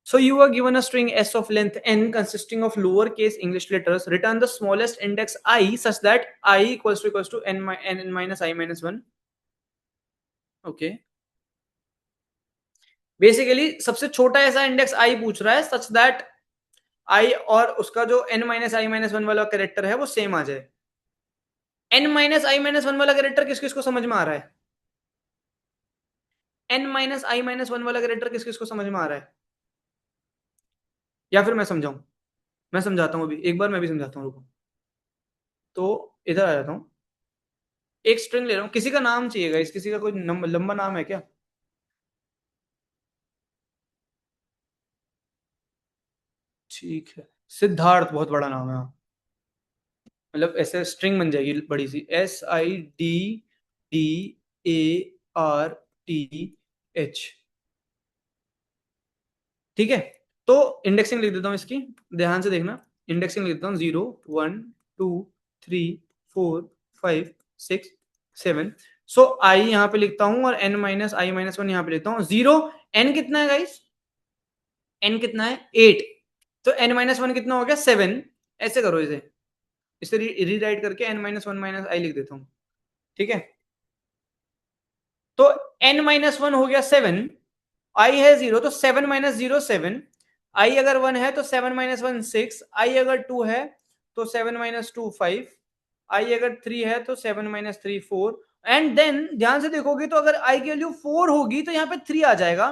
So you are given a string s of length n consisting of lowercase English letters. Return the smallest index I such that I equals to n minus I minus 1. Okay. Basically सबसे छोटा ऐसा इंडेक्स I पूछ रहा है सच दैट I और उसका जो n माइनस आई माइनस वन वाला कैरेक्टर है वो सेम आ जाए। n माइनस आई माइनस वन वाला कैरेक्टर किस किस को समझ में आ रहा है? n माइनस आई माइनस वन वाला कैरेक्टर किस किस को समझ में आ रहा है? या फिर मैं समझाऊं? मैं समझाता हूं, अभी एक बार मैं भी समझाता हूं, रुको। तो इधर आ जाता हूं, एक स्ट्रिंग ले रहा हूं, किसी का नाम चाहिएगा, इस किसी का कोई लंबा नाम है क्या? ठीक है, सिद्धार्थ बहुत बड़ा नाम है, हाँ। मतलब ऐसे स्ट्रिंग बन जाएगी बड़ी सी, SIDDARTH। ठीक है, तो इंडेक्सिंग लिख देता हूँ इसकी, ध्यान से देखना। इंडेक्सिंग लिख देता हूँ 0 1 2 3 4 5 6 7। सो आई यहाँ पे लिखता हूँ और n माइनस आई माइनस वन यहाँ पे लिखता हूँ। 0, n कितना है गाइस? n कितना है? 8। तो n माइनस वन कितना हो गया? 7। ऐसे करो इसे, इसे रीराइट करके n माइनस वन माइनस आई लिख देता हूँ। ठीक है, तो n माइनस वन हो गया 7, आई है 0, तो 7 - 0 7। आई अगर 1 है तो 7 - 1 6। आई अगर 2 है तो 7 - 2 5। आई अगर 3 है तो 7 - 3 4। एंड देन ध्यान से देखोगे तो अगर आई की वैल्यू 4 होगी तो यहाँ पे 3 आ जाएगा,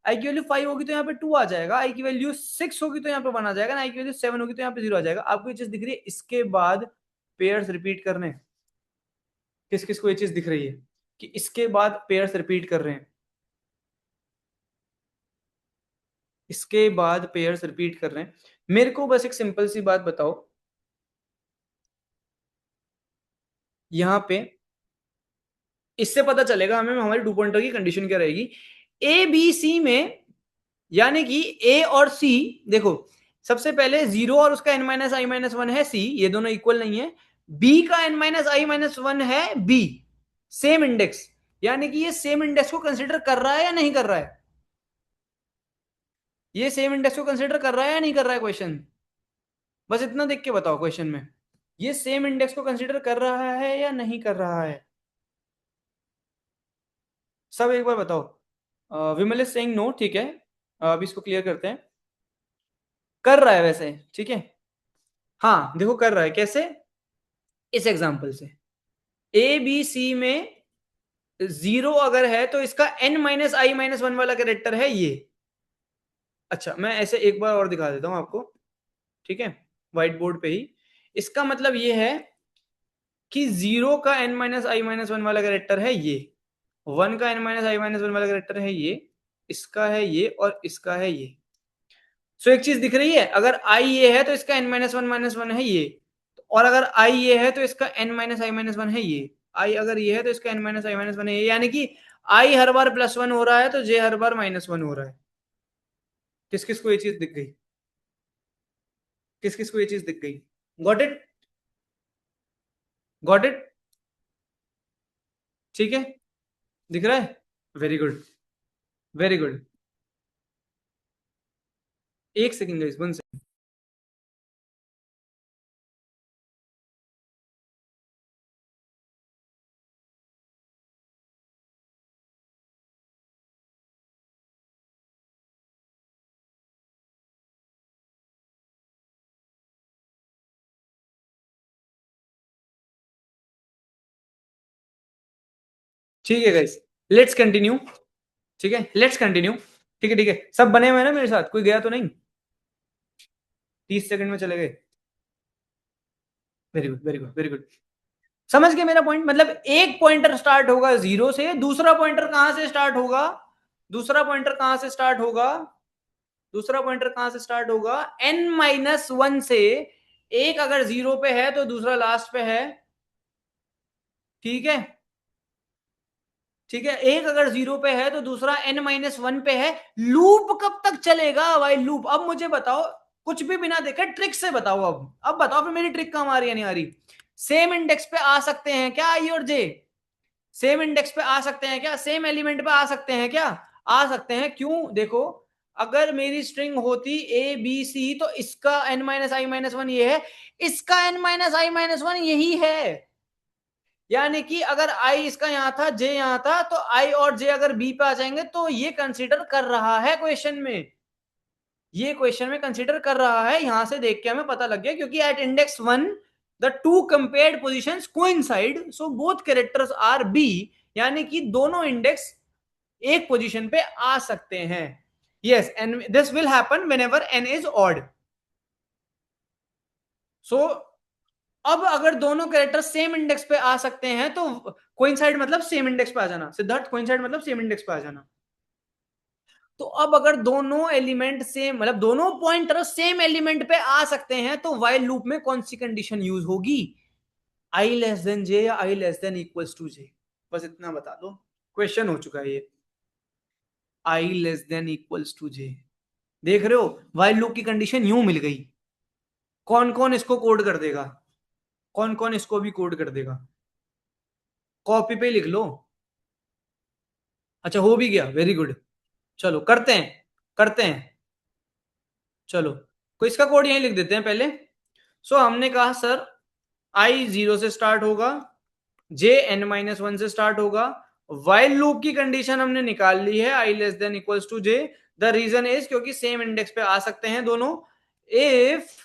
आई की वैल्यू 5 होगी तो यहाँ पे 2 आ जाएगा, आई की वैल्यू 6 होगी तो यहाँ पे 1 आ जाएगा, आई की वैल्यू 7 होगी तो यहाँ पे 0 आ जाएगा। आपको ये चीज दिख रही है? इसके बाद पेयर्स रिपीट करने, किस किस को ये चीज दिख रही है कि इसके बाद पेयर्स रिपीट कर रहे हैं? इसके बाद पेयर्स रिपीट कर रहे हैं। मेरे को बस एक सिंपल सी बात बताओ, यहाँ पे इससे पता चलेगा हमें हमारी 2 पॉइंटर की कंडीशन क्या रहेगी। ए बी सी में, यानी कि ए और सी, देखो सबसे पहले 0 और उसका n माइनस आई माइनस वन है सी, ये दोनों इक्वल नहीं है। बी का n माइनस आई माइनस वन है बी, सेम इंडेक्स, यानी कि ये सेम इंडेक्स को कंसिडर कर रहा है या नहीं कर रहा है? ये सेम इंडेक्स को कंसिडर कर रहा है या नहीं कर रहा है क्वेश्चन? बस इतना देख के बताओ क्वेश्चन में, ये सेम इंडेक्स को कंसीडर कर रहा है या नहीं कर रहा है? सब एक बार बताओ। विमल इज सेइंग नो, ठीक है। अब इसको क्लियर करते हैं। कर रहा है वैसे, ठीक है। हाँ देखो कर रहा है कैसे, इस एग्जांपल से। ए बी सी में 0 अगर है तो इसका n माइनस आई माइनस वन वाला कैरेक्टर है ये। अच्छा मैं ऐसे एक बार और दिखा देता हूं आपको, ठीक है, व्हाइट बोर्ड पे ही। इसका मतलब ये है कि 0 का n माइनस आई माइनस वन वाला कैरेक्टर है ये, 1 का n माइनस आई माइनस वन वाला कैरेक्टर है ये, इसका है ये और इसका है ये। सो एक चीज दिख रही है, अगर i ये है तो इसका n माइनस वन है ये, और अगर i ये है तो इसका n माइनस आई माइनस वन है ये। i अगर ये है तो इसका n माइनस आई माइनस वन है ये, यानी कि i हर बार +1 हो रहा है तो j हर बार -1 हो रहा है। किस किस को ये चीज दिख गई? किस किस को ये चीज दिख गई? Got it? Got it? ठीक है, दिख रहा है। Very good, very good. एक सेकंड गाइस, 1 सेकंड। ठीक है गाइस, लेट्स कंटिन्यू। ठीक है, लेट्स कंटिन्यू। ठीक है ठीक है, सब बने हुए हैं ना मेरे साथ, कोई गया तो नहीं? 30 सेकंड में चले गए। Very good very good very good. समझ गए मेरा पॉइंट? मतलब एक पॉइंटर स्टार्ट होगा 0 से, दूसरा पॉइंटर कहां से स्टार्ट होगा? दूसरा पॉइंटर कहां से स्टार्ट होगा? दूसरा पॉइंटर कहां से स्टार्ट होगा? n-1 से। एक अगर 0 पे है तो दूसरा लास्ट पे है। ठीक है ठीक है, एक अगर 0 पे है तो दूसरा n-1 पे है। लूप कब तक चलेगा? While loop. अब मुझे बताओ, कुछ भी बिना देखे ट्रिक से बताओ। अब बताओ फिर मेरी ट्रिक काम आ रही है नहीं आ रही? सेम इंडेक्स पे आ सकते हैं क्या आई और जे? सेम इंडेक्स पे आ सकते हैं क्या? सेम एलिमेंट पे आ सकते हैं क्या? आ सकते हैं। क्यों? देखो, अगर मेरी स्ट्रिंग होती ए बी सी तो इसका n-i-1 ये है, इसका n-i-1 यही है। यानी कि अगर आई इसका यहां था, जे यहां था, तो आई और जे अगर बी पे आ जाएंगे तो ये कंसीडर कर रहा है क्वेश्चन में। ये क्वेश्चन में कंसीडर कर रहा है, यहां से देख के हमें पता लग गया, क्योंकि at index 1 the two compared positions coincide so both characters are B. यानी कि दोनों इंडेक्स एक पोजीशन पे आ सकते हैं। Yes, and this will happen whenever n is odd. So अब अगर दोनों कैरेक्टर सेम इंडेक्स पे आ सकते हैं तो कोइंसाइड मतलब सेम इंडेक्स पे आ जाना। सिद्धार्थ, कोइंसाइड मतलब सेम इंडेक्स पे आ जाना। तो अब अगर दोनों एलिमेंट सेम, मतलब दोनों पॉइंटर सेम एलिमेंट पे आ सकते हैं तो व्हाइल लूप में कौन सी कंडीशन यूज होगी? आई लेस देन जे या आई लेस देन इक्वल्स टू जे? बस इतना बता दो, क्वेश्चन हो चुका है ये। आई लेस देन इक्वल्स टू जे। देख रहे हो, व्हाइल लूप की कंडीशन यूं मिल गई। कौन कौन इसको कोड कर देगा? कौन कौन इसको भी कोड कर देगा? कॉपी पे लिख लो। अच्छा, हो भी गया, वेरी गुड। चलो करते हैं, करते हैं। चलो, को इसका कोड यहीं लिख देते हैं पहले। हमने कहा सर, आई 0 से स्टार्ट होगा, जे n-1 से स्टार्ट होगा। वाइल लूप की कंडीशन हमने निकाल ली है, i less than equals to j. The reason is क्योंकि सेम इंडेक्स पे आ सकते हैं दोनों। इफ,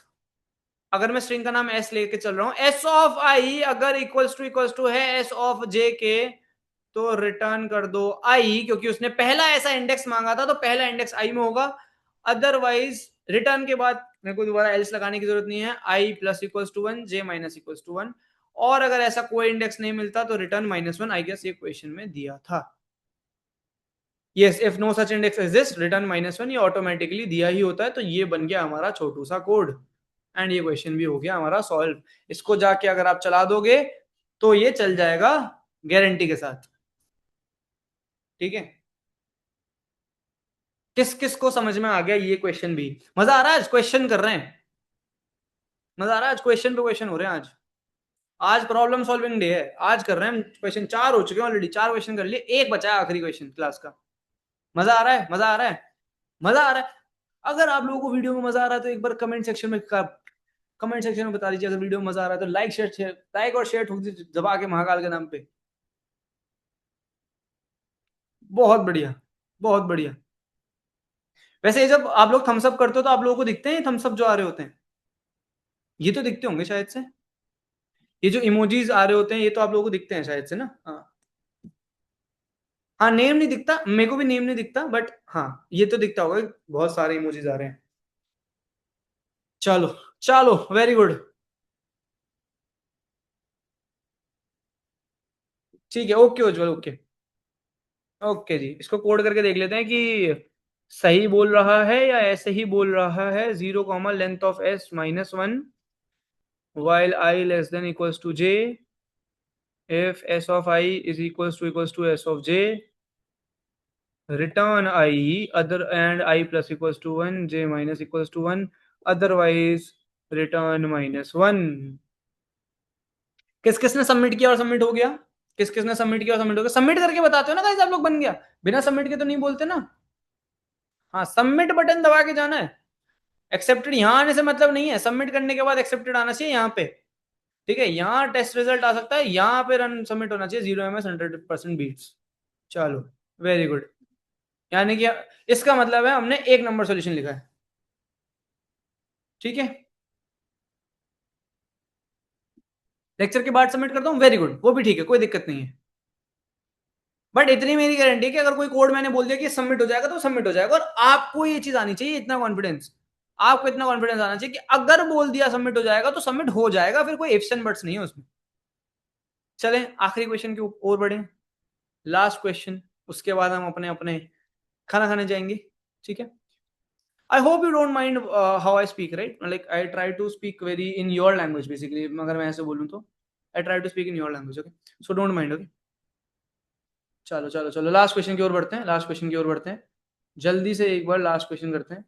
अगर मैं स्ट्रिंग का नाम एस लेके चल रहा हूं, एस ऑफ आई अगर इक्वल्स टू है एस ऑफ जे के, तो रिटर्न कर दो आई, क्योंकि उसने पहला ऐसा इंडेक्स मांगा था तो पहला इंडेक्स आई में होगा। अदरवाइज रिटर्न के बाद मेरे को दोबारा एल्स लगाने की जरूरत नहीं है, i plus equals to 1, j minus equals to 1। और अगर ऐसा कोई इंडेक्स नहीं मिलता तो रिटर्न -1। आई गेस ये क्वेश्चन में दिया था। Yes, if no such index exist return -1, ये ऑटोमेटिकली दिया ही होता है। तो ये बन गया हमारा छोटू सा कोड, एंड ये क्वेश्चन भी हो गया हमारा सॉल्व। इसको जाके अगर आप चला दोगे तो ये चल जाएगा गारंटी के साथ। ठीक है, किस किस को समझ में आ गया ये क्वेश्चन भी? मजा आ रहा है? आज क्वेश्चन कर रहे हैं, मजा आ रहा है? आज क्वेश्चन पे क्वेश्चन हो रहे हैं। आज आज प्रॉब्लम सॉल्विंग डे है, आज कर रहे हैं क्वेश्चन। 4 हो चुके हैं ऑलरेडी, 4 क्वेश्चन कर लिए, एक बचा है आखिरी क्वेश्चन क्लास का। मजा आ रहा है? मजा आ रहा है? मजा आ रहा है? अगर आप लोगों को वीडियो में मजा आ रहा है तो एक बार कमेंट सेक्शन में बता दीजिए। अगर वीडियो में मजा आ रहा है तो लाइक और शेयर ठोक दीजिए दबा के महाकाल के नाम पे। बहुत बढ़िया, बहुत बढ़िया। वैसे ये जब आप लोग थम्स अप करते हो तो आप लोगों को दिखते हैं थम्स अप जो आ रहे होते हैं? ये तो दिखते होंगे शायद से। ये जो इमोजीज आ रहे होते हैं ये तो आप लोगों को दिखते हैं शायद से ना? हाँ हाँ, नेम नहीं दिखता मेरे को भी, नेम नहीं दिखता, बट हाँ ये तो दिखता होगा, बहुत सारे इमोजीज आ रहे हैं। चलो, चलो, वेरी गुड। ठीक है, ओके उज्जवल, ओके। ओके जी, इसको कोड करके देख लेते हैं कि सही बोल रहा है या ऐसे ही बोल रहा है। 0, length of s -1 while I less than equals to j, if s of I is equals to s of j, return I other and I plus equals to 1, j minus equals to 1, otherwise return -1। किस किसने सबमिट किया और सबमिट हो गया? किस किसने सबमिट किया और सबमिट हो गया? सबमिट करके बताते हो ना गाइस आप लोग, बन गया। बिना सबमिट के तो नहीं बोलते ना। हाँ, सबमिट बटन दबा के जाना है। एक्सेप्टेड यहाँ आने से मतलब नहीं है, सबमिट करने के बाद एक्सेप्टेड आना चाहिए यहाँ पे, ठीक है। यहाँ टेस्ट रिजल्ट आ सकता है, यहाँ पे रन सबमिट होना चाहिए 0 ms 100% बीट्स। चलो, वेरी गुड। यानी कि इसका मतलब है हमने 1 नंबर सोल्यूशन लिखा है, ठीक है। लेक्चर के बाद सबमिट करता हूँ, वेरी गुड, वो भी ठीक है, कोई दिक्कत नहीं है। बट इतनी मेरी गारंटी है कि अगर कोई कोड मैंने बोल दिया कि सबमिट हो जाएगा तो सबमिट हो जाएगा। और आपको ये चीज आनी चाहिए, इतना कॉन्फिडेंस, आपको इतना कॉन्फिडेंस आना चाहिए कि अगर बोल दिया सबमिट हो जाएगा तो सबमिट हो जाएगा, फिर कोई इफ्स एंड बट्स नहीं है उसमें। चलें आखिरी क्वेश्चन की ओर बढ़े, लास्ट क्वेश्चन, उसके बाद हम अपने अपने खाना खाने जाएंगे, ठीक है। I hope you don't mind how I speak, right, like I try to speak very in your language basically, अगर मैं ऐसे बोलूँ तो I try to speak in your language, okay, so don't mind, okay. चलो चलो चलो, लास्ट क्वेश्चन की ओर बढ़ते हैं, लास्ट क्वेश्चन की ओर बढ़ते हैं, जल्दी से एक बार लास्ट क्वेश्चन करते हैं,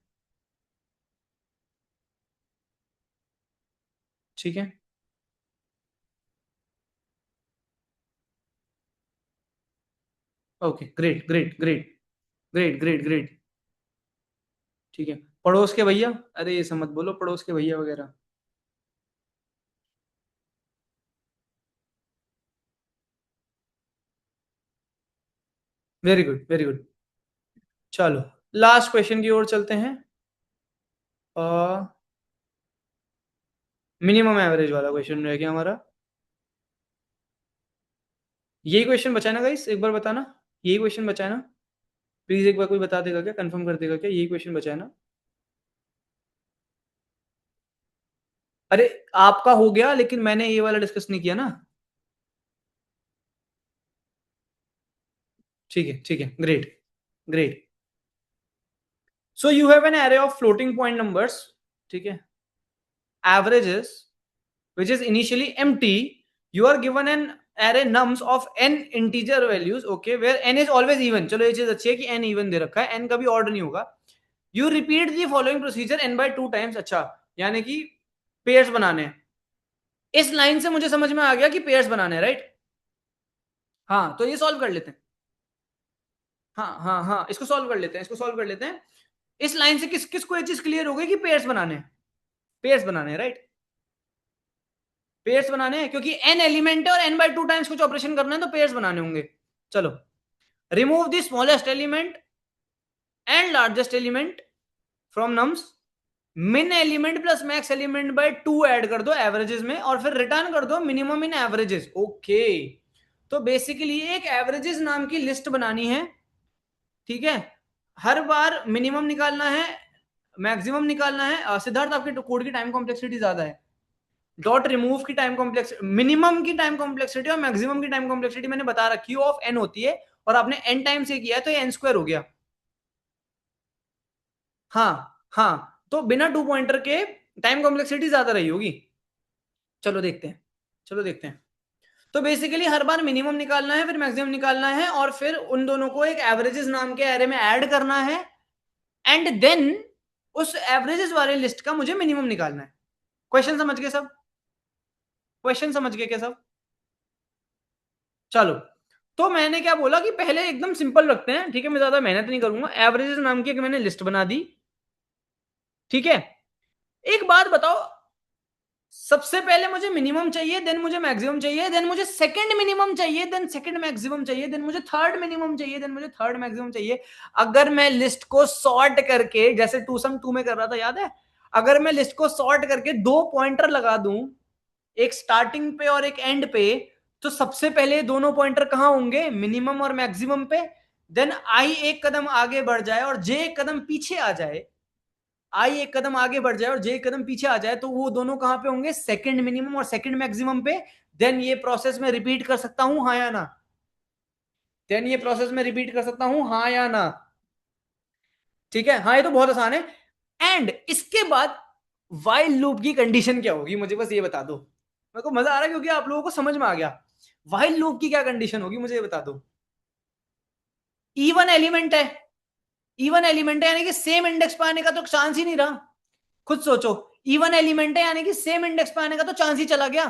ठीक है। Okay, great great great, great great great, ठीक है। पड़ोस के भैया, अरे ये सब मत बोलो, पड़ोस के भैया वगैरह। Very good very good. चलो लास्ट क्वेश्चन की ओर चलते हैं, मिनिमम एवरेज वाला क्वेश्चन रह गया हमारा। यही क्वेश्चन बचा है ना गाइस, एक बार बताना, यही क्वेश्चन बचा है ना, प्लीज एक बार कोई बता देगा क्या, कंफर्म कर देगा क्या, यही क्वेश्चन बचा है ना। अरे आपका हो गया, लेकिन मैंने ये वाला डिस्कस नहीं किया ना। ठीक है, great great. So you have an array of floating point numbers, ठीक है, averages which is initially empty. You are given an array nums of n integer values, okay, where n is always even। चलो ये चीज अच्छी है कि n even दे रखा है, n कभी ऑर्डर नहीं होगा। You repeat the following procedure n by 2 times। अच्छा, यानी कि पेयर्स बनाने हैं। इस लाइन से मुझे समझ में आ गया कि पेयर्स बनाने हैं, राइट। हाँ, तो ये सॉल्व कर लेते हैं। हाँ हाँ हाँ, इसको सॉल्व कर लेते हैं, इसको सॉल्व कर लेते हैं। इस लाइन से किस किसको ये चीज क्लियर हो गई कि पेयर्स बनाने हैं, पेयर्स बनाने हैं, राइट। पेयर्स बनाने हैं क्योंकि n एलिमेंट है और n by 2 टाइम्स कुछ ऑपरेशन करना है तो पेयर्स बनाने होंगे। चलो, remove the smallest element and largest element from nums, min element plus max element by 2 add कर दो एवरेजेस में, और फिर रिटर्न कर दो मिनिमम इन एवरेजेस, ओके। तो बेसिकली एक एवरेजेस नाम की लिस्ट बनानी है, ठीक है। हर बार मिनिमम निकालना है, मैक्सिमम निकालना है। सिद्धार्थ आपके कोड की टाइम कॉम्प्लेक्सिटी ज्यादा है। डॉट रिमूव की टाइम कॉम्प्लेक्स, मिनिमम की टाइम कॉम्प्लेक्सिटी और मैक्सिमम की टाइम कॉम्प्लेक्सिटी मैंने बता रखी है, ऑफ एन होती है, और आपने एन टाइम से किया है तो ये एन स्क्वायर हो गया। हाँ हाँ, तो बिना 2 पॉइंटर के टाइम कॉम्प्लेक्सिटी ज्यादा रही होगी। चलो देखते हैं, चलो देखते हैं। तो बेसिकली हर बार मिनिमम निकालना है, फिर मैक्सिमम निकालना है, और फिर उन दोनों को एक एवरेजेस नाम के एरे में ऐड करना है, एंड देन उस एवरेजेस वाले लिस्ट का मुझे मिनिमम निकालना है। क्वेश्चन समझ गए सब, क्वेश्चन समझ गए क्या सब। चलो, तो मैंने क्या बोला कि पहले एकदम सिंपल रखते हैं, ठीक है, मैं ज्यादा मेहनत नहीं करूंगा। एवरेजेस नाम की एक मैंने लिस्ट बना दी, ठीक है। एक बात बताओ, सबसे पहले मुझे मिनिमम चाहिए, देन मुझे मैक्सिमम चाहिए, देन मुझे सेकंड मिनिमम चाहिए, देन सेकंड मैक्सिमम चाहिए, देन मुझे थर्ड मिनिमम चाहिए, देन मुझे थर्ड मैक्सिमम चाहिए। अगर मैं लिस्ट को सॉर्ट करके, जैसे 2 sum 2 में कर रहा था, याद है, अगर मैं लिस्ट को सॉर्ट करके 2 पॉइंटर लगा दूं, एक स्टार्टिंग पे और एक एंड पे, तो सबसे पहले दोनों पॉइंटर कहां होंगे, मिनिमम और मैक्सिमम पे। देन आई एक कदम आगे बढ़ जाए और जे एक कदम पीछे आ जाए, आई एक कदम आगे बढ़ जाए और जे एक कदम पीछे आ जाए, तो वो दोनों कहां पे होंगे, सेकंड मिनिमम और सेकंड मैक्सिमम पे। देन ये प्रोसेस में रिपीट कर सकता हूं, हाँ या ना, देन ये प्रोसेस में रिपीट कर सकता हूं, हाँ या ना, ठीक है। हाँ, ये तो बहुत आसान है। एंड इसके बाद वाइल लूप की कंडीशन क्या होगी, मुझे बस ये बता दो। मेरे को मजा आ रहा है क्योंकि आप लोगों को समझ में आ गया। वाइल लूप की क्या कंडीशन होगी, मुझे ये बता दो। इवन एलिमेंट है, इवन एलिमेंट है, यानी कि सेम इंडेक्स पे आने का तो चांस ही नहीं रहा। खुद सोचो, इवन एलिमेंट है यानी कि सेम इंडेक्स पे आने का तो चांस ही चला गया,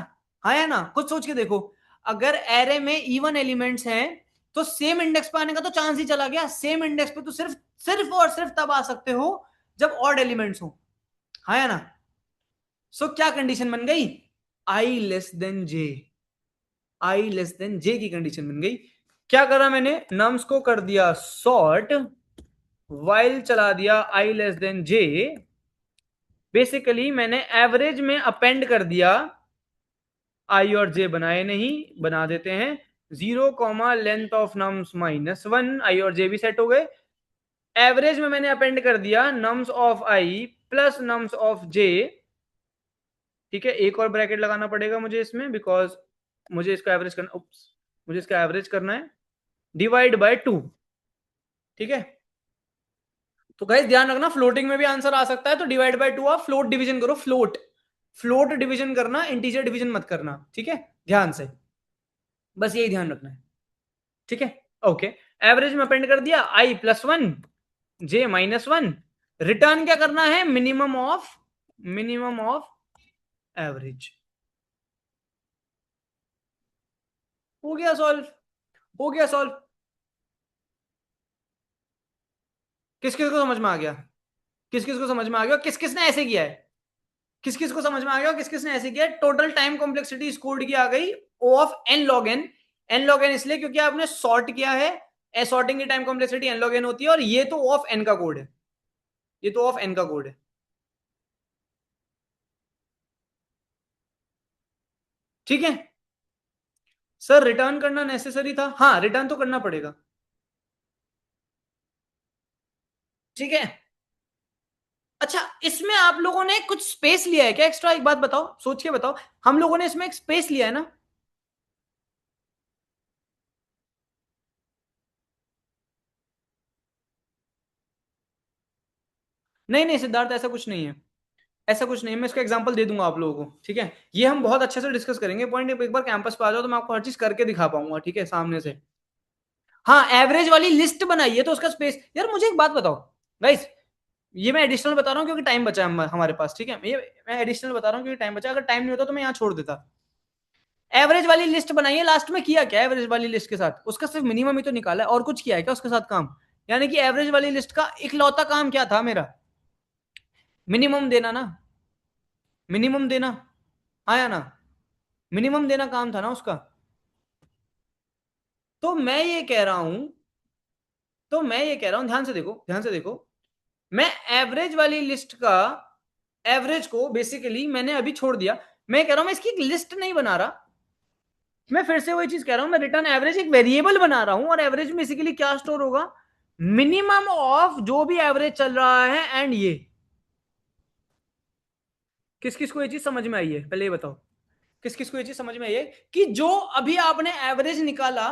हाँ या ना, खुद सोच के देखो। अगर एरे में इवन एलिमेंट्स हैं तो सेम इंडेक्स पे आने का तो चांस ही चला गया। सेम इंडेक्स पे तो सिर्फ सिर्फ और सिर्फ तब आ सकते हो जब ऑड एलिमेंट्स हो। हाँ या ना? सो क्या कंडीशन बन गई? आई लेस देन जे, आई लेस देन जे की कंडीशन बन गई। क्या करा मैंने? नम्स को कर दिया सॉर्ट, वाइल चला दिया आई लेस देन जे। बेसिकली मैंने एवरेज में अपेंड कर दिया, आई और जे बनाए नहीं, बना देते हैं। 0 लेंथ ऑफ नम्स -1, आई और जे भी सेट हो गए। एवरेज में मैंने अपेंड कर दिया nums of i plus nums of j. ठीक है, एक और ब्रैकेट लगाना पड़ेगा मुझे इसमें, बिकॉज मुझे इसका एवरेज करना, मुझे इसका एवरेज करना है, डिवाइड बाय 2। ठीक है, तो गाइस ध्यान रखना, फ्लोटिंग में भी आंसर आ सकता है, तो डिवाइड बाय 2 आप फ्लोट डिवीजन करो, फ्लोट, फ्लोट डिवीजन करना, इंटीजर डिवीजन मत करना। ठीक है, ध्यान से, बस यही ध्यान रखना है। ठीक है, ओके। एवरेज में अपेंड कर दिया आई +1 जे -1। रिटर्न क्या करना है? Minimum of average. हो गया सॉल्व, हो गया सॉल्व। किस किस को समझ में आ गया? किस किस को समझ में आ गया? किस किस ने ऐसे किया है? किस किस को समझ में आ गया? किस किस ने ऐसे किया? टोटल टाइम कॉम्प्लेक्सिटी स्कोर्ड की आ गई, O of n log n. N log n इसलिए क्योंकि आपने सॉर्ट किया है, सॉर्टिंग की time complexity n log n होती है, और ये तो ओ ऑफ एन का कोड है, ये तो ओ ऑफ एन का कोड है। ठीक है सर, रिटर्न करना नेसेसरी था? हाँ, रिटर्न तो करना पड़ेगा। ठीक है, अच्छा, इसमें आप लोगों ने कुछ स्पेस लिया है क्या एक्स्ट्रा? एक बात बताओ, सोच के बताओ, हम लोगों ने इसमें एक स्पेस लिया है ना? नहीं नहीं सिद्धार्थ, ऐसा कुछ नहीं है, ऐसा कुछ नहीं है, मैं इसका एग्जांपल दे दूंगा आप लोगों को। ठीक है, ये हम बहुत अच्छे से डिस्कस करेंगे पॉइंट, एक बार कैंपस पे आ जाओ तो मैं आपको हर चीज करके दिखा पाऊंगा। ठीक है, सामने से। हाँ, एवरेज वाली लिस्ट बनाइए तो उसका स्पेस, यार मुझे एक बात बताओ गाइस, ये मैं एडिशनल बता रहा हूँ क्योंकि टाइम बचा है हमारे पास। ठीक है, ये मैं एडिशनल बता रहा हूँ क्योंकि टाइम बचा, अगर टाइम नहीं होता तो मैं यहाँ छोड़ देता। एवरेज वाली लिस्ट बनाइए, लास्ट में किया क्या एवरेज वाली लिस्ट के साथ? उसका सिर्फ मिनिमम ही तो निकाला है, और कुछ किया है क्या उसके साथ काम? यानी कि एवरेज वाली लिस्ट का इकलौता काम क्या था मेरा? मिनिमम देना ना, मिनिमम देना, आया ना? मिनिमम देना काम था ना उसका। तो मैं ये कह रहा हूं, तो मैं ये कह रहा हूं, ध्यान से देखो, ध्यान से देखो, मैं एवरेज वाली लिस्ट का एवरेज को बेसिकली मैंने अभी छोड़ दिया। मैं कह रहा हूं मैं इसकी एक लिस्ट नहीं बना रहा, मैं फिर से वही चीज कह रहा हूं, मैं रिटर्न एवरेज एक वेरिएबल बना रहा हूं, और एवरेज में बेसिकली क्या स्टोर होगा? मिनिमम ऑफ जो भी एवरेज चल रहा है, एंड ये। किस किस को ये चीज समझ में आई है, पहले ये बताओ, किस किस को ये चीज समझ में आई है कि जो अभी आपने एवरेज निकाला,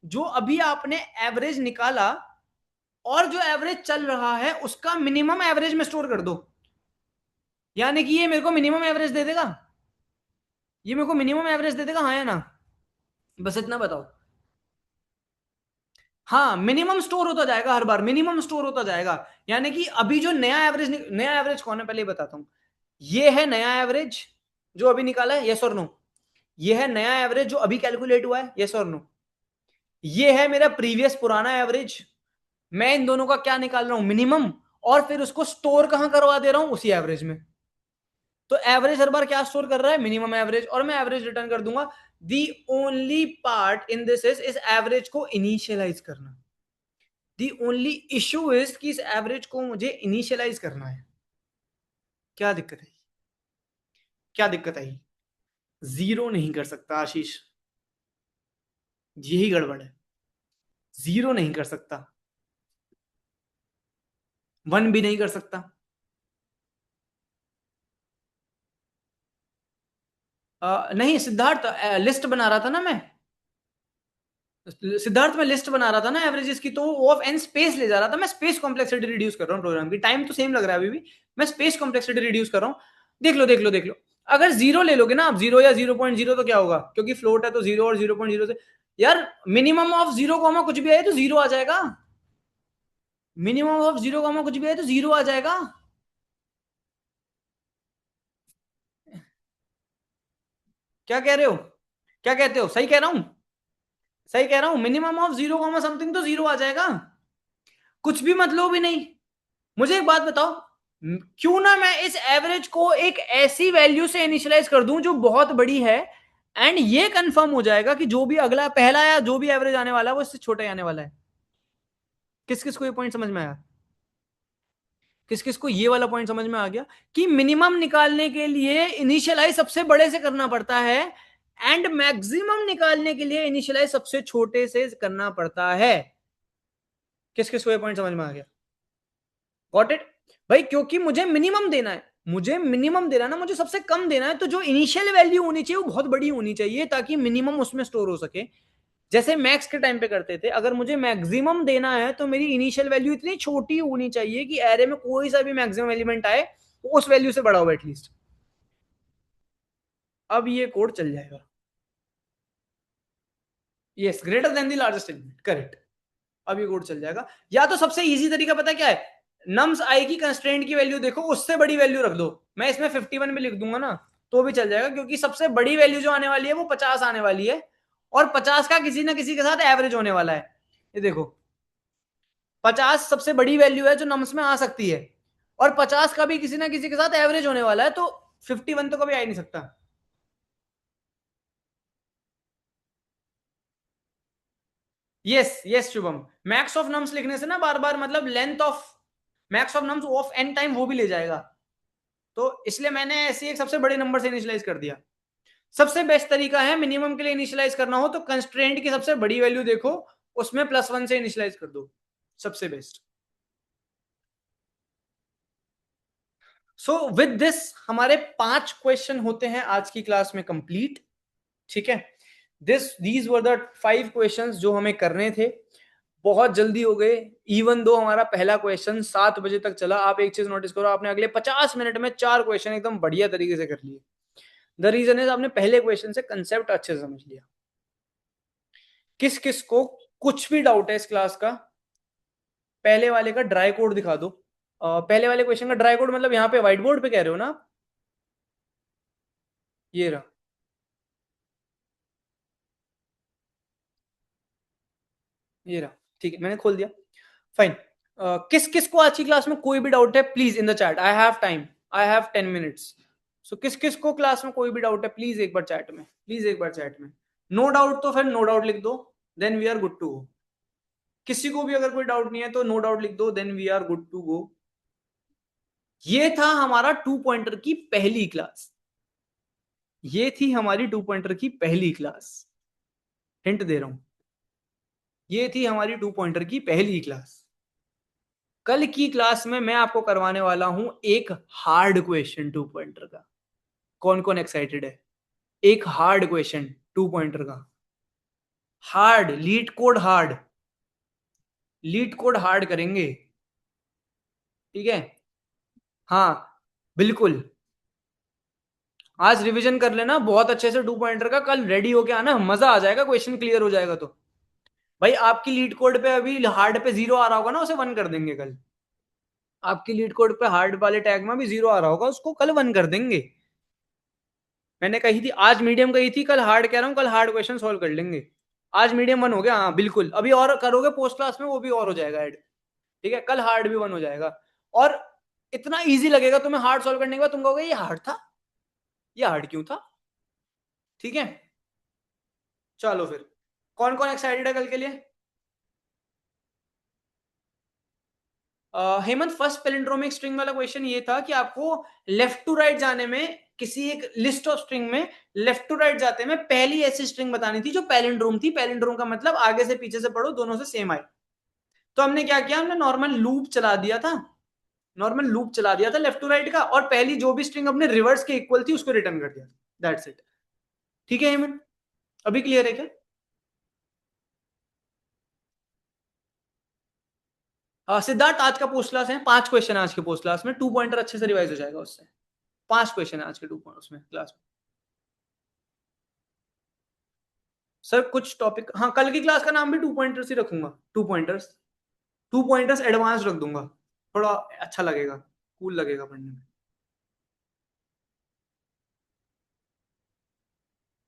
जो अभी आपने एवरेज निकाला, और जो एवरेज चल रहा है उसका मिनिमम एवरेज में स्टोर कर दो, यानी कि ये मेरे को मिनिमम एवरेज दे देगा, ये मेरे को मिनिमम एवरेज दे देगा, हाँ या ना? बस इतना बताओ। हाँ, मिनिमम स्टोर होता जाएगा, हर बार मिनिमम स्टोर होता जाएगा। यानी कि अभी जो नया एवरेज, नया एवरेज कौन है पहले ही बताता हूं, ये है नया एवरेज जो अभी निकाला है, यस और नो? ये है नया एवरेज जो अभी कैलकुलेट हुआ है, यस और नो? ये है मेरा प्रीवियस पुराना एवरेज। मैं इन दोनों का क्या निकाल रहा हूं? मिनिमम, और फिर उसको स्टोर कहां करवा दे रहा हूं? उसी एवरेज में। तो एवरेज हर बार क्या स्टोर कर रहा है? मिनिमम एवरेज, और मैं एवरेज रिटर्न कर दूंगा। The only part in this is इस एवरेज को इनिशियलाइज करना। दी ओनली इशू इज कि इस एवरेज को मुझे इनिशियलाइज करना है। क्या दिक्कत है? क्या दिक्कत आई? जीरो नहीं कर सकता आशीष, यही गड़बड़ है, जीरो नहीं कर सकता, वन भी नहीं कर सकता। नहीं सिद्धार्थ, लिस्ट बना रहा था ना मैं, सिद्धार्थ में लिस्ट बना रहा था ना एवरेजेस की, तो वो ऑफ एन स्पेस ले जा रहा था, मैं स्पेस कॉम्प्लेक्सिटी रिड्यूस कर रहा हूँ, प्रोग्राम की टाइम तो सेम लग रहा है अभी भी, मैं स्पेस कॉम्प्लेक्सिटी रिड्यूस कर रहा हूँ। देख लो देख लो देख लो, अगर जीरो ले लोगे ना आप, जीरो या 0.0, तो क्या होगा? क्योंकि फ्लोट है तो जीरो और 0.0 से, यार मिनिमम ऑफ जीरो कॉमा कुछ भी आए तो जीरो आ जाएगा, मिनिमम ऑफ जीरो कॉमा कुछ भी आए तो जीरो आ जाएगा। क्या कह रहे हो? क्या कहते हो? सही कह रहा हूं? सही कह रहा हूं, minimum of zero comma something तो जीरो आ जाएगा, कुछ भी मतलब ही नहीं। मुझे एक बात बताओ, क्यों ना मैं इस एवरेज को एक ऐसी वैल्यू से इनिशियलाइज कर दूं जो बहुत बड़ी है, एंड ये कंफर्म हो जाएगा कि जो भी अगला पहला या जो भी एवरेज आने वाला है वो इससे छोटा ही आने वाला है। किस किस को ये पॉइंट समझ में आया? किस किस को ये वाला पॉइंट समझ में आ गया कि मिनिमम निकालने के लिए इनिशियलाइज सबसे बड़े से करना पड़ता है, एंड मैक्सिमम निकालने के लिए इनिशियलाइज सबसे छोटे से करना पड़ता है। किस किस को ये पॉइंट समझ में आ गया? Got it? भाई क्योंकि मुझे मिनिमम देना है, मुझे मिनिमम देना है ना, मुझे सबसे कम देना है, तो जो इनिशियल वैल्यू होनी चाहिए वो बहुत बड़ी होनी चाहिए ताकि मिनिमम उसमें स्टोर हो सके। जैसे मैक्स के टाइम पे करते थे, अगर मुझे मैक्सिमम देना है तो मेरी इनिशियल वैल्यू इतनी छोटी होनी चाहिए कि एरे में कोई सा भी मैक्सिमम एलिमेंट आए वो उस वैल्यू से बड़ा हो एटलीस्ट। अब ये कोड चल जाएगा। Yes, greater than the largest element, correct. अब ये कोड चल जाएगा। या तो सबसे इजी तरीका पता क्या है, नम्स आई की कंस्ट्रेंट की वैल्यू देखो, उससे बड़ी वैल्यू रख दो। मैं इसमें 51 में लिख दूंगा ना तो भी चल जाएगा, क्योंकि सबसे बड़ी वैल्यू जो आने वाली है वो 50 आने वाली है, और 50 का किसी ना किसी के साथ एवरेज होने वाला है। ये देखो, 50 सबसे बड़ी वैल्यू है जो नम्स में आ सकती है, और 50 का भी किसी ना किसी के साथ एवरेज होने वाला है, तो 51 तो कभी आ ही नहीं सकता। Yes yes Shubham, max of nums लिखने से ना बार बार मतलब length of max of nums of N time वो भी ले जाएगा, तो इसलिए मैंने ऐसे एक सबसे बड़े नंबर से इनिशियलाइज कर दिया। सबसे बेस्ट तरीका है मिनिमम के लिए इनिशियलाइज करना हो तो कंस्ट्रेंट की सबसे बड़ी वैल्यू देखो, उसमें +1 से इनिशियलाइज कर दो, सबसे बेस्ट। सो विद दिस हमारे 5 क्वेश्चन होते हैं आज की क्लास में कंप्लीट। ठीक है, दीज वर द 5 क्वेश्चंस जो हमें करने थे। बहुत जल्दी हो गए, इवन दो हमारा पहला क्वेश्चन 7 बजे तक चला। आप एक चीज नोटिस करो, आपने अगले 50 मिनट में 4 क्वेश्चन एकदम बढ़िया तरीके से कर लिए। द रीजन इज आपने पहले क्वेश्चन से कंसेप्ट अच्छे से समझ लिया। किस किस को कुछ भी डाउट है इस क्लास का, पहले वाले का ड्राई कोड दिखा दो। पहले वाले क्वेश्चन का ड्राई कोड मतलब यहाँ पे व्हाइट बोर्ड पे कह रहे हो ना? ये रहा, ये रहा। ठीक है, मैंने खोल दिया। फाइन। किस किस को आज की क्लास में कोई भी डाउट है please in the chat, I have time, I have 10 minutes. So किस किस को क्लास में कोई भी डाउट है प्लीज एक बार चैट में, प्लीज एक बार चैट में। नो डाउट तो फिर नो डाउट लिख दो, then we are good to go. किसी को भी अगर कोई डाउट नहीं है तो नो डाउट लिख दो, then we are good to go. ये था हमारा 2 पॉइंटर की पहली क्लास, ये थी हमारी 2 पॉइंटर की पहली क्लास। हिंट दे रहा हूं, ये थी हमारी 2 पॉइंटर की पहली क्लास। कल की क्लास में मैं आपको करवाने वाला हूं एक हार्ड क्वेश्चन 2 पॉइंटर का। कौन कौन एक्साइटेड है? एक हार्ड क्वेश्चन 2 पॉइंटर का, hard leet code, hard leet code hard करेंगे। ठीक है, हाँ बिल्कुल। आज रिवीजन कर लेना बहुत अच्छे से 2 पॉइंटर का, कल रेडी होके आना, मजा आ जाएगा, क्वेश्चन क्लियर हो जाएगा। तो भाई आपकी लीड कोड पे अभी हार्ड पे 0 आ रहा होगा ना, उसे 1 कर देंगे कल। आपकी लीड कोड पे हार्ड वाले टैग में भी 0 आ रहा होगा, उसको कल 1 कर देंगे। मैंने कही थी आज मीडियम कही थी, कल हार्ड कह रहा हूँ, कल हार्ड क्वेश्चन सॉल्व कर लेंगे। आज मीडियम 1 हो गया, हाँ बिल्कुल, अभी और करोगे पोस्ट क्लास में वो भी और हो जाएगा ऐड। ठीक है, कल हार्ड भी 1 हो जाएगा, और इतना इजी लगेगा तुम्हें हार्ड सॉल्व करने के बाद, तुम कहोगे ये हार्ड था, ये हार्ड क्यों था। ठीक है, चलो फिर, कौन कौन एक्साइटेड है कल के लिए? हेमंत, फर्स्ट पैलिंड्रोमिक स्ट्रिंग वाला क्वेश्चन ये था कि आपको लेफ्ट टू राइट जाने में, किसी एक लिस्ट ऑफ स्ट्रिंग में लेफ्ट टू राइट जाते में पहली ऐसी स्ट्रिंग बतानी थी जो पैलिंड्रोम थी। पैलिंड्रोम का मतलब आगे से पीछे से पढ़ो दोनों से सेम आए। तो हमने क्या किया, हमने नॉर्मल लूप चला दिया था, नॉर्मल लूप चला दिया था लेफ्ट टू राइट का, और पहली जो भी स्ट्रिंग अपने रिवर्स के इक्वल थी उसको रिटर्न कर दिया। That's it. ठीक है हेमंत, अभी क्लियर है क्या? सिद्धार्थ, आज का पोस्ट क्लास है, 5 क्वेश्चन है आज के पोस्ट क्लास में, 2 पॉइंटर अच्छे से रिवाइज हो जाएगा उससे। 5 क्वेश्चन है आज के 2 पॉइंट उसमें क्लास में। सर कुछ टॉपिक, हाँ कल की क्लास का नाम भी 2 पॉइंटर्स ही रखूंगा, 2 पॉइंटर्स, 2 पॉइंटर्स एडवांस रख दूंगा, थोड़ा अच्छा लगेगा, कूल लगेगा पढ़ने में।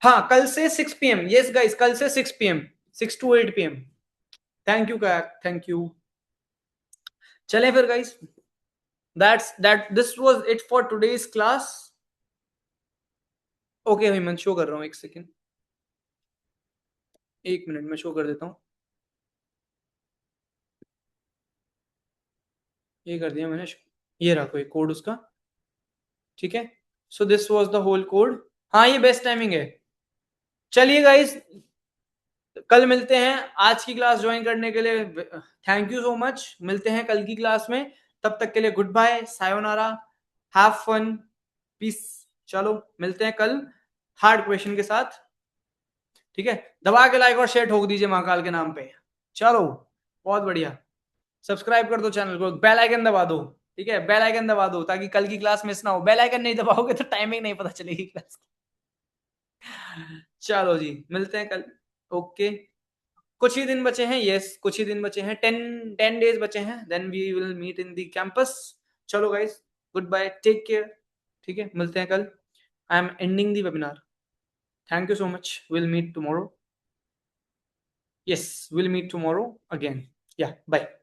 हाँ कल से 6 PM, यस गाइस, कल से 6 PM, 6 to 8 PM। Thank you, thank you. चले फिर guys. This was it for today's class. Okay Hemant, show कर रहा हूँ, एक सेकेंड, एक मिनट में शो कर देता हूँ। ये कर दिया मैंने, ये रहा कोई कोड उसका, ठीक है। So this was the whole code. हाँ, ये बेस्ट टाइमिंग है। चलिए गाइस, कल मिलते हैं। आज की क्लास ज्वाइन करने के लिए थैंक यू सो मच। मिलते हैं कल की क्लास में। तब तक के लिए good bye, sayonara, have fun, peace. चलो मिलते हैं कल हार्ड क्वेश्चन के साथ, ठीक है। दबा के लाइक और शेयर ठोक दीजिए महाकाल के नाम पे। चलो, बहुत बढ़िया। सब्सक्राइब कर दो चैनल को, बेल आइकन दबा दो, ठीक है। बेल आइकन दबा दो ताकि कल की क्लास मिस ना हो। बेल आइकन नहीं दबाओगे तो टाइमिंग नहीं पता चलेगी क्लास की। चलो जी, मिलते हैं कल। ओके, कुछ ही दिन बचे हैं, यस कुछ ही दिन बचे हैं, 10 डेज बचे हैं, then we will meet in the campus. चलो guys, good bye, take care, ठीक है। मिलते हैं कल। I am ending the webinar. Thank you so much, will meet tomorrow. Yes, will meet tomorrow again. Yeah bye.